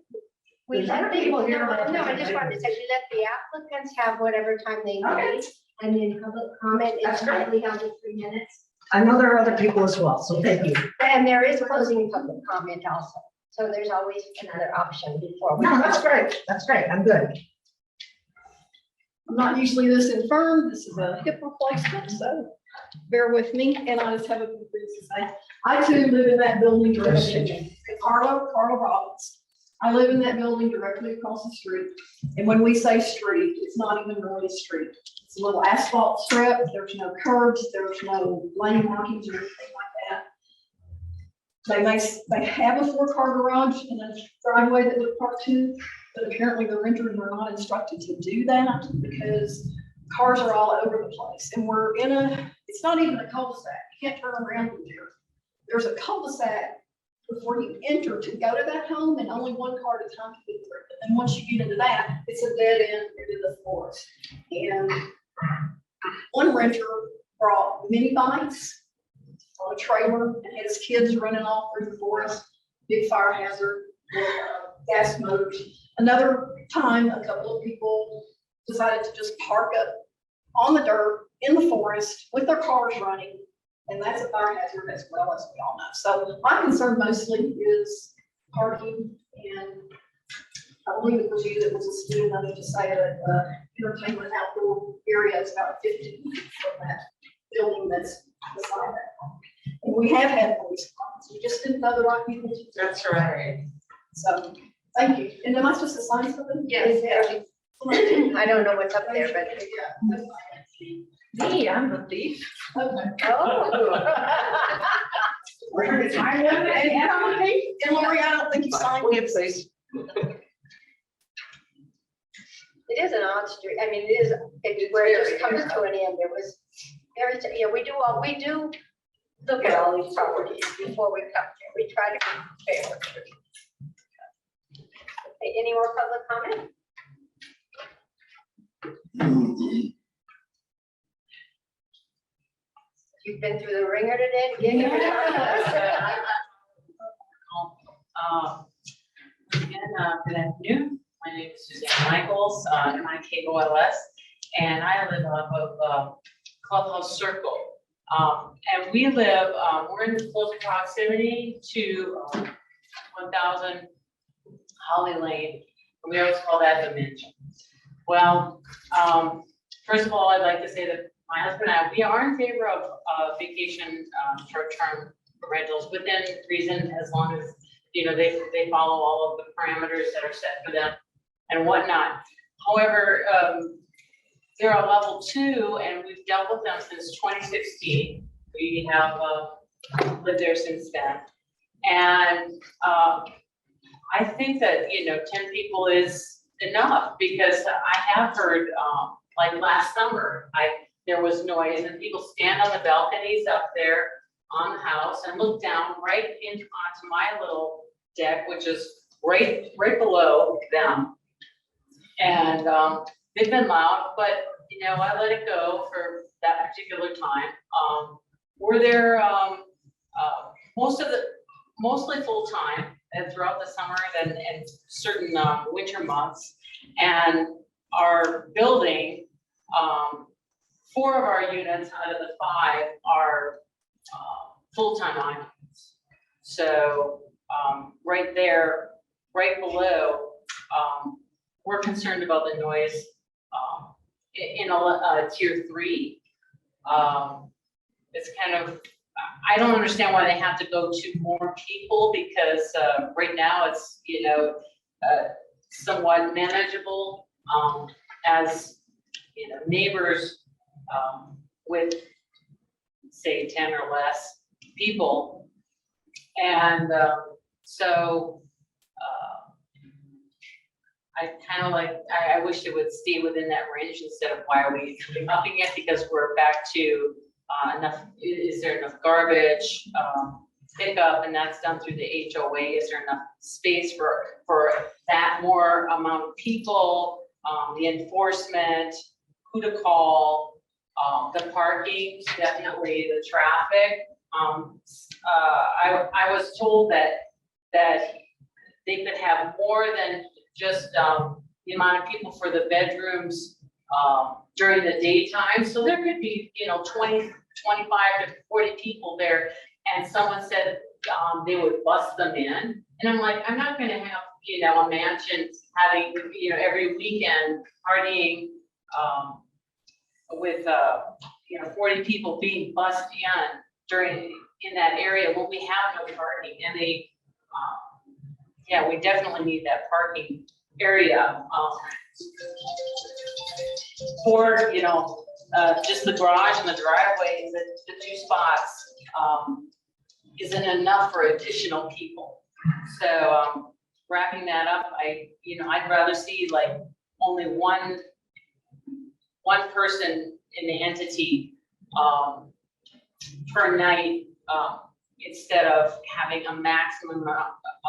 We let people here. No, I just wanted to say, we let the applicants have whatever time they need. And then public comment is That's great. typically held in 3 minutes. I know there are other people as well, so thank you. And there is closing public comment also. So there's always another option before we. No, that's great. That's great. I'm good. I'm not usually this infirm. This is a hip replacement, so bear with me. And I just have a few things to say. I too live in that building directly. Carla Robbins. I live in that building directly across the street. And when we say street, it's not even really a street. It's a little asphalt strip. There's no curbs. There's no lane markings or anything like that. They have a 4-car garage and a driveway that would park to, but apparently the renters are not instructed to do that because cars are all over the place. And we're in it's not even a cul-de-sac. You can't turn around in there. There's a cul-de-sac before you enter to go to that home, and only 1 car at a time can get through. And then once you get into that, it's a dead end into the forest. And one renter brought mini bikes on a trailer and had his kids running off through the forest, big fire hazard, gas motors. Another time, a couple of people decided to just park up on the dirt in the forest with their cars running. And that's a fire hazard as well, as we all know. So my concern mostly is parking, and I believe it was you that was a student enough to say that entertainment outdoor area is about 50 feet from that building that's beside that. And we have had police problems. We just didn't know the right people to do it. That's right. So, thank you. And am I supposed to sign something? Yes. I don't know what's up there, but. Me, I'm the thief. Okay. Oh. And Lori, I don't think you signed it. Please. It is an odd street. I mean, it is, where it just comes to an end. We do look at all these properties before we come here. We try to be fair. Okay, any more public comment? You've been through the ringer today? Again, Good afternoon. My name is Suzanne Michaels, MIKOLS, and I live off of Clubhouse Circle. And we live, we're in close proximity to 1000 Holly Lane. We always call that the Mansion. Well, first of all, I'd like to say that my husband and I, we are in favor of vacation short-term rentals within reason, as long as, you know, they follow all of the parameters that are set for them and whatnot. However, they're a level 2 and we've dealt with them since 2016. We have lived there since then. And I think that, you know, 10 people is enough, because I have heard, like last summer, there was noise and people stand on the balconies up there on the house and look down right onto my little deck, which is right below them. And they've been loud, but you know, I let it go for that particular time. We're there mostly full time and throughout the summer and certain winter months. And our building, 4 of our units out of the 5 are full-time occupants. So right there, right below, we're concerned about the noise in a tier 3. It's kind of, I don't understand why they have to go to more people, because right now it's, you know, somewhat manageable as, you know, neighbors with say 10 or less people. And so I kind of like, I wish it would stay within that range instead of why are we upping it, because we're back to enough, is there enough garbage pickup, and that's done through the HOA. Is there enough space for that more amount of people, the enforcement, who to call, the parking, definitely the traffic. I was told that they could have more than just the amount of people for the bedrooms during the daytime. So there could be, 20, 25 to 40 people there. And someone said, they would bus them in. And I'm like, I'm not gonna have, a mansion having, every weekend partying, with, 40 people being bussed in that area when we have no parking. And they, we definitely need that parking area, for, just the garage and the driveway, the 2 spots, isn't enough for additional people. So, wrapping that up, I'd rather see like only one person in the entity, per night, instead of having a maximum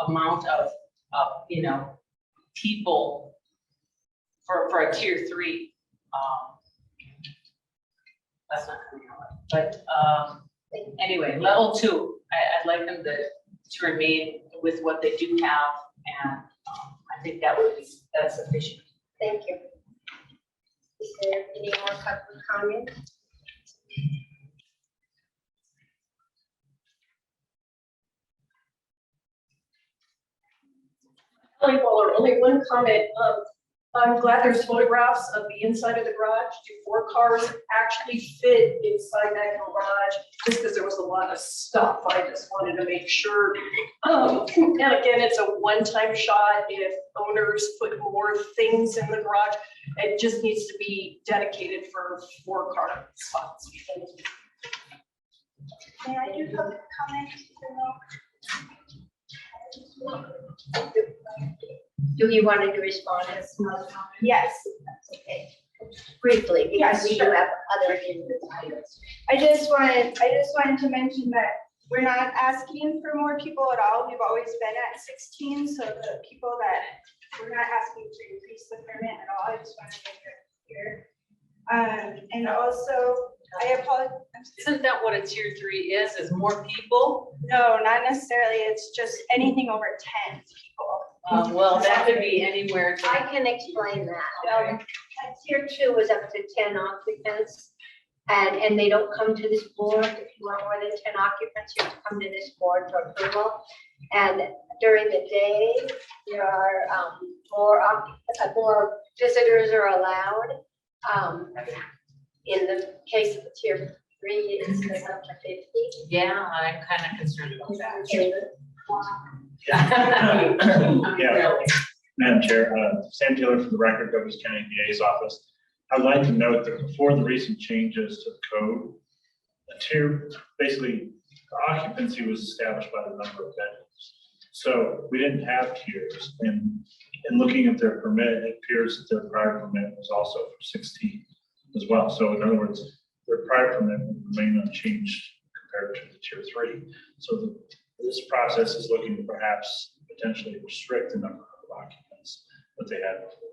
amount of, people for a tier 3. That's not coming out, but, anyway, level 2, I'd like them to remain with what they do have, and I think that's sufficient. Thank you. Is there any more public comment? Only one comment. I'm glad there's photographs of the inside of the garage. Do 4 cars actually fit inside that garage? Just because there was a lot of stuff, I just wanted to make sure. And again, it's a one-time shot. If owners put more things in the garage, it just needs to be dedicated for 4 car spots. May I do public comment? Do you want to respond? Yes. Okay. Briefly, because Yes, we do sure. have other items. I just wanted to mention that we're not asking for more people at all. We've always been at 16, so the people that we're not asking to increase the permit at all. I just wanted to make that clear. And also, I apologize. Isn't that what a tier 3 is more people? No, not necessarily. It's just anything over 10 people. Well, that could be anywhere. I can explain that. Tier 2 was up to 10 occupants, and they don't come to this board. If you want more than 10 occupants, you have to come to this board for approval. And during the day, there are more visitors are allowed. In the case of the tier 3, it's up to 50. Yeah, I'm kind of concerned about that. Yeah, Madam Chair, Sam Taylor for the record, Douglas County DA's office. I'd like to note that before the recent changes to the code, basically the occupancy was established by the number of bedrooms. So we didn't have tiers, and in looking at their permit, it appears that their prior permit was also for 16 as well. So in other words, their prior permit would remain unchanged compared to the tier 3. So this process is looking to perhaps potentially restrict the number of occupants that they had before.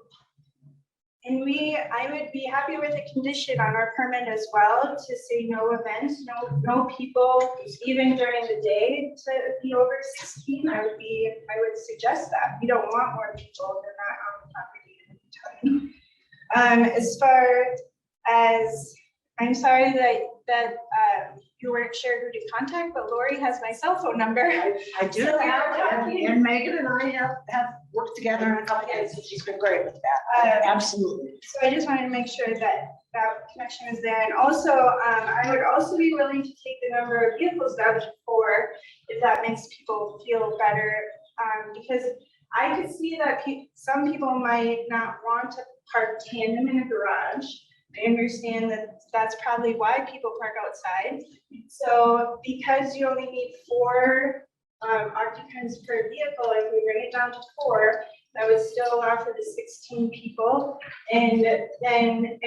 And I would be happy with a condition on our permit as well to say no events, no people, even during the day to be over 16. I would suggest that. We don't want more people. They're not on the property at the time. As far as, I'm sorry that you weren't sure who to contact, but Lori has my cell phone number. I do have, and Megan and I have worked together in a couple of cases. She's been great with that. Absolutely. So I just wanted to make sure that connection is there. And also, I would also be willing to take the number of vehicles down to 4 if that makes people feel better. Because I could see that some people might not want to park tandem in a garage. I understand that that's probably why people park outside. So because you only need 4 occupants per vehicle, if we bring it down to 4, that would still allow for the 16 people. And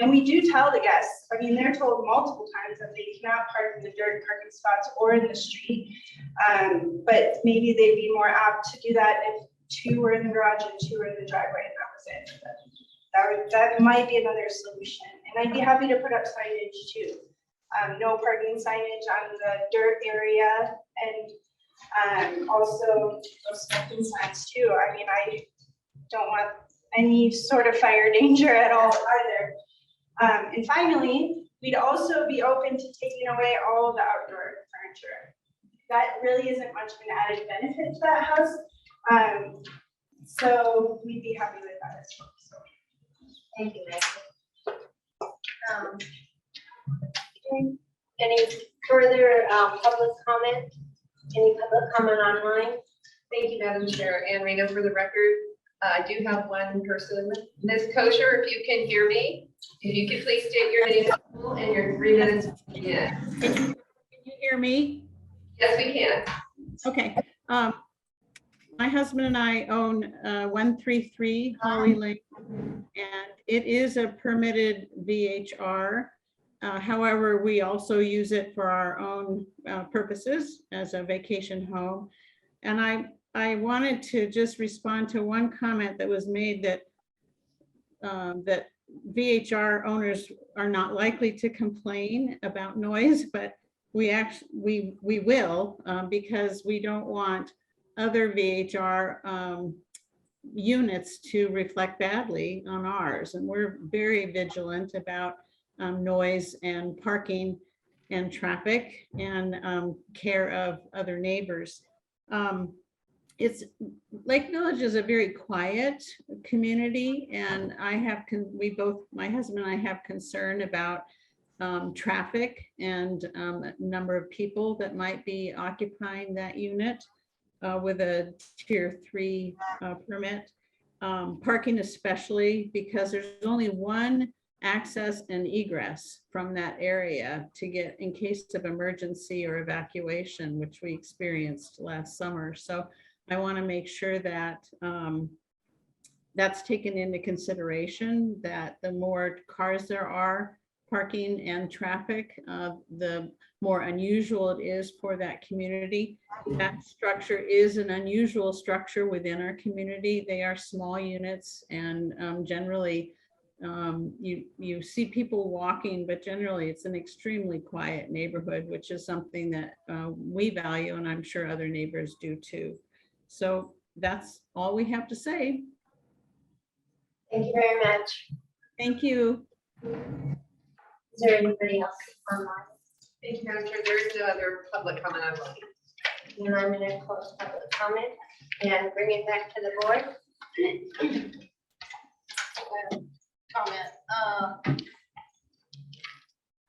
we do tell the guests, I mean, they're told multiple times that they cannot park in the dirt parking spots or in the street. But maybe they'd be more apt to do that if 2 were in the garage and 2 were in the driveway, and that was it. That might be another solution. And I'd be happy to put up signage too. No parking signage on the dirt area, and also smoking signs too. I mean, I don't want any sort of fire danger at all either. And finally, we'd also be open to taking away all the outdoor furniture. That really isn't much of an added benefit to that house. So we'd be happy with that as well. So. Thank you, Megan. Any further public comment? Any public comment online? Thank you, Madam Chair. And Rena, for the record, I do have one person. Ms. Kosher, if you can hear me, if you could please state your name and your 3 minutes. Yeah. Can you hear me? Yes, we can. Okay. My husband and I own 133 Holly Lane, and it is a permitted VHR. However, we also use it for our own purposes as a vacation home. And I wanted to just respond to one comment that was made that that VHR owners are not likely to complain about noise, but we will because we don't want other VHR units to reflect badly on ours. And we're very vigilant about noise and parking and traffic and care of other neighbors. Lake Village is a very quiet community, and my husband and I have concern about traffic and number of people that might be occupying that unit with a tier 3 permit. Parking especially, because there's only one access and egress from that area to get in case of emergency or evacuation, which we experienced last summer. So I want to make sure that that's taken into consideration, that the more cars there are parking and traffic, the more unusual it is for that community. That structure is an unusual structure within our community. They are small units, and generally you see people walking, but generally it's an extremely quiet neighborhood, which is something that we value, and I'm sure other neighbors do too. So that's all we have to say. Thank you very much. Thank you. Is there anybody else online? Thank you, Madam Chair. There is no other public comment online. And I'm going to close public comment and bring it back to the board. Comment.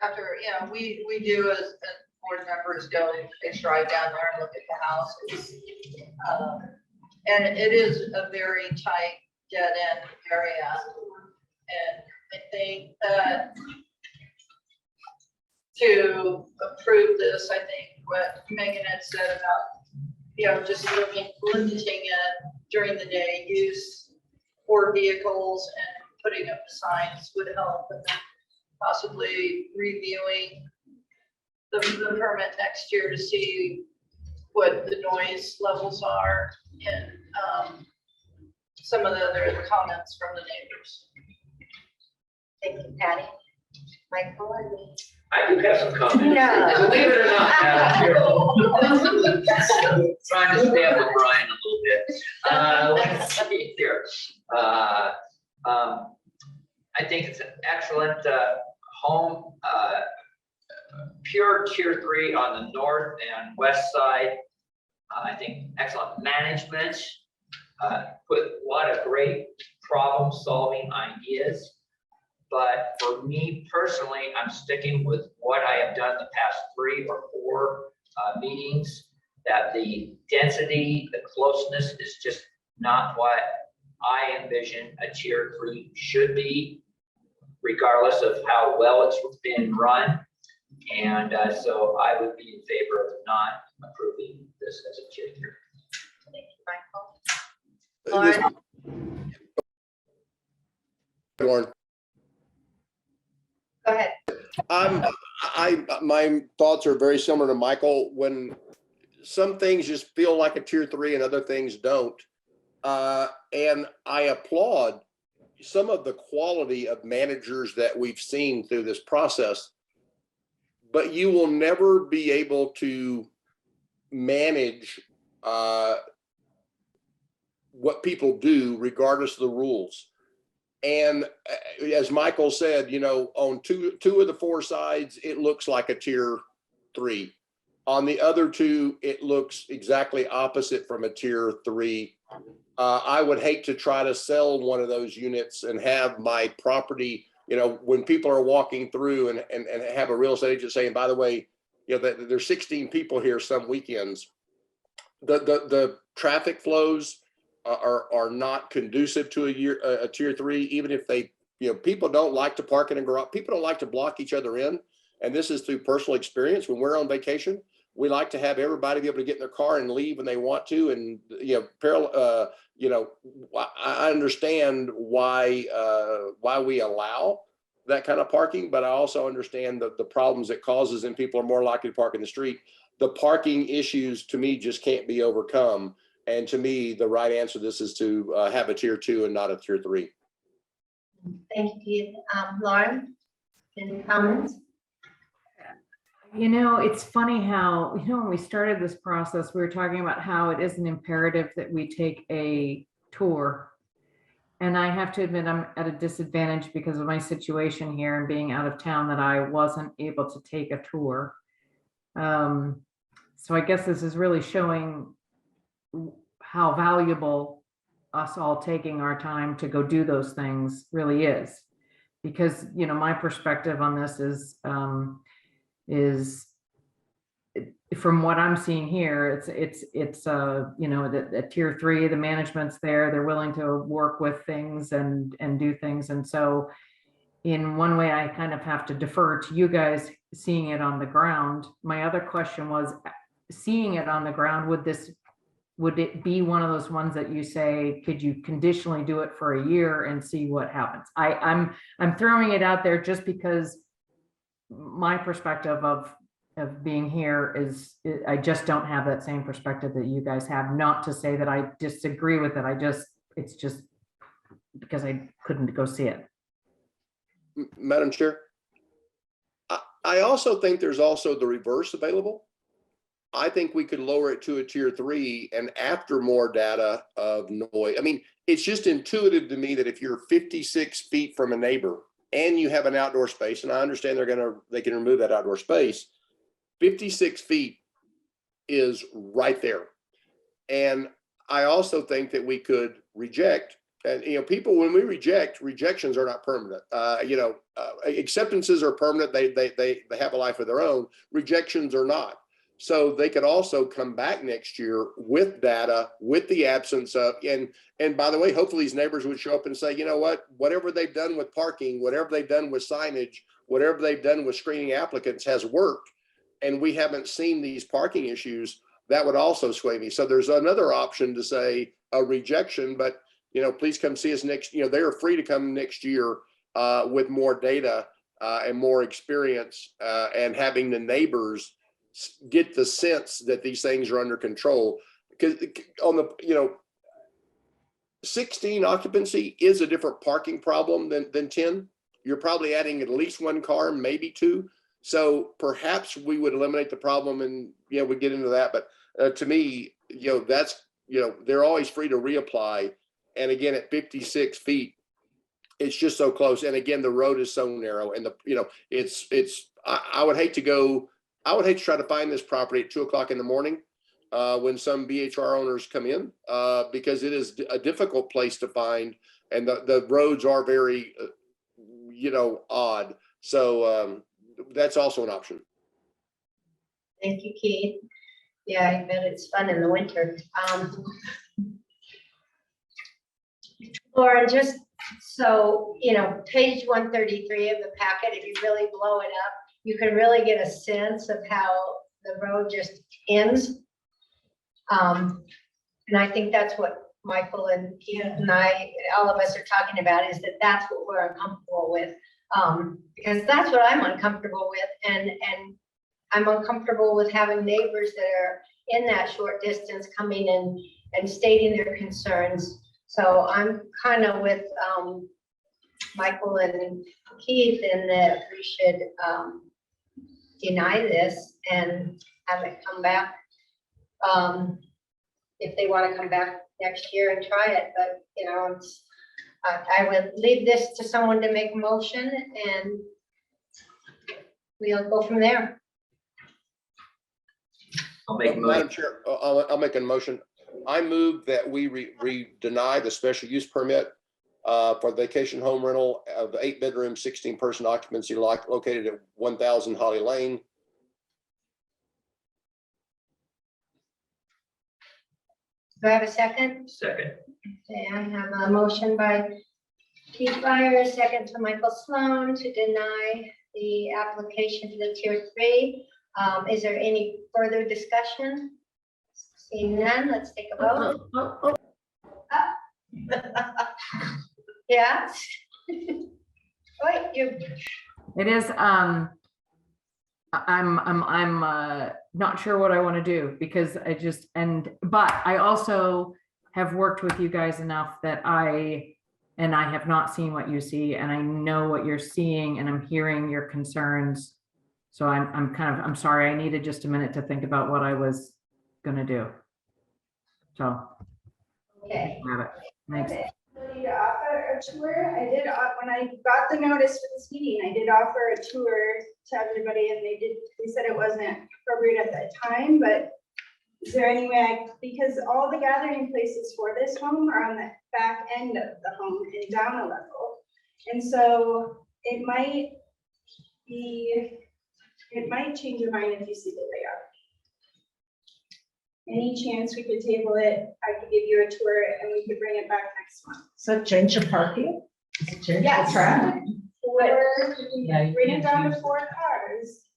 After, we do as board members go and drive down there and look at the houses. And it is a very tight, dead end area. And I think that to approve this, I think what Megan had said about, just limiting it during the day use for vehicles and putting up the signs would help, and then possibly reviewing the permit next year to see what the noise levels are and some of the other comments from the neighbors. Thank you, Patty. Michael, I do have some comments. No. Believe it or not, trying to stay up with Brian a little bit. Let's see here. I think it's an excellent home, pure tier 3 on the north and west side. I think excellent management, put a lot of great problem solving ideas. But for me personally, I'm sticking with what I have done the past 3 or 4 meetings, that the density, the closeness is just not what I envision a tier 3 should be, regardless of how well it's been run. And so I would be in favor of not approving this as a tier 3. Thank you, Michael. Lauren. Go ahead. My thoughts are very similar to Michael. When some things just feel like a tier 3 and other things don't. And I applaud some of the quality of managers that we've seen through this process, but you will never be able to manage what people do regardless of the rules. And as Michael said, you know, on two of the 4 sides, it looks like a tier 3. On the other 2, it looks exactly opposite from a tier 3. I would hate to try to sell one of those units and have my property, you know, when people are walking through and have a real estate agent saying, by the way, you know, that there's 16 people here some weekends. The traffic flows are not conducive to a tier 3, even if they, you know, people don't like to park in a garage. People don't like to block each other in. And this is through personal experience. When we're on vacation, we like to have everybody be able to get in their car and leave when they want to. And, you know, I understand why we allow that kind of parking, but I also understand the problems it causes, and people are more likely to park in the street. The parking issues to me just can't be overcome. And to me, the right answer to this is to have a tier 2 and not a tier 3. Thank you, Keith. Lauren, any comments? You know, it's funny how, you know, when we started this process, we were talking about how it is an imperative that we take a tour. And I have to admit, I'm at a disadvantage because of my situation here and being out of town, that I wasn't able to take a tour. So I guess this is really showing how valuable us all taking our time to go do those things really is. Because, you know, my perspective on this is from what I'm seeing here, it's you know, the tier 3, the management's there, they're willing to work with things and do things. And so in one way, I kind of have to defer to you guys seeing it on the ground. My other question was, seeing it on the ground, would it be one of those ones that you say, could you conditionally do it for a year and see what happens? I'm throwing it out there just because my perspective of being here is, I just don't have that same perspective that you guys have. Not to say that I disagree with it. It's just because I couldn't go see it. Madam Chair, I also think there's also the reverse available. I think we could lower it to a tier 3, and after more data of noise, I mean, it's just intuitive to me that if you're 56 feet from a neighbor and you have an outdoor space, and I understand they can remove that outdoor space, 56 feet is right there. And I also think that we could reject, and, you know, people, when we reject, rejections are not permanent. You know, acceptances are permanent. They have a life of their own. Rejections are not. So they could also come back next year with data, with the absence of, and by the way, hopefully these neighbors would show up and say, you know what, whatever they've done with parking, whatever they've done with signage, whatever they've done with screening applicants has worked. And we haven't seen these parking issues. That would also sway me. So there's another option to say a rejection, but, you know, please come see us next, you know, they are free to come next year with more data and more experience and having the neighbors get the sense that these things are under control. Because on the, you know, 16 occupancy is a different parking problem than 10. You're probably adding at least 1 car, maybe 2. So perhaps we would eliminate the problem, and, you know, we get into that. But to me, you know, that's, you know, they're always free to reapply. And again, at 56 feet, it's just so close. And again, the road is so narrow, and you know, I would hate to try to find this property at 2 o'clock in the morning when some VHR owners come in because it is a difficult place to find, and the roads are very, you know, odd. So that's also an option. Thank you, Keith. Yeah, I bet it's fun in the winter. Lauren, just so, you know, page 133 of the packet, if you really blow it up, you can really get a sense of how the road just ends. And I think that's what Michael and Keith and I, all of us are talking about, is that that's what we're uncomfortable with. Because that's what I'm uncomfortable with. And I'm uncomfortable with having neighbors that are in that short distance coming in and stating their concerns. So I'm kind of with Michael and Keith in that we should deny this and have it come back if they want to come back next year and try it. But, you know, I will leave this to someone to make a motion and we'll go from there. I'll make a Madam motion. Chair, I'll make a motion. I move that we deny the special use permit for the vacation home rental of the 8-bedroom, 16-person occupancy located at 1000 Holly Lane. Do I have a second? Second. Okay, I have a motion by Keith Byer, a second to Michael Sloan to deny the application to the tier 3. Is there any further discussion? Seeing none, let's take a vote. Yeah. Wait, you. It is, I'm not sure what I want to do because but I also have worked with you guys enough that I have not seen what you see, and I know what you're seeing, and I'm hearing your concerns. So I'm sorry, I needed just a minute to think about what I was gonna do. So. Okay. Have it. Thanks. To offer a tour. I did, when I got the notice for this meeting, I did offer a tour to everybody and they said it wasn't appropriate at that time, but is there any way because all the gathering places for this home are on the back end of the home and down a level. And so it might change your mind if you see the layout. Any chance we could table it, I could give you a tour and we could bring it back next month. So change the parking? Change the Yes. traffic? Or Yeah, you bring it can't down to use- 4 cars.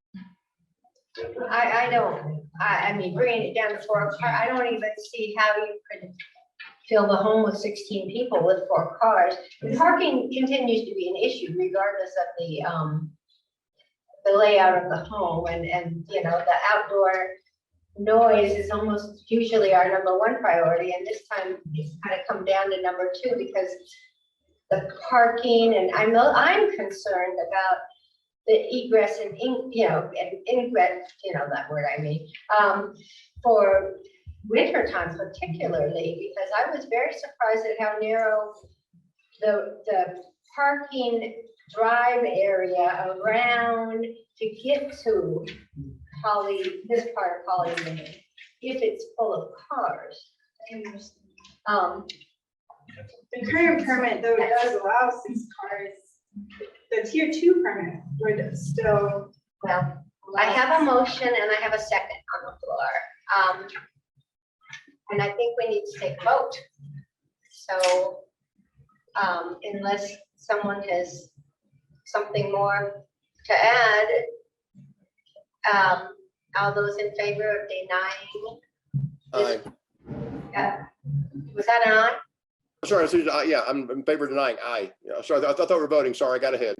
I don't, I mean, bringing it down to 4 cars, I don't even see how you could fill the home with 16 people with 4 cars. The parking continues to be an issue regardless of the layout of the home and, you know, the outdoor noise is almost usually our #1 priority. And this time it's kind of come down to #2 because the parking and I'm concerned about the egress and ingress, that word I mean, for winter time particularly, because I was very surprised at how narrow the parking drive area around to get to this part of Holly Lane, if it's full of cars. The current permit though does allow 6 cars. The tier 2 permit would still. Well, I have a motion and I have a second on the floor. And I think we need to take a vote. So unless someone has something more to add, all those in favor of denying? Aye. Was that an aye? Sorry, Susan, yeah, I'm in favor of denying. Aye. Yeah, sorry, I thought we were voting. Sorry, I got ahead.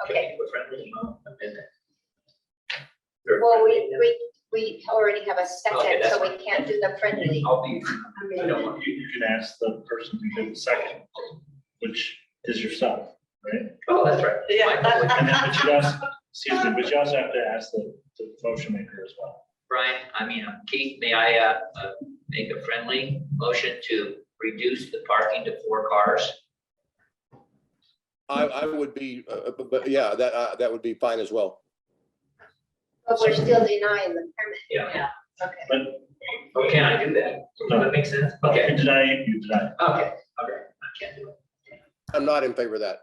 Okay. Well, we already have a second, Okay, that's so we can't do the friendly. I'll be, I I don't want You can ask the person who did the second, which is yourself, right? Oh, that's right. And then, but you also, excuse me, but you also have to ask the motion maker as well. Brian, Keith, may I make a friendly motion to reduce the parking to 4 cars? I would be, but yeah, that would be fine as well. But we're still denying the permit. Yeah. Okay. But Oh, can I do that? Does that make sense? if Okay, you deny it, you deny it. okay, I can't do it. I'm not in favor of that.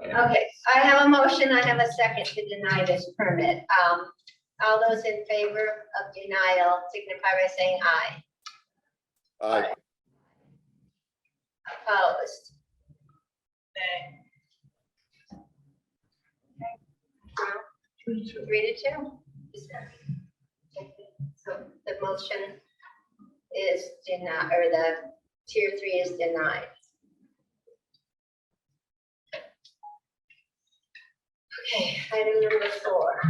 Okay, I have a motion, I have a second to deny this permit. All those in favor of denial signify by saying aye. Aye. Opposed? Okay. 3-2. So the motion is denied, or the tier 3 is denied. Okay, item number 4.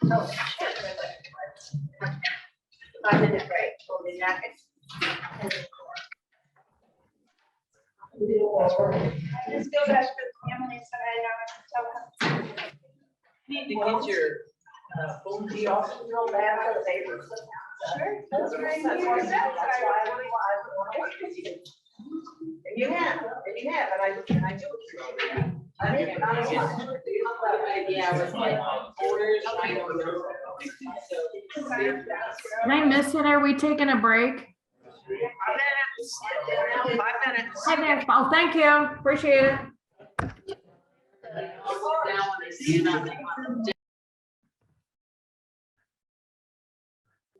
Oh, shit. 5-minute break, we'll be back at. I just feel bad for the families that I know. Need to get your phone off real bad for the neighbors. Sure, that's right That's here. why and you have, and I do appreciate that. I think not as much. Yeah, with like orders, I don't know. Did I miss it? Are we taking a break? 5 minutes. 5 minutes. Oh, thank you. Appreciate it.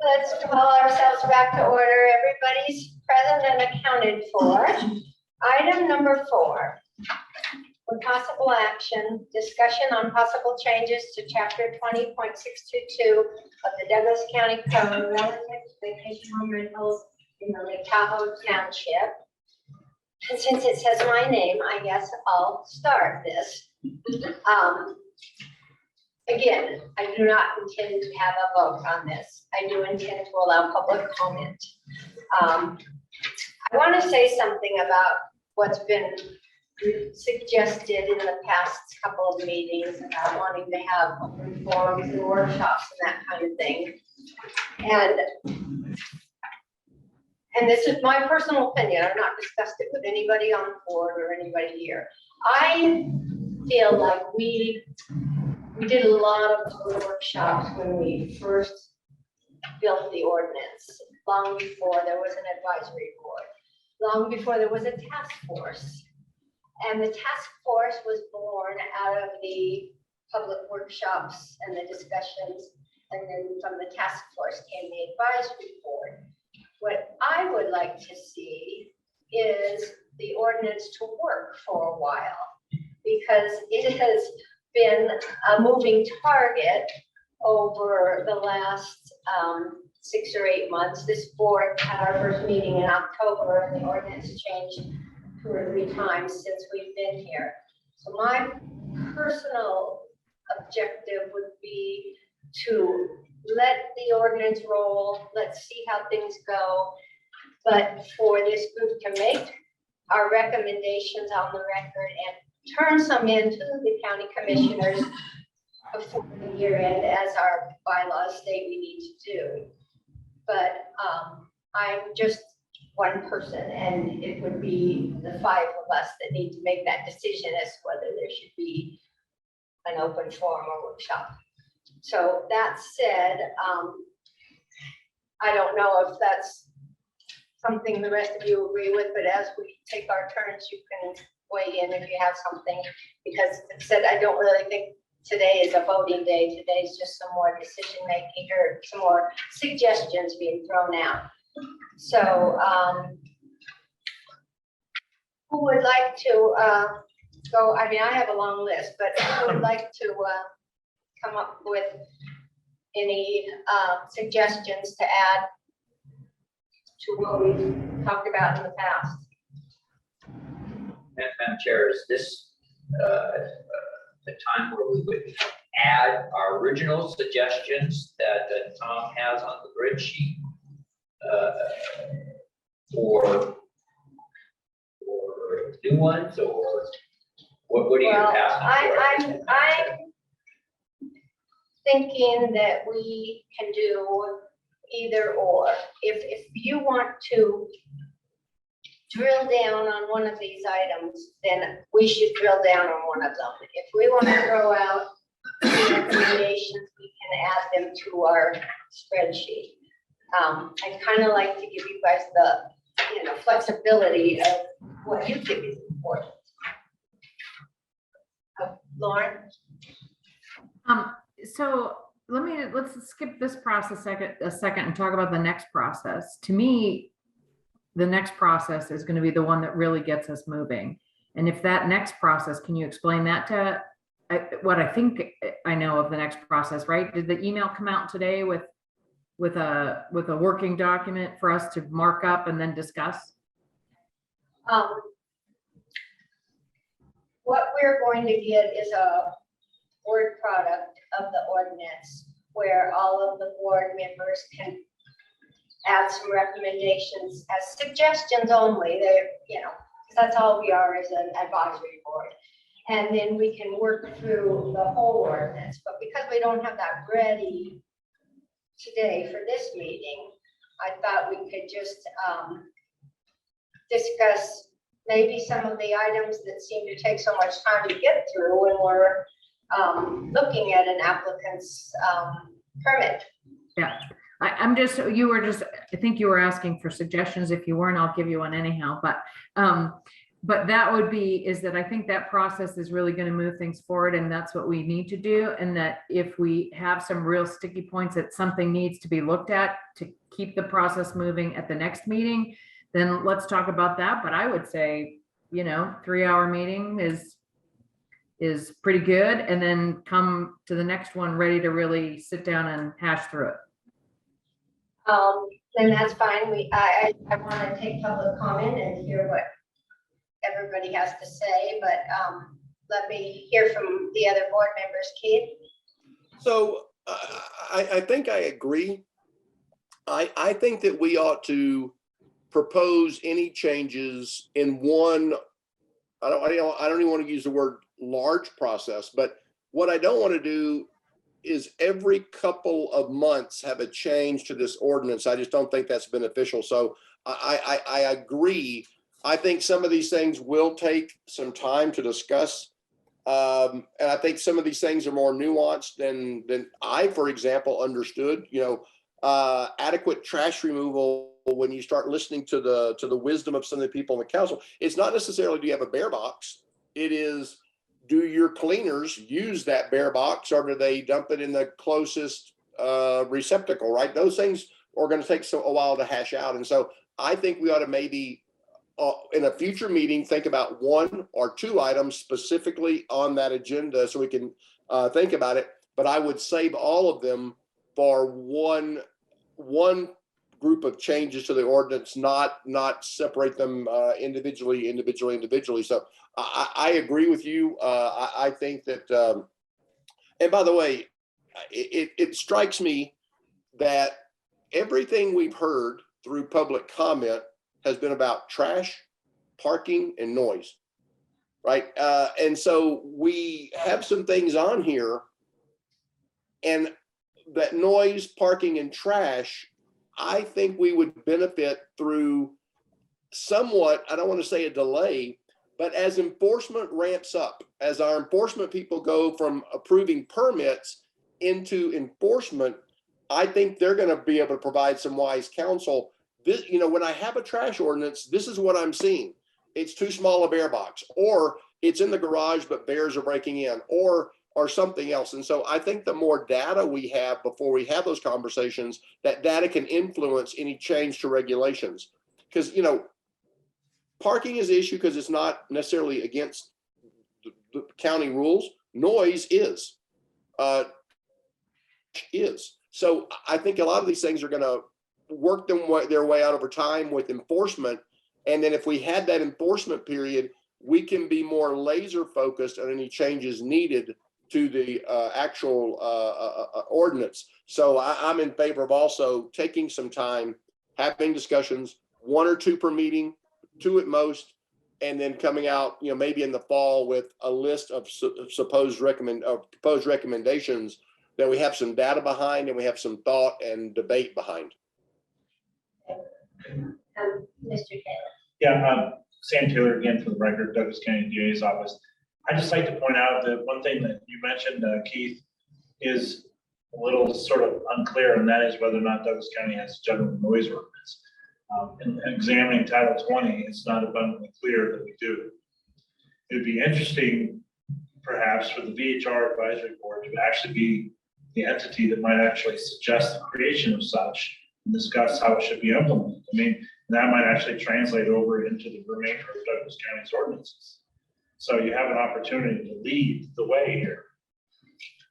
Let's call ourselves back to order. Everybody's present and accounted for. Item number 4. For possible action, discussion on possible changes to chapter 20.622 of the Douglas County Code relative to vacation home rentals in the Lake Tahoe Township. And since it says my name, I guess I'll start this. Again, I do not intend to have a vote on this. I do intend to allow public comment. I want to say something about what's been suggested in the past couple of meetings about wanting to have open forums and workshops and that kind of thing. And this is my personal opinion. I've not discussed it with anybody on board or anybody here. I feel like we did a lot of workshops when we first built the ordinance, long before there was an advisory board, long before there was a task force. And the task force was born out of the public workshops and the discussions. And then from the task force came the advisory board. What I would like to see is the ordinance to work for a while, because it has been a moving target over the last 6 or 8 months. This board had our first meeting in October, and the ordinance changed 2 or 3 times since we've been here. So my personal objective would be to let the ordinance roll, let's see how things go. But for this group to make our recommendations on the record and turn some into the county commissioners before the year end, as our bylaws state we need to do. But I'm just one person, and it would be the 5 of us that need to make that decision as to whether there should be an open forum or workshop. So that said, I don't know if that's something the rest of you agree with, but as we take our turns, you can weigh in if you have something, because it said, I don't really think today is a voting day. Today is just some more decision making or some more suggestions being thrown out. So who would like to go? I mean, I have a long list, but who would like to come up with any suggestions to add to what we've talked about in the past? Madam Chair, is this the time where we would add our original suggestions that Tom has on the grid sheet for new ones, or what are you asking for? I'm thinking that we can do either or. If you want to drill down on one of these items, then we should drill down on one of them. If we want to throw out recommendations, we can add them to our spreadsheet. I'd kind of like to give you guys the flexibility of what you think is important. Lauren? So let's skip this process a second and talk about the next process. To me, the next process is going to be the one that really gets us moving. And if that next process, can you explain that to what I think I know of the next process, right? Did the email come out today with a working document for us to mark up and then discuss? What we're going to get is a word product of the ordinance where all of the board members can add some recommendations as suggestions only. That's all we are as an advisory board. And then we can work through the whole ordinance. But because we don't have that ready today for this meeting, I thought we could just discuss maybe some of the items that seem to take so much time to get through when we're looking at an applicant's permit. Yeah, I think you were asking for suggestions. If you weren't, I'll give you one anyhow, but that would be, is that I think that process is really going to move things forward, and that's what we need to do. And that if we have some real sticky points that something needs to be looked at to keep the process moving at the next meeting, then let's talk about that. But I would say, 3-hour meeting is pretty good, and then come to the next one ready to really sit down and hash through it. Then that's fine. I want to take public comment and hear what everybody has to say, but let me hear from the other board members. Keith? So I think I agree. I think that we ought to propose any changes in one, I don't even want to use the word large process, but what I don't want to do is every couple of months have a change to this ordinance. I just don't think that's beneficial. So I agree. I think some of these things will take some time to discuss. And I think some of these things are more nuanced than I, for example, understood. Adequate trash removal, when you start listening to the wisdom of some of the people in the council, it's not necessarily do you have a bear box. It is, do your cleaners use that bear box, or do they dump it in the closest receptacle, right? Those things are going to take a while to hash out. And so I think we ought to maybe in a future meeting think about 1 or 2 items specifically on that agenda so we can think about it. But I would save all of them for one group of changes to the ordinance, not separate them individually. So I agree with you. I think that, and by the way, it strikes me that everything we've heard through public comment has been about trash, parking, and noise, right? And so we have some things on here, and that noise, parking, and trash, I think we would benefit through somewhat, I don't want to say a delay, but as enforcement ramps up, as our enforcement people go from approving permits into enforcement, I think they're going to be able to provide some wise counsel. This, when I have a trash ordinance, this is what I'm seeing. It's too small a bear box, or it's in the garage, but bears are breaking in, or something else. And so I think the more data we have before we have those conversations, that data can influence any change to regulations. Because, parking is the issue because it's not necessarily against the county rules. Noise is. So I think a lot of these things are going to work their way out over time with enforcement. And then if we had that enforcement period, we can be more laser focused on any changes needed to the actual ordinance. So I'm in favor of also taking some time, having discussions, 1 or 2 per meeting, 2 at most, and then coming out, maybe in the fall with a list of proposed recommendations that we have some data behind and we have some thought and debate behind. Mr. Taylor. Yeah, Sam Taylor again for the record, Douglas County DA's office. I'd just like to point out that one thing that you mentioned, Keith, is a little sort of unclear, and that is whether or not Douglas County has a general noise ordinance. In examining Title 20, it's not abundantly clear that we do. It would be interesting, perhaps, for the VHR Advisory Board to actually be the entity that might actually suggest the creation of such and discuss how it should be implemented. I mean, that might actually translate over into the remainder of Douglas County's ordinances. So you have an opportunity to lead the way here.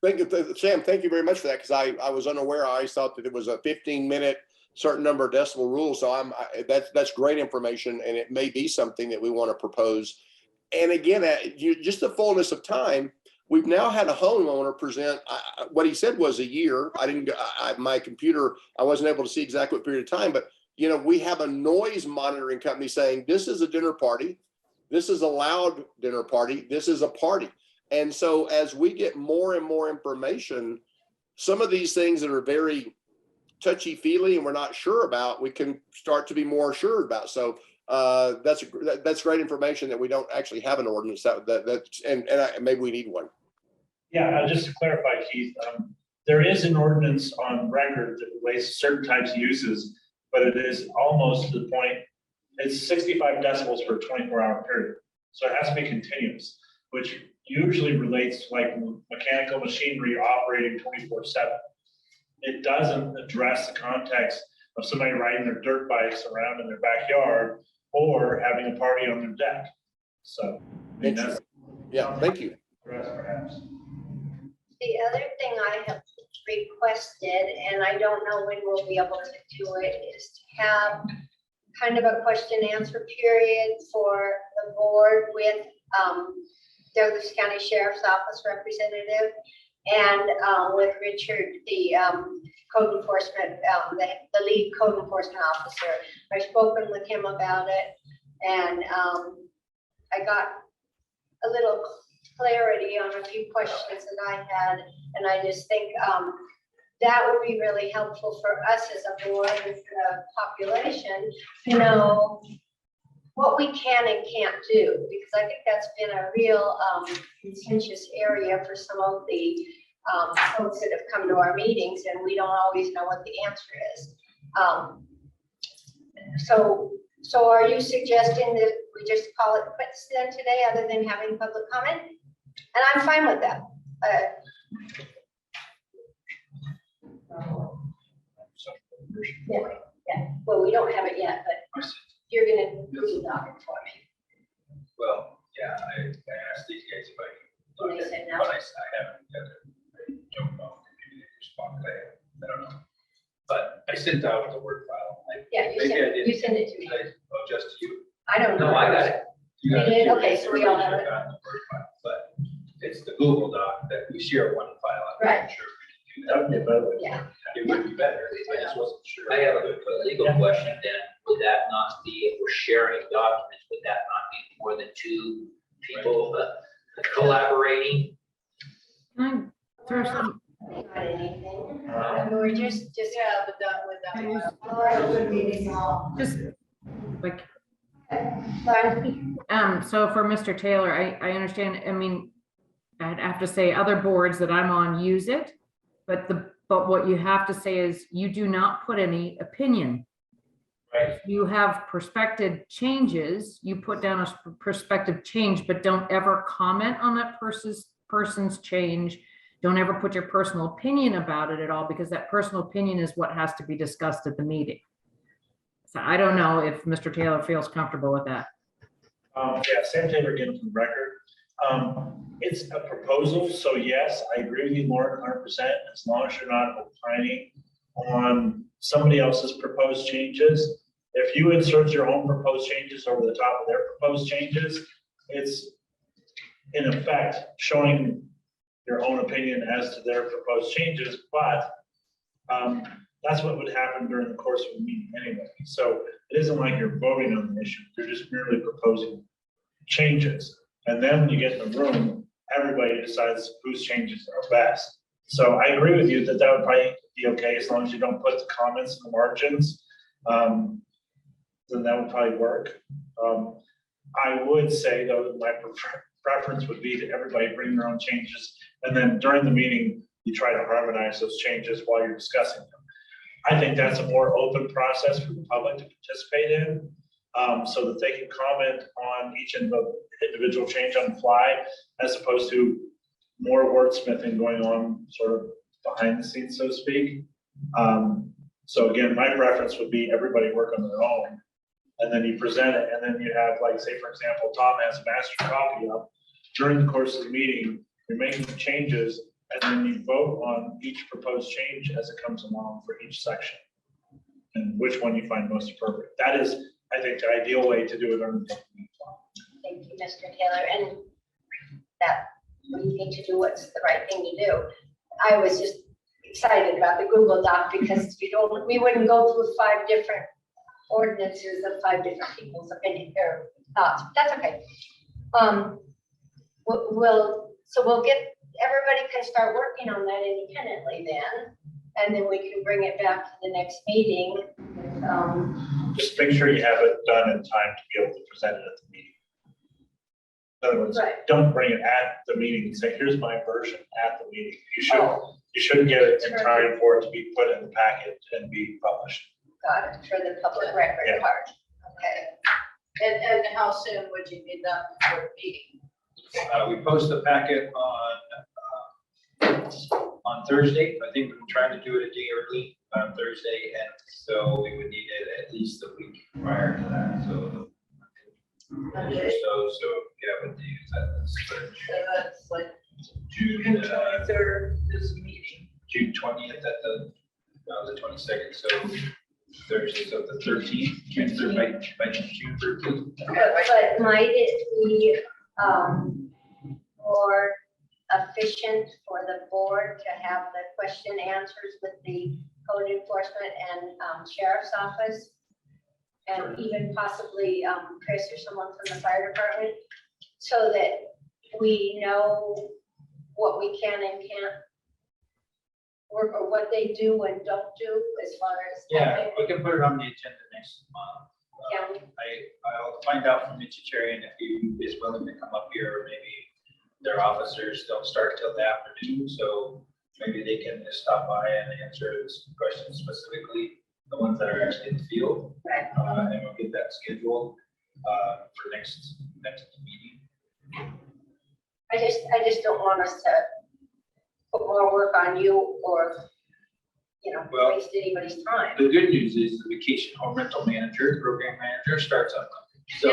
Thank you, Sam. Thank you very much for that, because I was unaware. I always thought that it was a 15-minute certain number of decibel rule. So that's great information, and it may be something that we want to propose. And again, just the fullness of time, we've now had a homeowner present. What he said was a year. My computer, I wasn't able to see exactly what period of time, but we have a noise monitoring company saying this is a dinner party. This is a loud dinner party. This is a party. And so as we get more and more information, some of these things that are very touchy-feely and we're not sure about, we can start to be more assured about. So that's great information that we don't actually have an ordinance maybe we need one. Yeah, just to clarify, Keith, there is an ordinance on record that relates to certain types of uses, but it is almost to the point, it's 65 decibels for a 24-hour period. So it has to be continuous, which usually relates to like mechanical machinery operating 24/7. It doesn't address the context of somebody riding their dirt bikes around in their backyard or having a party on their deck. So, I mean, that's, yeah, thank you. Perhaps. The other thing I have requested, and I don't know when we'll be able to do it, is to have kind of a question and answer period for the board with Douglas County Sheriff's Office representative and with Richard, the code enforcement, the lead code enforcement officer. I've spoken with him about it, and I got a little clarity on a few questions that I had, and I just think that would be really helpful for us as a board and for the population to know what we can and can't do, because I think that's been a real contentious area for some of the folks that have come to our meetings, and we don't always know what the answer is. So are you suggesting that we just call it quits then today, other than having public comment? And I'm fine with that. Yeah. Well, we don't have it yet, but you're gonna Google Doc it for me. Well, yeah, I asked these guys if I And they said no. but I haven't got a joke about maybe they respond. I don't know. But I sent out the Word file. Yeah, you send it to me. Oh, just to you? I don't know. No, I got it. You got You it did? too. Okay, so we all have it. Got the Word file, but it's the Google Doc that we share one file. I'm Right. not sure if we can do that. That would be better. Yeah. It would be better. I just wasn't sure. I have a legal question then. Would that not be, if we're sharing documents, would that not be more than two people collaborating? Can I throw some? Not anything. We're just Yeah, but that would Just like, Lauren? so for Mr. Taylor, I understand, I mean, I'd have to say other boards that I'm on use it, but what you have to say is you do not put any opinion. Right. You have prospective changes, you put down a prospective change, but don't ever comment on that person's change. Don't ever put your personal opinion about it at all, because that personal opinion is what has to be discussed at the meeting. So I don't know if Mr. Taylor feels comfortable with that. Yeah, Sam Taylor again from record. It's a proposal, so yes, I agree with you, Lauren, 100%, as long as you're not opining on somebody else's proposed changes. If you insert your own proposed changes over the top of their proposed changes, it's in effect showing your own opinion as to their proposed changes, but that's what would happen during the course of a meeting anyway. So it isn't like you're voting on the issue, you're just merely proposing changes. And then when you get in the room, everybody decides whose changes are best. So I agree with you that that would probably be okay, as long as you don't put the comments in the margins, then that would probably work. I would say though, my preference would be to everybody bring their own changes, and then during the meeting, you try to harmonize those changes while you're discussing them. I think that's a more open process for the public to participate in, so that they can comment on each individual change on the fly, as opposed to more wordsmithing going on sort of behind the scenes, so to speak. So again, my preference would be everybody work on their own, and then you present it, and then you have, like, say, for example, Tom has a master copy up. During the course of the meeting, you're making changes, and then you vote on each proposed change as it comes along for each section, and which one you find most appropriate. That is, I think, the ideal way to do it under the open law. Thank you, Mr. Taylor. And that we need to do what's the right thing to do. I was just excited about the Google Doc, because we wouldn't go through 5 different ordinances of 5 different people's opinion or thoughts. That's okay. We'll get, everybody can start working on that independently then. and then we can bring it back to the next meeting. Just make sure you have it done in time to be able to present it at the meeting. In other words, Right. don't bring it at the meeting and say, here's my version at the meeting. You should get it in time for it to be put in the packet and be published. Got it, for the public record Yeah. part. Okay. And how soon would you need that for the meeting? We post the packet on Thursday. I think we're trying to do it a day early on Thursday, and so we would need it at least a week prior to that, so. So, yeah, what day is that? So that's like June June 23rd is the meeting. June 20th at the 22nd, so Thursday, so the 13th, by June 13th. But might it be more efficient for the board to have the question answers with the code enforcement and sheriff's office? And even possibly Chris or someone from the fire department, so that we know what we can and can't work, or what they do and don't do as far as. Yeah, we can put it on the agenda next month. Yeah. I'll find out from Mitchell and if he is willing to come up here, or maybe their officers don't start till the afternoon, so maybe they can just stop by and answer this question specifically, the ones that are actually in the field. Right. And we'll get that scheduled for next meeting. I just don't want us to put more work on you or, Well, waste anybody's time. The good news is the vacation home rental manager, program manager starts on Monday. So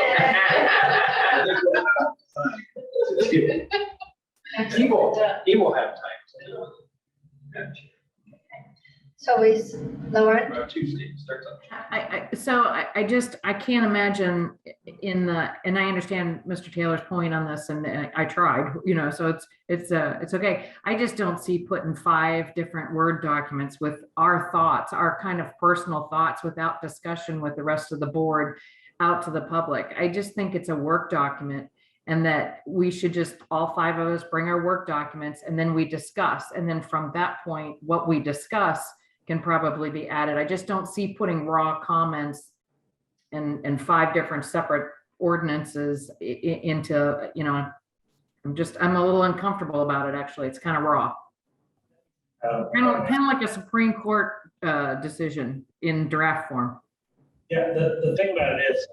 he will have time to do it. So is Lauren? Tuesday starts on. I can't imagine and I understand Mr. Taylor's point on this, and I tried, so it's okay. I just don't see putting 5 different Word documents with our thoughts, our kind of personal thoughts, without discussion with the rest of the board out to the public. I just think it's a work document, and that we should just, all 5 of us, bring our work documents, and then we discuss. And then from that point, what we discuss can probably be added. I just don't see putting raw comments and 5 different separate ordinances into, I'm a little uncomfortable about it, actually. It's kind of raw. Kind of like a Supreme Court decision in draft form. Yeah, the thing about it is,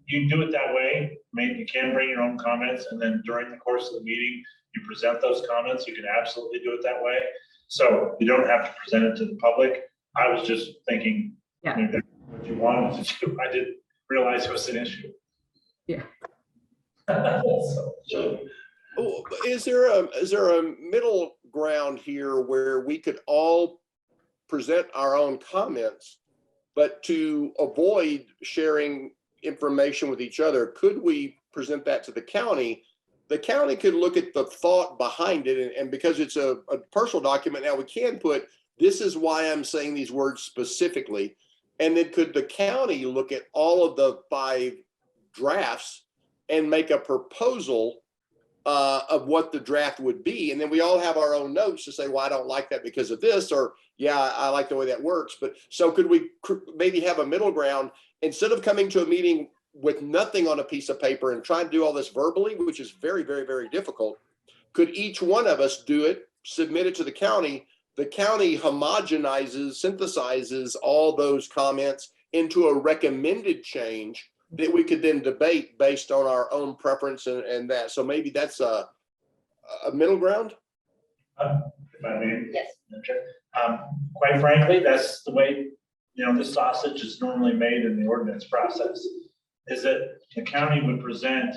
you can do it that way. Maybe you can bring your own comments, and then during the course of the meeting, you present those comments. You can absolutely do it that way. So you don't have to present it to the public. I was just thinking, maybe that's what you wanted to do. I didn't realize it was an issue. Yeah. So, is there a middle ground here where we could all present our own comments, but to avoid sharing information with each other, could we present that to the county? The county could look at the thought behind it, and because it's a personal document, now we can put, this is why I'm saying these words specifically. And then could the county look at all of the 5 drafts and make a proposal of what the draft would be? And then we all have our own notes to say, well, I don't like that because of this, or yeah, I like the way that works. But so could we maybe have a middle ground, instead of coming to a meeting with nothing on a piece of paper and trying to do all this verbally, which is very, very, very difficult? Could each one of us do it, submit it to the county homogenizes, synthesizes all those comments into a recommended change that we could then debate based on our own preference and that. So maybe that's a middle ground? If I may. Yes. Quite frankly, that's the way, the sausage is normally made in the ordinance process, is that the county would present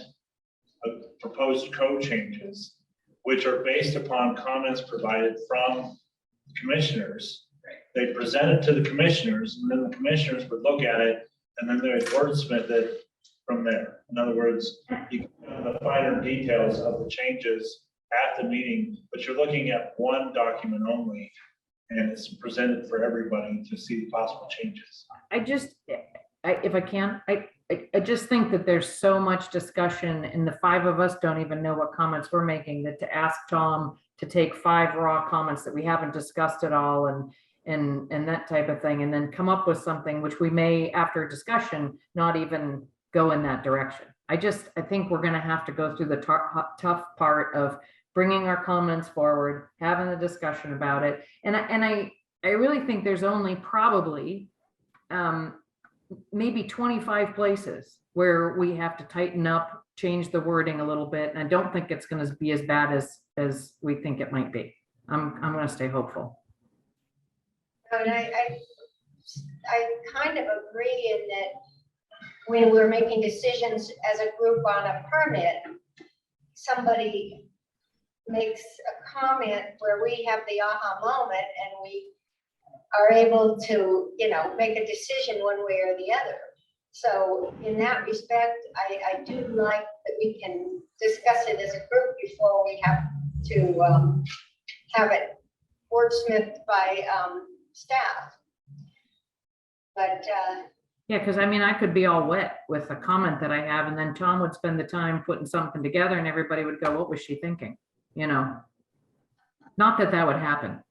proposed code changes, which are based upon comments provided from commissioners. They present it to the commissioners, and then the commissioners would look at it, and then they would wordsmith it from there. In other words, you can have the finer details of the changes at the meeting, but you're looking at one document only, and it's presented for everybody to see the possible changes. If I can, I just think that there's so much discussion, and the 5 of us don't even know what comments we're making, that to ask Tom to take 5 raw comments that we haven't discussed at all and that type of thing, and then come up with something which we may, after discussion, not even go in that direction. I think we're going to have to go through the tough part of bringing our comments forward, having a discussion about it. And I really think there's only probably maybe 25 places where we have to tighten up, change the wording a little bit. And I don't think it's going to be as bad as we think it might be. I'm going to stay hopeful. And I kind of agree in that when we're making decisions as a group on a permit, somebody makes a comment where we have the aha moment and we are able to, make a decision one way or the other. So in that respect, I do like that we can discuss it as a group before we have to have it wordsmithed by staff. But yeah, because I could be all wet with a comment that I have, and then Tom would spend the time putting something together and everybody would go, what was she thinking? Not that that would happen.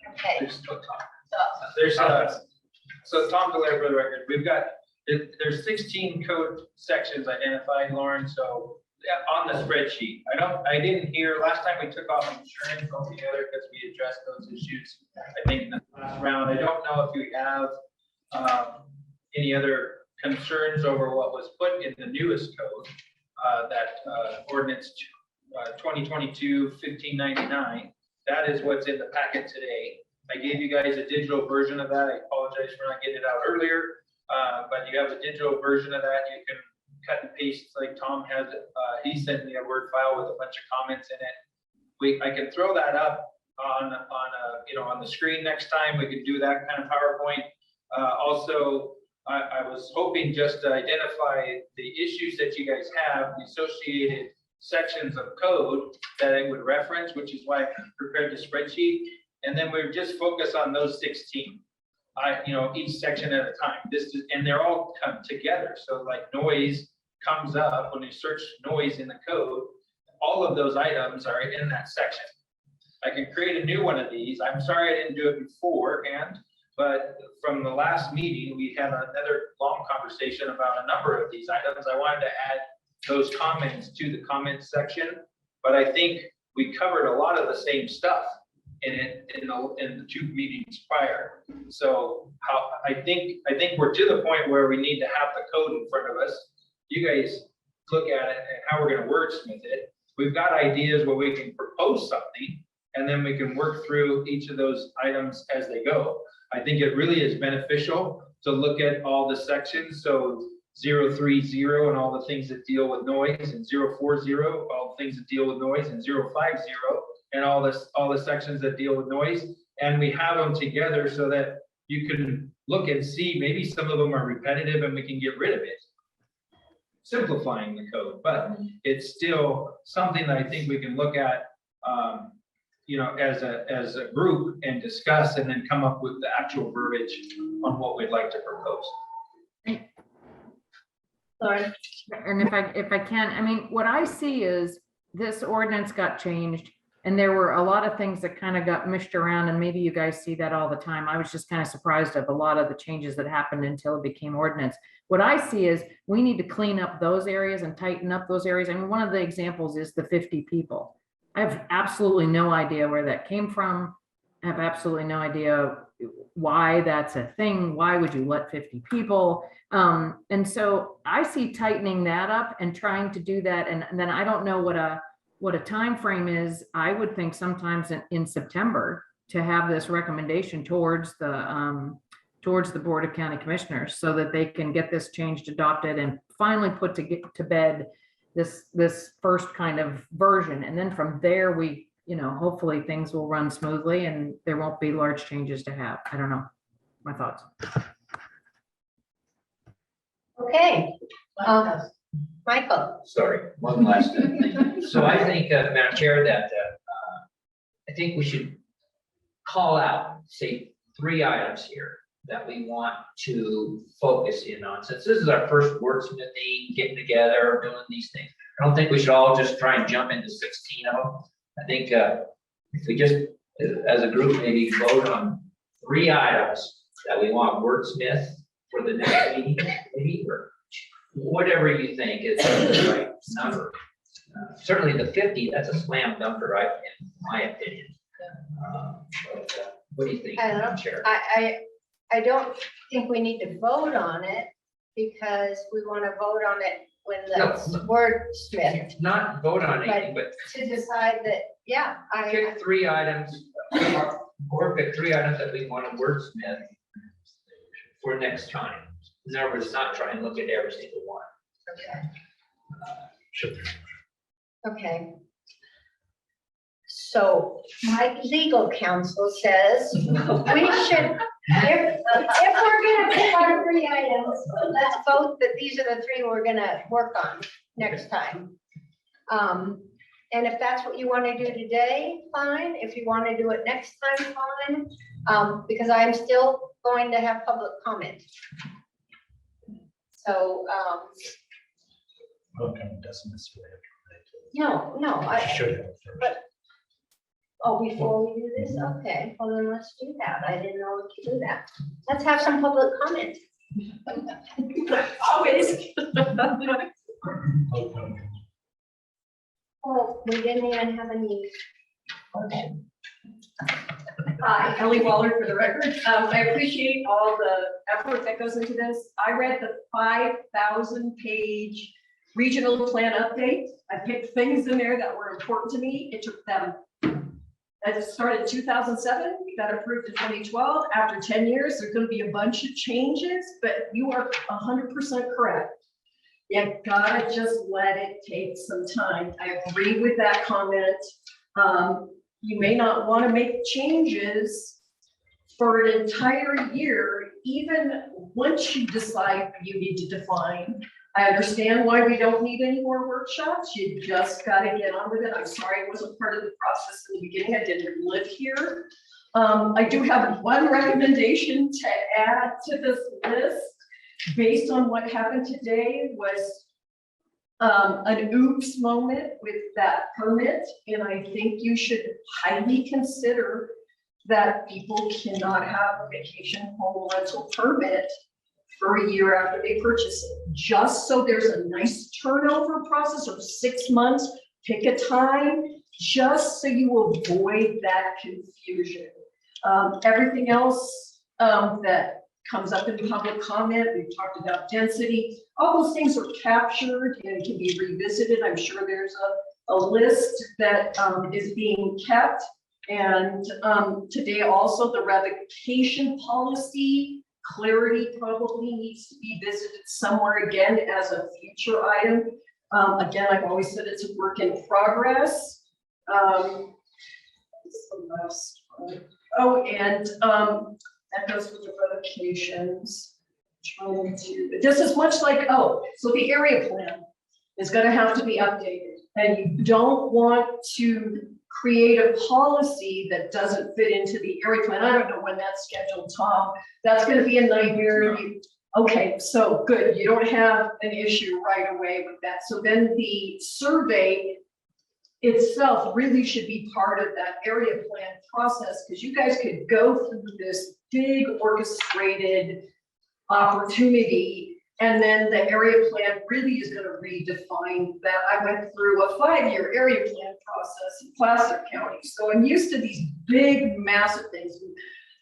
okay. So Tom Delaire for the record, there's 16 code sections identified, Lauren, so yeah, on the spreadsheet. I didn't hear, last time we took off insurance altogether because we addressed those issues, I think in the last round. I don't know if you have any other concerns over what was put in the newest code, that ordinance 2022-1599. That is what's in the packet today. I gave you guys a digital version of that. I apologize for not getting it out earlier, but you have a digital version of that. You can cut and paste like Tom has it. He sent me a Word file with a bunch of comments in it. I can throw that up on the screen next time. We can do that kind of PowerPoint. Also, I was hoping just to identify the issues that you guys have, the associated sections of code that I would reference, which is why I prepared the spreadsheet. And then we just focus on those 16. Each section at a time. And they're all come together. So like noise comes up when you search noise in the code. All of those items are in that section. I can create a new one of these. I'm sorry I didn't do it beforehand, but from the last meeting, we had another long conversation about a number of these items. I wanted to add those comments to the comments section, but I think we covered a lot of the same stuff in the 2 meetings prior. So I think we're to the point where we need to have the code in front of us. You guys look at it and how we're going to wordsmith it. We've got ideas where we can propose something, and then we can work through each of those items as they go. I think it really is beneficial to look at all the sections. So 030 and all the things that deal with noise, and 040, all the things that deal with noise, and 050 and all the sections that deal with noise. And we have them together so that you can look and see, maybe some of them are repetitive and we can get rid of it. Simplifying the code, but it's still something that I think we can look at, as a group and discuss, and then come up with the actual verbiage on what we'd like to propose. Sorry. And if I can, what I see is this ordinance got changed, and there were a lot of things that kind of got mished around, and maybe you guys see that all the time. I was just kind of surprised of a lot of the changes that happened until it became ordinance. What I see is we need to clean up those areas and tighten up those areas. One of the examples is the 50 people. I have absolutely no idea where that came from. I have absolutely no idea why that's a thing. Why would you let 50 people? And so I see tightening that up and trying to do that. And then I don't know what a time frame is. I would think sometimes in September to have this recommendation towards the Board of County Commissioners, so that they can get this changed, adopted, and finally put to bed this first kind of version. And then from there, we, hopefully things will run smoothly and there won't be large changes to have. I don't know. My thoughts. Okay. Michael. Sorry, one last thing. So I think, Madam Chair, that I think we should call out, say, 3 items here that we want to focus in on. Since this is our first wordsmithing, getting together, doing these things, I don't think we should all just try and jump into 16 of them. I think if we just, as a group, maybe vote on 3 items that we want wordsmith for the next meeting, maybe, or whatever you think is the right number. Certainly the 50, that's a slam dunk, right, in my opinion. What do you think, Chair? I don't think we need to vote on it because we want to vote on it when the wordsmith. Not vote on anything, but To decide that, yeah, pick 3 items, or pick 3 items that we want to wordsmith for next time. In other words, not try and look at every single one. Okay. So my legal counsel says we should, if we're gonna pick our 3 items, let's vote that these are the 3 we're gonna work on next time. And if that's what you want to do today, fine. If you want to do it next time, fine. Because I'm still going to have public comment. So, Okay, doesn't necessarily no, have to. I Should have first. but, oh, before we do this, okay, well then let's do that. I didn't know we could do that. Let's have some public comment. Always. Oh, we didn't even have any. Okay. Hi, Kelly Waller for the record. I appreciate all the effort that goes into this. I read the 5,000-page regional plan update. I picked things in there that were important to me. It took them, as it started in 2007, we got approved in 2012. After 10 years, there's going to be a bunch of changes, but you are 100% correct. You gotta just let it take some time. I agree with that comment. You may not want to make changes for an entire year, even once you decide you need to define. I understand why we don't need any more workshops. You just got to get on with it. I'm sorry I wasn't part of the process in the beginning. I didn't live here. I do have one recommendation to add to this list based on what happened today was an oops moment with that permit. And I think you should highly consider that people cannot have a vacation home rental permit for a year after they purchase it. Just so there's a nice turnover process of 6 months, pick a time, just so you avoid that confusion. Everything else that comes up in public comment, we've talked about density, all those things are captured and can be revisited. I'm sure there's a list that is being kept. And today also the revocation policy, clarity probably needs to be visited somewhere again as a future item. Again, I've always said it's a work in progress. What's the last one? Oh, and that goes with the revocations. This is much like, oh, so the area plan is going to have to be updated. And you don't want to create a policy that doesn't fit into the area plan. I don't know when that's scheduled, Tom. That's going to be a nightmare. Okay, so good. You don't have an issue right away with that. So then the survey itself really should be part of that area plan process, because you guys could go through this big orchestrated opportunity, and then the area plan really is going to redefine that. I went through a 5-year area plan process in Placer County, so I'm used to these big, massive things.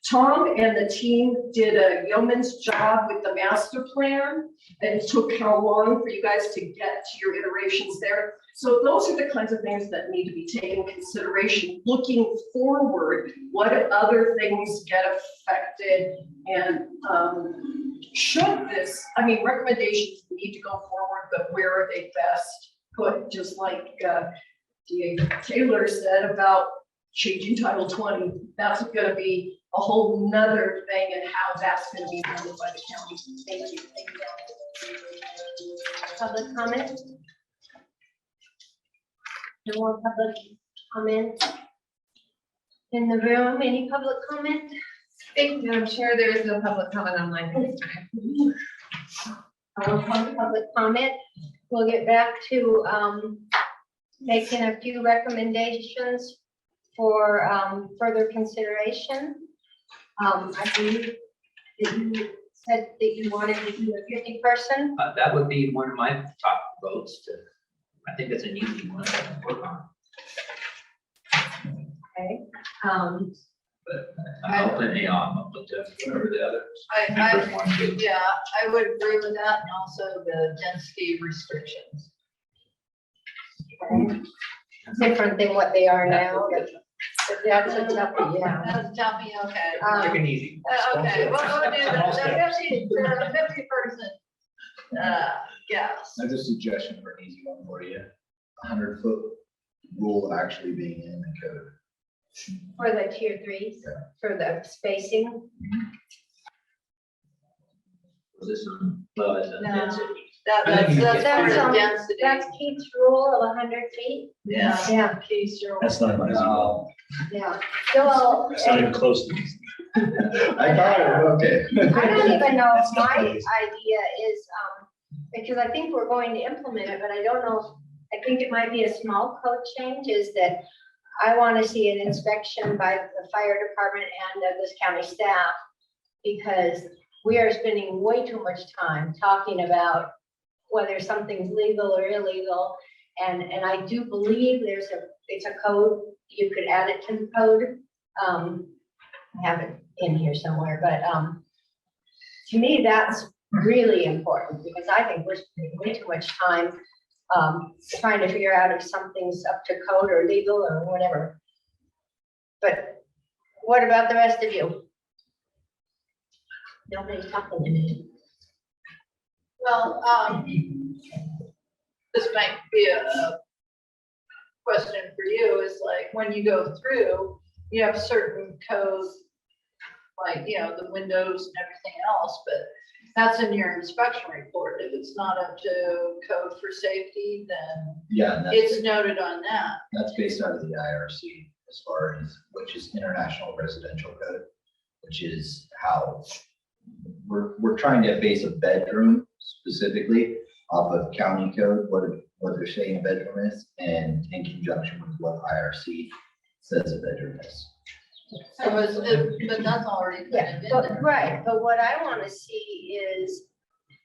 Tom and the team did a yeoman's job with the master plan. It took how long for you guys to get to your iterations there? So those are the kinds of things that need to be taken into consideration. Looking forward, what other things get affected, and should this, I mean, recommendations need to go forward, but where are they best put? Just like DA Taylor said about changing Title 20, that's going to be a whole nother thing, and how that's going to be handled by the county. Thank you. Public comment? No more public comment in the room? Any public comment? Thank you. I'm sure there is no public comment online this time. Public comment. we'll get back to, making a few recommendations for, further consideration. I believe that you said that you wanted to do a 50-person. That would be one of my top votes to, I think it's an easy one to work on. Okay. But I'm open, you know, I'm open to whatever the other members want to do. Yeah, I would agree with that, and also the density restrictions. Different than what they are now. That's a tough, yeah. That's jumping, okay. Take it easy. Okay, we'll do the 50-person, yes. I have a suggestion for an easy one for you. 100-foot rule actually being in the code. For the tier 3s, for the spacing. Was this one? Well, it's a No. density. That's That's, density. that's Keith's rule of 100 feet. Yeah. Yeah, Keith's your. That's not my. yeah. So, It's not even close to these. I thought, okay. I don't even know if It's not my easy. idea is, because I think we're going to implement it, but I don't know, I think it might be a small code change, is that I want to see an inspection by the fire department and of this county staff, because we are spending way too much time talking about whether something's legal or illegal. And I do believe it's a code, you could add it to the code. I have it in here somewhere, but, to me, that's really important, because I think we're spending way too much time, trying to figure out if something's up to code or legal or whatever. But what about the rest of you? Nobody's talking to me. Well, this might be a question for you, is like, when you go through, you have certain codes, like, you know, the windows and everything else, but that's in your inspection report. If it's not up to code for safety, then Yeah, and it's noted on that. that's based out of the IRC as far as, which is International Residential Code, which is how we're trying to base a bedroom specifically off of county code, what they're saying a bedroom is, and in conjunction with what IRC says a bedroom is. So but that's already Yeah, kind of in but, there. right, but what I want to see is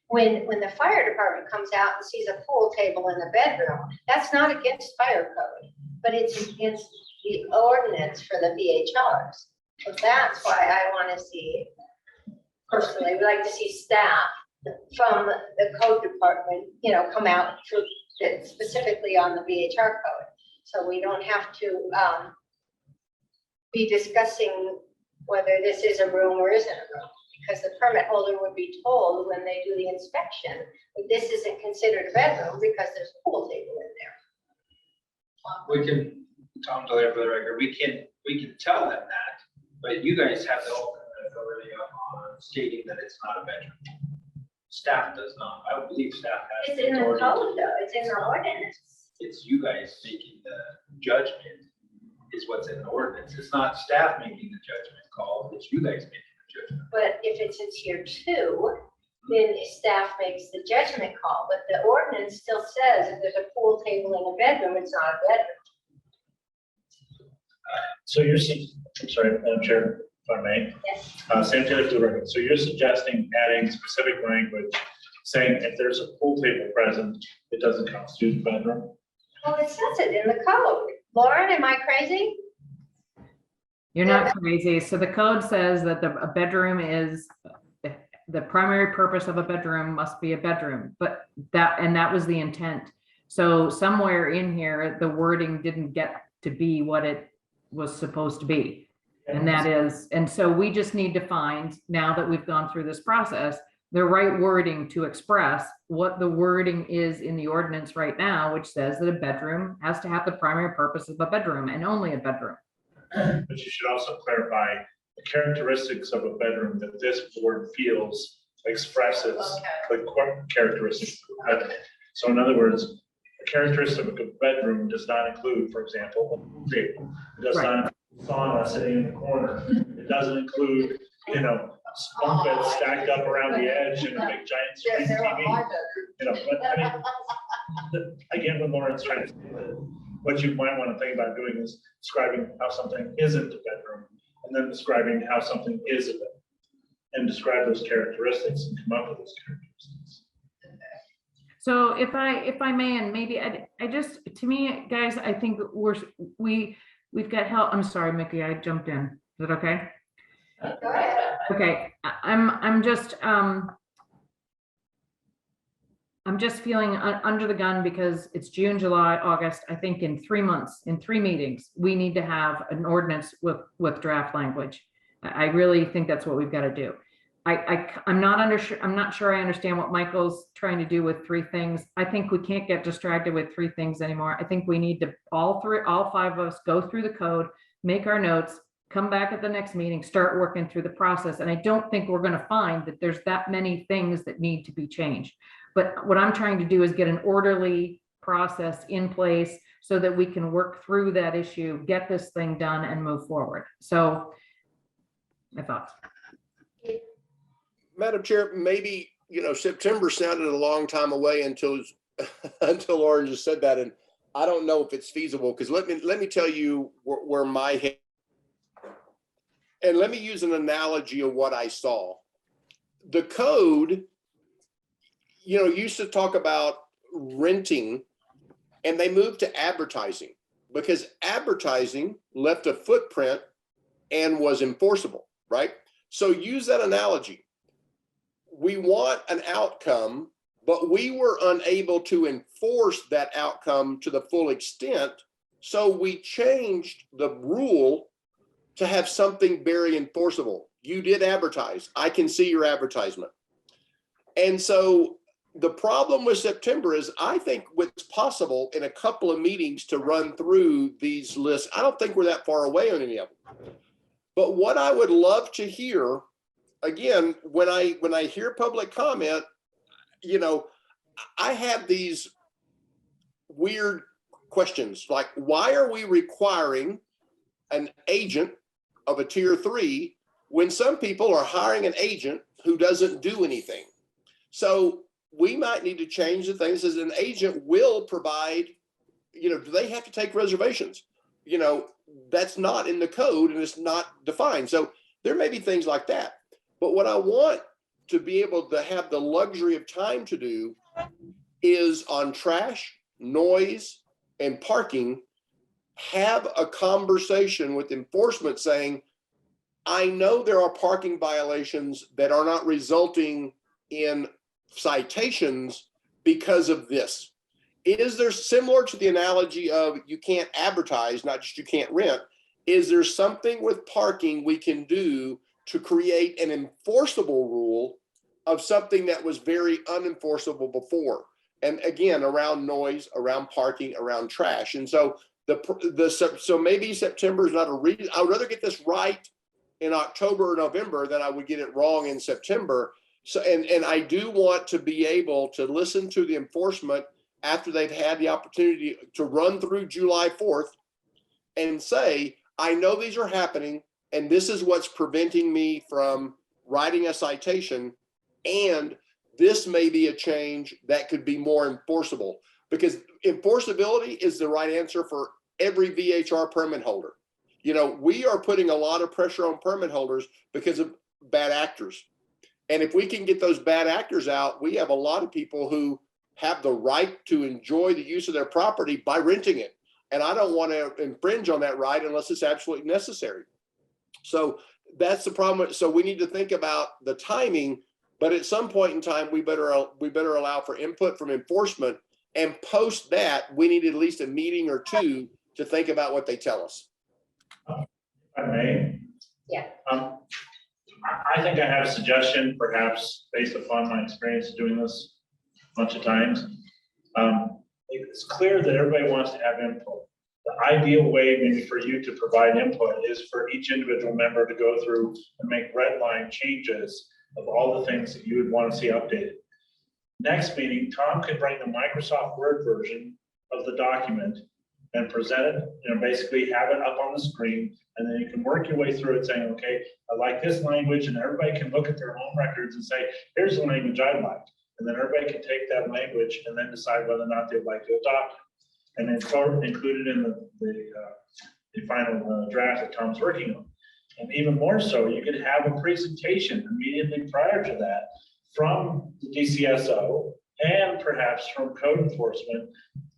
when the fire department comes out and sees a pool table in the bedroom, that's not against fire code, but it's against the ordinance for the VHRs. So that's why I want to see, personally, we like to see staff from the code department, you know, come out specifically on the VHR code. So we don't have to, be discussing whether this is a room or isn't a room, because the permit holder would be told when they do the inspection that this isn't considered a bedroom because there's a pool table in there. We can, Tom Delaney for the record, we can tell them that, but you guys have the ultimate authority on stating that it's not a bedroom. Staff does not. I don't believe staff has. It's in the authority code to- though, it's in the ordinance. It's you guys making the judgment is what's in the ordinance. It's not staff making the judgment call, it's you guys making the judgment. But if it's in tier 2, then staff makes the judgment call, but the ordinance still says if there's a pool table in a bedroom, it's not a bedroom. So I'm sorry, Madam Chair, if I may. Yes. Sam Taylor for the record. So you're suggesting adding specific language saying if there's a pool table present, it doesn't constitute a bedroom? Well, it says it in the code. Lauren, am I crazy? You're not crazy. So the code says that a bedroom is, the primary purpose of a bedroom must be a bedroom, but that was the intent. So somewhere in here, the wording didn't get to be what it was supposed to be. And that is, and so we just need to find, now that we've gone through this process, the right wording to express what the wording is in the ordinance right now, which says that a bedroom has to have the primary purpose of a bedroom and only a bedroom. But you should also clarify the characteristics of a bedroom that this board feels expresses the characteristics of a bedroom. So in other words, the characteristic of a bedroom does not include, for example, a pool table. It does not include sauna sitting in the corner. It doesn't include, you know, bunk beds stacked up around the edge and a big giant screen TV. You know, but I mean, again, what Lauren's trying to say, what you might want to think about doing is describing how something isn't a bedroom, and then describing how something is a bedroom, and describe those characteristics and come up with those characteristics. So if I may, and maybe I just, to me, guys, I think we've got help. I'm sorry, Mickey, I jumped in. Is that okay? Go ahead. Okay, I'm just feeling under the gun because it's June, July, August. I think in 3 months, in 3 meetings, we need to have an ordinance with draft language. I really think that's what we've got to do. I'm not sure I understand what Michael's trying to do with 3 things. I think we can't get distracted with 3 things anymore. I think we need to all 5 of us go through the code, make our notes, come back at the next meeting, start working through the process. And I don't think we're going to find that there's that many things that need to be changed. But what I'm trying to do is get an orderly process in place so that we can work through that issue, get this thing done and move forward. So my thoughts. Madam Chair, maybe, September sounded a long time away until Lauren just said that. And I don't know if it's feasible, because let me tell you where my head, and let me use an analogy of what I saw. The code, used to talk about renting, and they moved to advertising because advertising left a footprint and was enforceable, right? So use that analogy. We want an outcome, but we were unable to enforce that outcome to the full extent. So we changed the rule to have something very enforceable. You did advertise. I can see your advertisement. And so the problem with September is I think it's possible in a couple of meetings to run through these lists. I don't think we're that far away on any of them. But what I would love to hear, again, when I hear public comment, I have these weird questions like, why are we requiring an agent of a tier 3 when some people are hiring an agent who doesn't do anything? So we might need to change the things as an agent will provide, do they have to take reservations? That's not in the code and it's not defined. So there may be things like that. But what I want to be able to have the luxury of time to do is on trash, noise, and parking, have a conversation with enforcement saying, I know there are parking violations that are not resulting in citations because of this. Is there, similar to the analogy of you can't advertise, not just you can't rent, is there something with parking we can do to create an enforceable rule of something that was very unenforceable before? And again, around noise, around parking, around trash. And so so maybe September is not a reason. I would rather get this right in October or November than I would get it wrong in September. So, and I do want to be able to listen to the enforcement after they've had the opportunity to run through July 4th and say, I know these are happening and this is what's preventing me from writing a citation. And this may be a change that could be more enforceable, because enforceability is the right answer for every VHR permit holder. We are putting a lot of pressure on permit holders because of bad actors. And if we can get those bad actors out, we have a lot of people who have the right to enjoy the use of their property by renting it. And I don't want to infringe on that right unless it's absolutely necessary. So that's the problem. So we need to think about the timing, but at some point in time, we better allow for input from enforcement, and post that, we need at least a meeting or 2 to think about what they tell us. If I may. Yeah. I think I have a suggestion, perhaps based upon my experience doing this a bunch of times. It's clear that everybody wants to have input. The ideal way maybe for you to provide input is for each individual member to go through and make red line changes of all the things that you would want to see updated. Next meeting, Tom could bring the Microsoft Word version of the document and present it, basically have it up on the screen, and then you can work your way through it saying, okay, I like this language, and everybody can look at their own records and say, here's the language I liked. And then everybody can take that language and then decide whether or not they'd like to adopt it. And then include it in the final draft that Tom's working on. And even more so, you could have a presentation immediately prior to that from the DCSO and perhaps from code enforcement.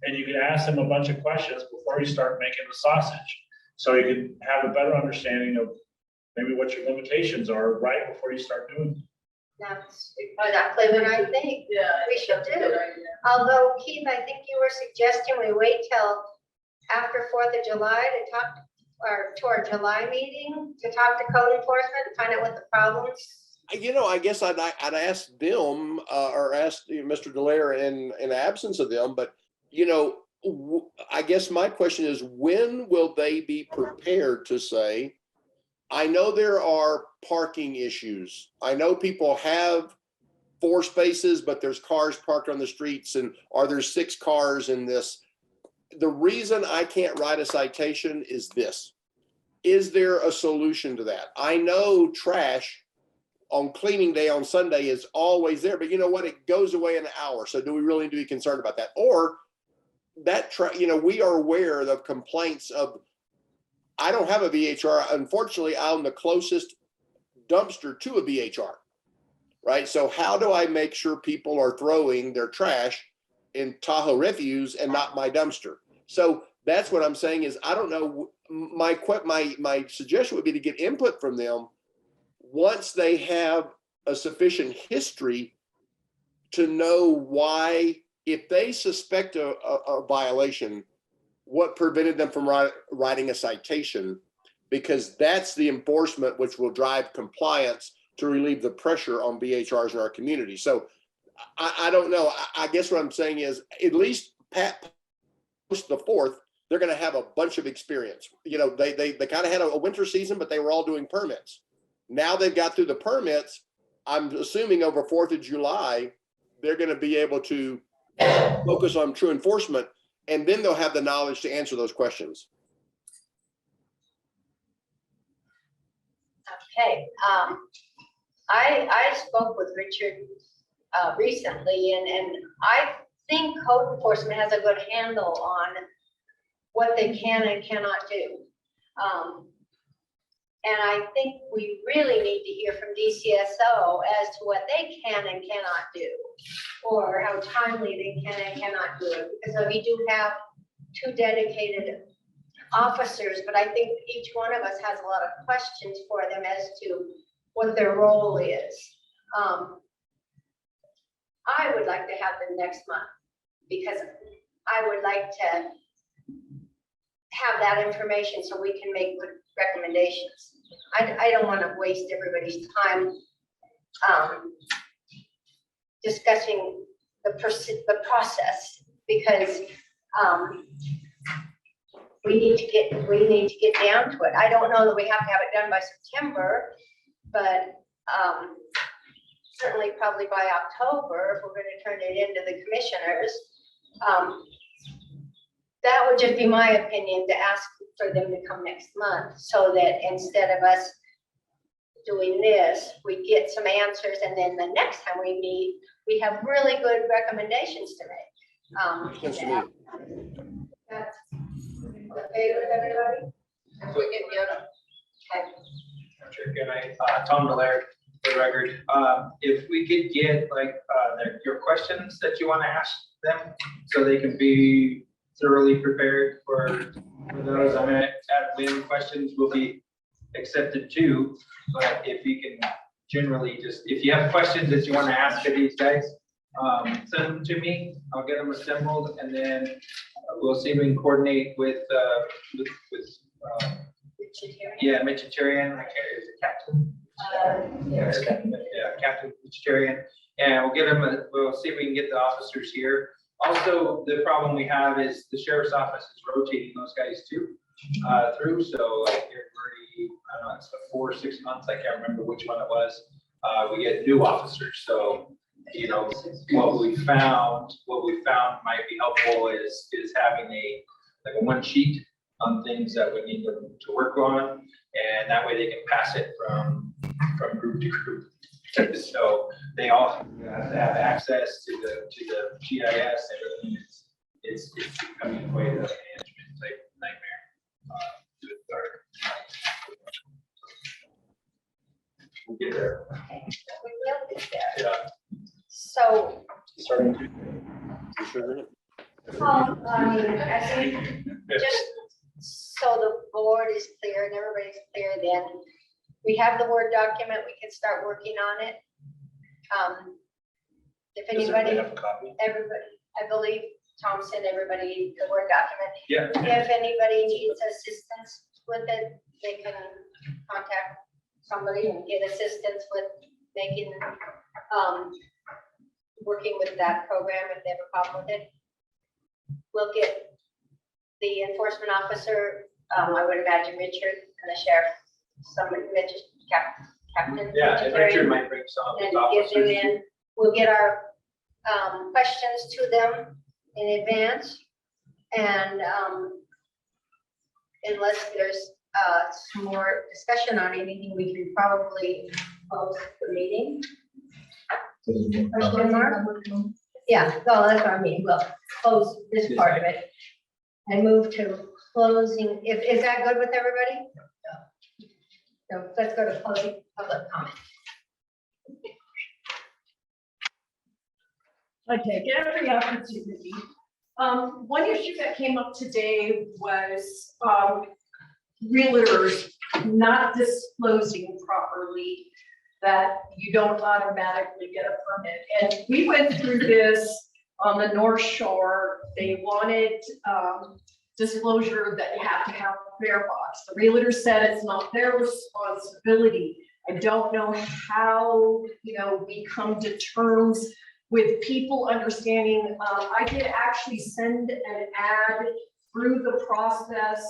And you could ask them a bunch of questions before you start making the sausage. So you can have a better understanding of maybe what your limitations are right before you start doing it. That's exactly what I think we should do. Although Keith, I think you were suggesting we wait till after 4th of July to talk, or to our July meeting to talk to code enforcement and find out what the problems. You know, I guess I'd ask them or ask Mr. Dallaire in absence of them, but you know, I guess my question is, when will they be prepared to say, I know there are parking issues. I know people have 4 spaces, but there's cars parked on the streets, and are there 6 cars in this? The reason I can't write a citation is this. Is there a solution to that? I know trash on cleaning day on Sunday is always there, but you know what? It goes away in an hour. So do we really need to be concerned about that? Or that, you know, we are aware of complaints of, I don't have a VHR. Unfortunately, I'm the closest dumpster to a VHR, right? So how do I make sure people are throwing their trash in Tahoe Refuse and not my dumpster? So that's what I'm saying is, I don't know. My suggestion would be to get input from them once they have a sufficient history to know why, if they suspect a violation, what prevented them from writing a citation, because that's the enforcement which will drive compliance to relieve the pressure on VHRs in our community. So I don't know. I guess what I'm saying is, at least post the 4th, they're going to have a bunch of experience. You know, they kind of had a winter season, but they were all doing permits. Now they've got through the permits. I'm assuming over 4th of July, they're going to be able to focus on true enforcement, and then they'll have the knowledge to answer those questions. Okay, I spoke with Richard recently, and I think code enforcement has a good handle on what they can and cannot do. And I think we really need to hear from DCSO as to what they can and cannot do, or how timely they can and cannot do it. Because we do have 2 dedicated officers, but I think each one of us has a lot of questions for them as to what their role is. I would like to have them next month, because I would like to have that information so we can make good recommendations. I don't want to waste everybody's time discussing the process, because we need to get down to it. I don't know that we have to have it done by September, but certainly probably by October, if we're going to turn it into the commissioners. That would just be my opinion, to ask for them to come next month, so that instead of us doing this, we get some answers, and then the next time we meet, we have really good recommendations to make. Yes, That's okay with everybody? If we can get them. Okay. Good night, Tom Dallaire, for the record. If we could get your questions that you want to ask them, so they can be thoroughly prepared for those. I'm gonna add win questions will be accepted too, but if you can generally just, if you have questions that you want to ask of these guys, send them to me. I'll get them assembled, and then we'll see if we can coordinate with Mitchitarian. Is it Captain? Captain Mitchitarian, and we'll get them. We'll see if we can get the officers here. Also, the problem we have is the sheriff's office is rotating those guys too through. So like every, I don't know, it's 4 or 6 months. I can't remember which one it was. We get new officers. So you know what we found might be helpful is having a one sheet on things that we need them to work on, and that way they can pass it from group to group. So they all have to have access to the GIS, everything. It's becoming quite a management type nightmare. To start. We'll get there. We will get there. Yeah. So, Starting to. I think just so the board is clear and everybody's clear, then we have the Word document, we can start working on it. If Does everybody anybody, have a copy? everybody, I believe Tom sent everybody the Word document. Yeah. If anybody needs assistance with it, they can contact somebody and get assistance with making, working with that program if they have a problem with it. We'll get the enforcement officer, I would imagine Richard and the sheriff, somebody, Richard, Captain. Yeah, and Terry, Richard might bring some of his and get them officers. in. We'll get our questions to them in advance. And unless there's some more discussion on anything, we can probably close the meeting. Question mark? Yeah, well, that's what I mean. We'll close this part of it and move to closing. Is that good with everybody? So let's go to closing public comment. I take every opportunity. One issue that came up today was realtors not disclosing properly that you don't automatically get a permit. And we went through this on the North Shore. They wanted disclosure that you have to have a fare box. The realtor said it's not their responsibility. I don't know how, we come to terms with people understanding. I did actually send an ad through the process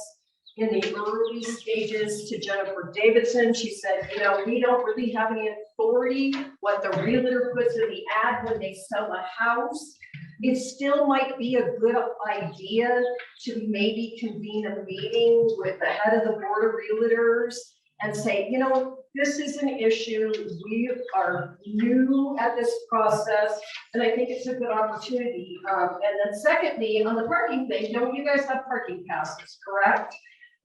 in the early stages to Jennifer Davidson. She said, we don't really have any authority. What the realtor puts in the ad when they sell a house, it still might be a good idea to maybe convene a meeting with the head of the board of realtors and say, this is an issue. We are new at this process, and I think it's a good opportunity. And then secondly, on the parking thing, don't you guys have parking passes, correct?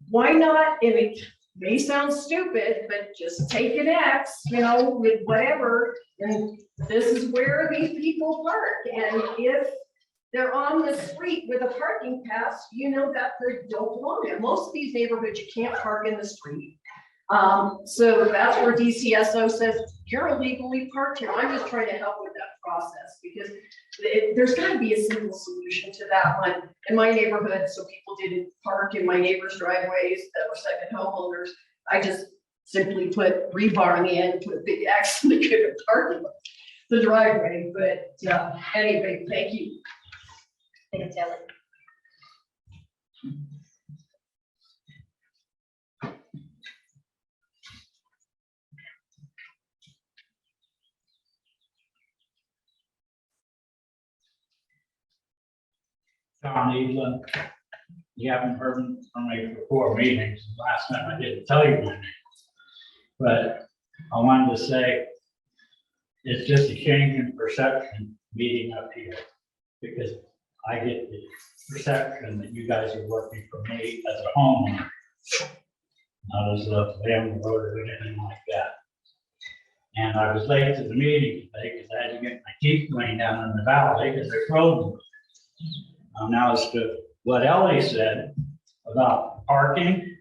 Why not, and it may sound stupid, but just take an X, with whatever, and this is where these people park. And if they're on the street with a parking pass, that they don't belong there. Most of these neighborhoods, you can't park in the street. So that's where DCSO says, you're illegally parked here. I'm just trying to help with that process because there's gotta be a simple solution to that one. In my neighborhood, so people didn't park in my neighbor's driveways that were second homeowners. I just simply put rebar on the end, put a big X, and they couldn't park in the driveway. But anyway, thank you. Thanks, Ellen. John Evelyn, you haven't heard from me for 4 meetings. Last time I didn't tell you my name. But I wanted to say, it's just a change in perception meeting up here. Because I get the perception that you guys are working for me as a homeowner. Not as a family voter or anything like that. And I was late to the meeting today because I had to get my teeth cleaned down in the valley because they're frozen. Now as to what Ellie said about parking,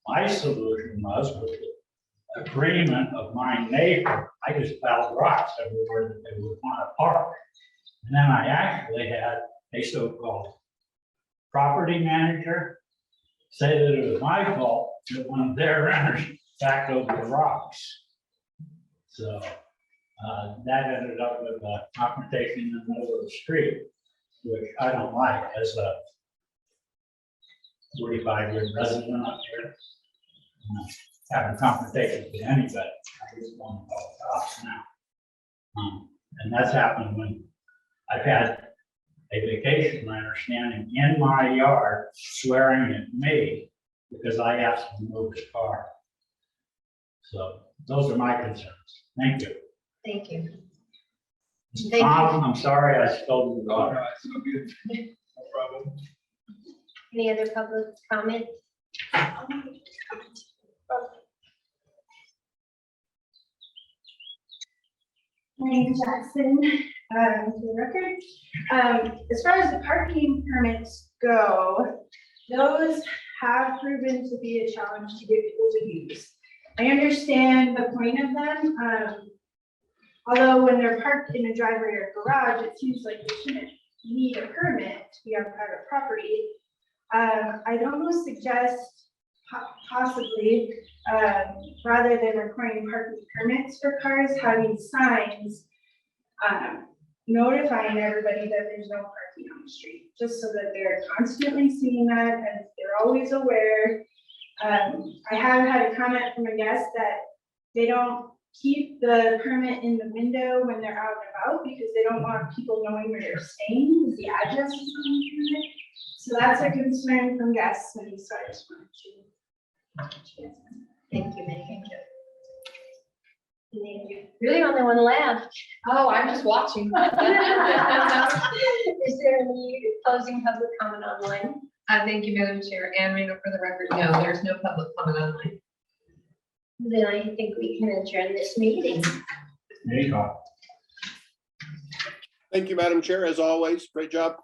my solution was with the agreement of my neighbor. I just piled rocks everywhere that they would want to park. And then I actually had a so-called property manager say that it was my fault that one of their renters backed over the rocks. So that ended up with a confrontation in the middle of the street, which I don't like as a 45-year resident up here. Having confrontations with anybody. I just want to call the cops now. And that's happened when I've had a vacation renter standing in my yard swearing at me because I asked him to move his car. So those are my concerns. Thank you. Thank you. I'm sorry I spilled the water. No, it's no good. No problem. Any other public comment? My name is Jackson, for the record. As far as the parking permits go, those have proven to be a challenge to get people to use. I understand the point of them. Although when they're parked in a driveway or garage, it seems like you shouldn't need a permit to be on private property. I'd almost suggest possibly, rather than requiring parking permits for cars, having signs notifying everybody that there's no parking on the street, just so that they're constantly seeing that and they're always aware. I have had a comment from a guest that they don't keep the permit in the window when they're out and about because they don't want people knowing where they're staying, because the address is on the permit. So that's a concern from guests, and so I just wanted to. Thank you, Megan. You're the only one left. Oh, I'm just watching. Is there any closing public comment online? Thank you, Madam Chair. Anne Reno for the record. No, there's no public comment online. Then I think we can adjourn this meeting. There you go. Thank you, Madam Chair, as always. Great job.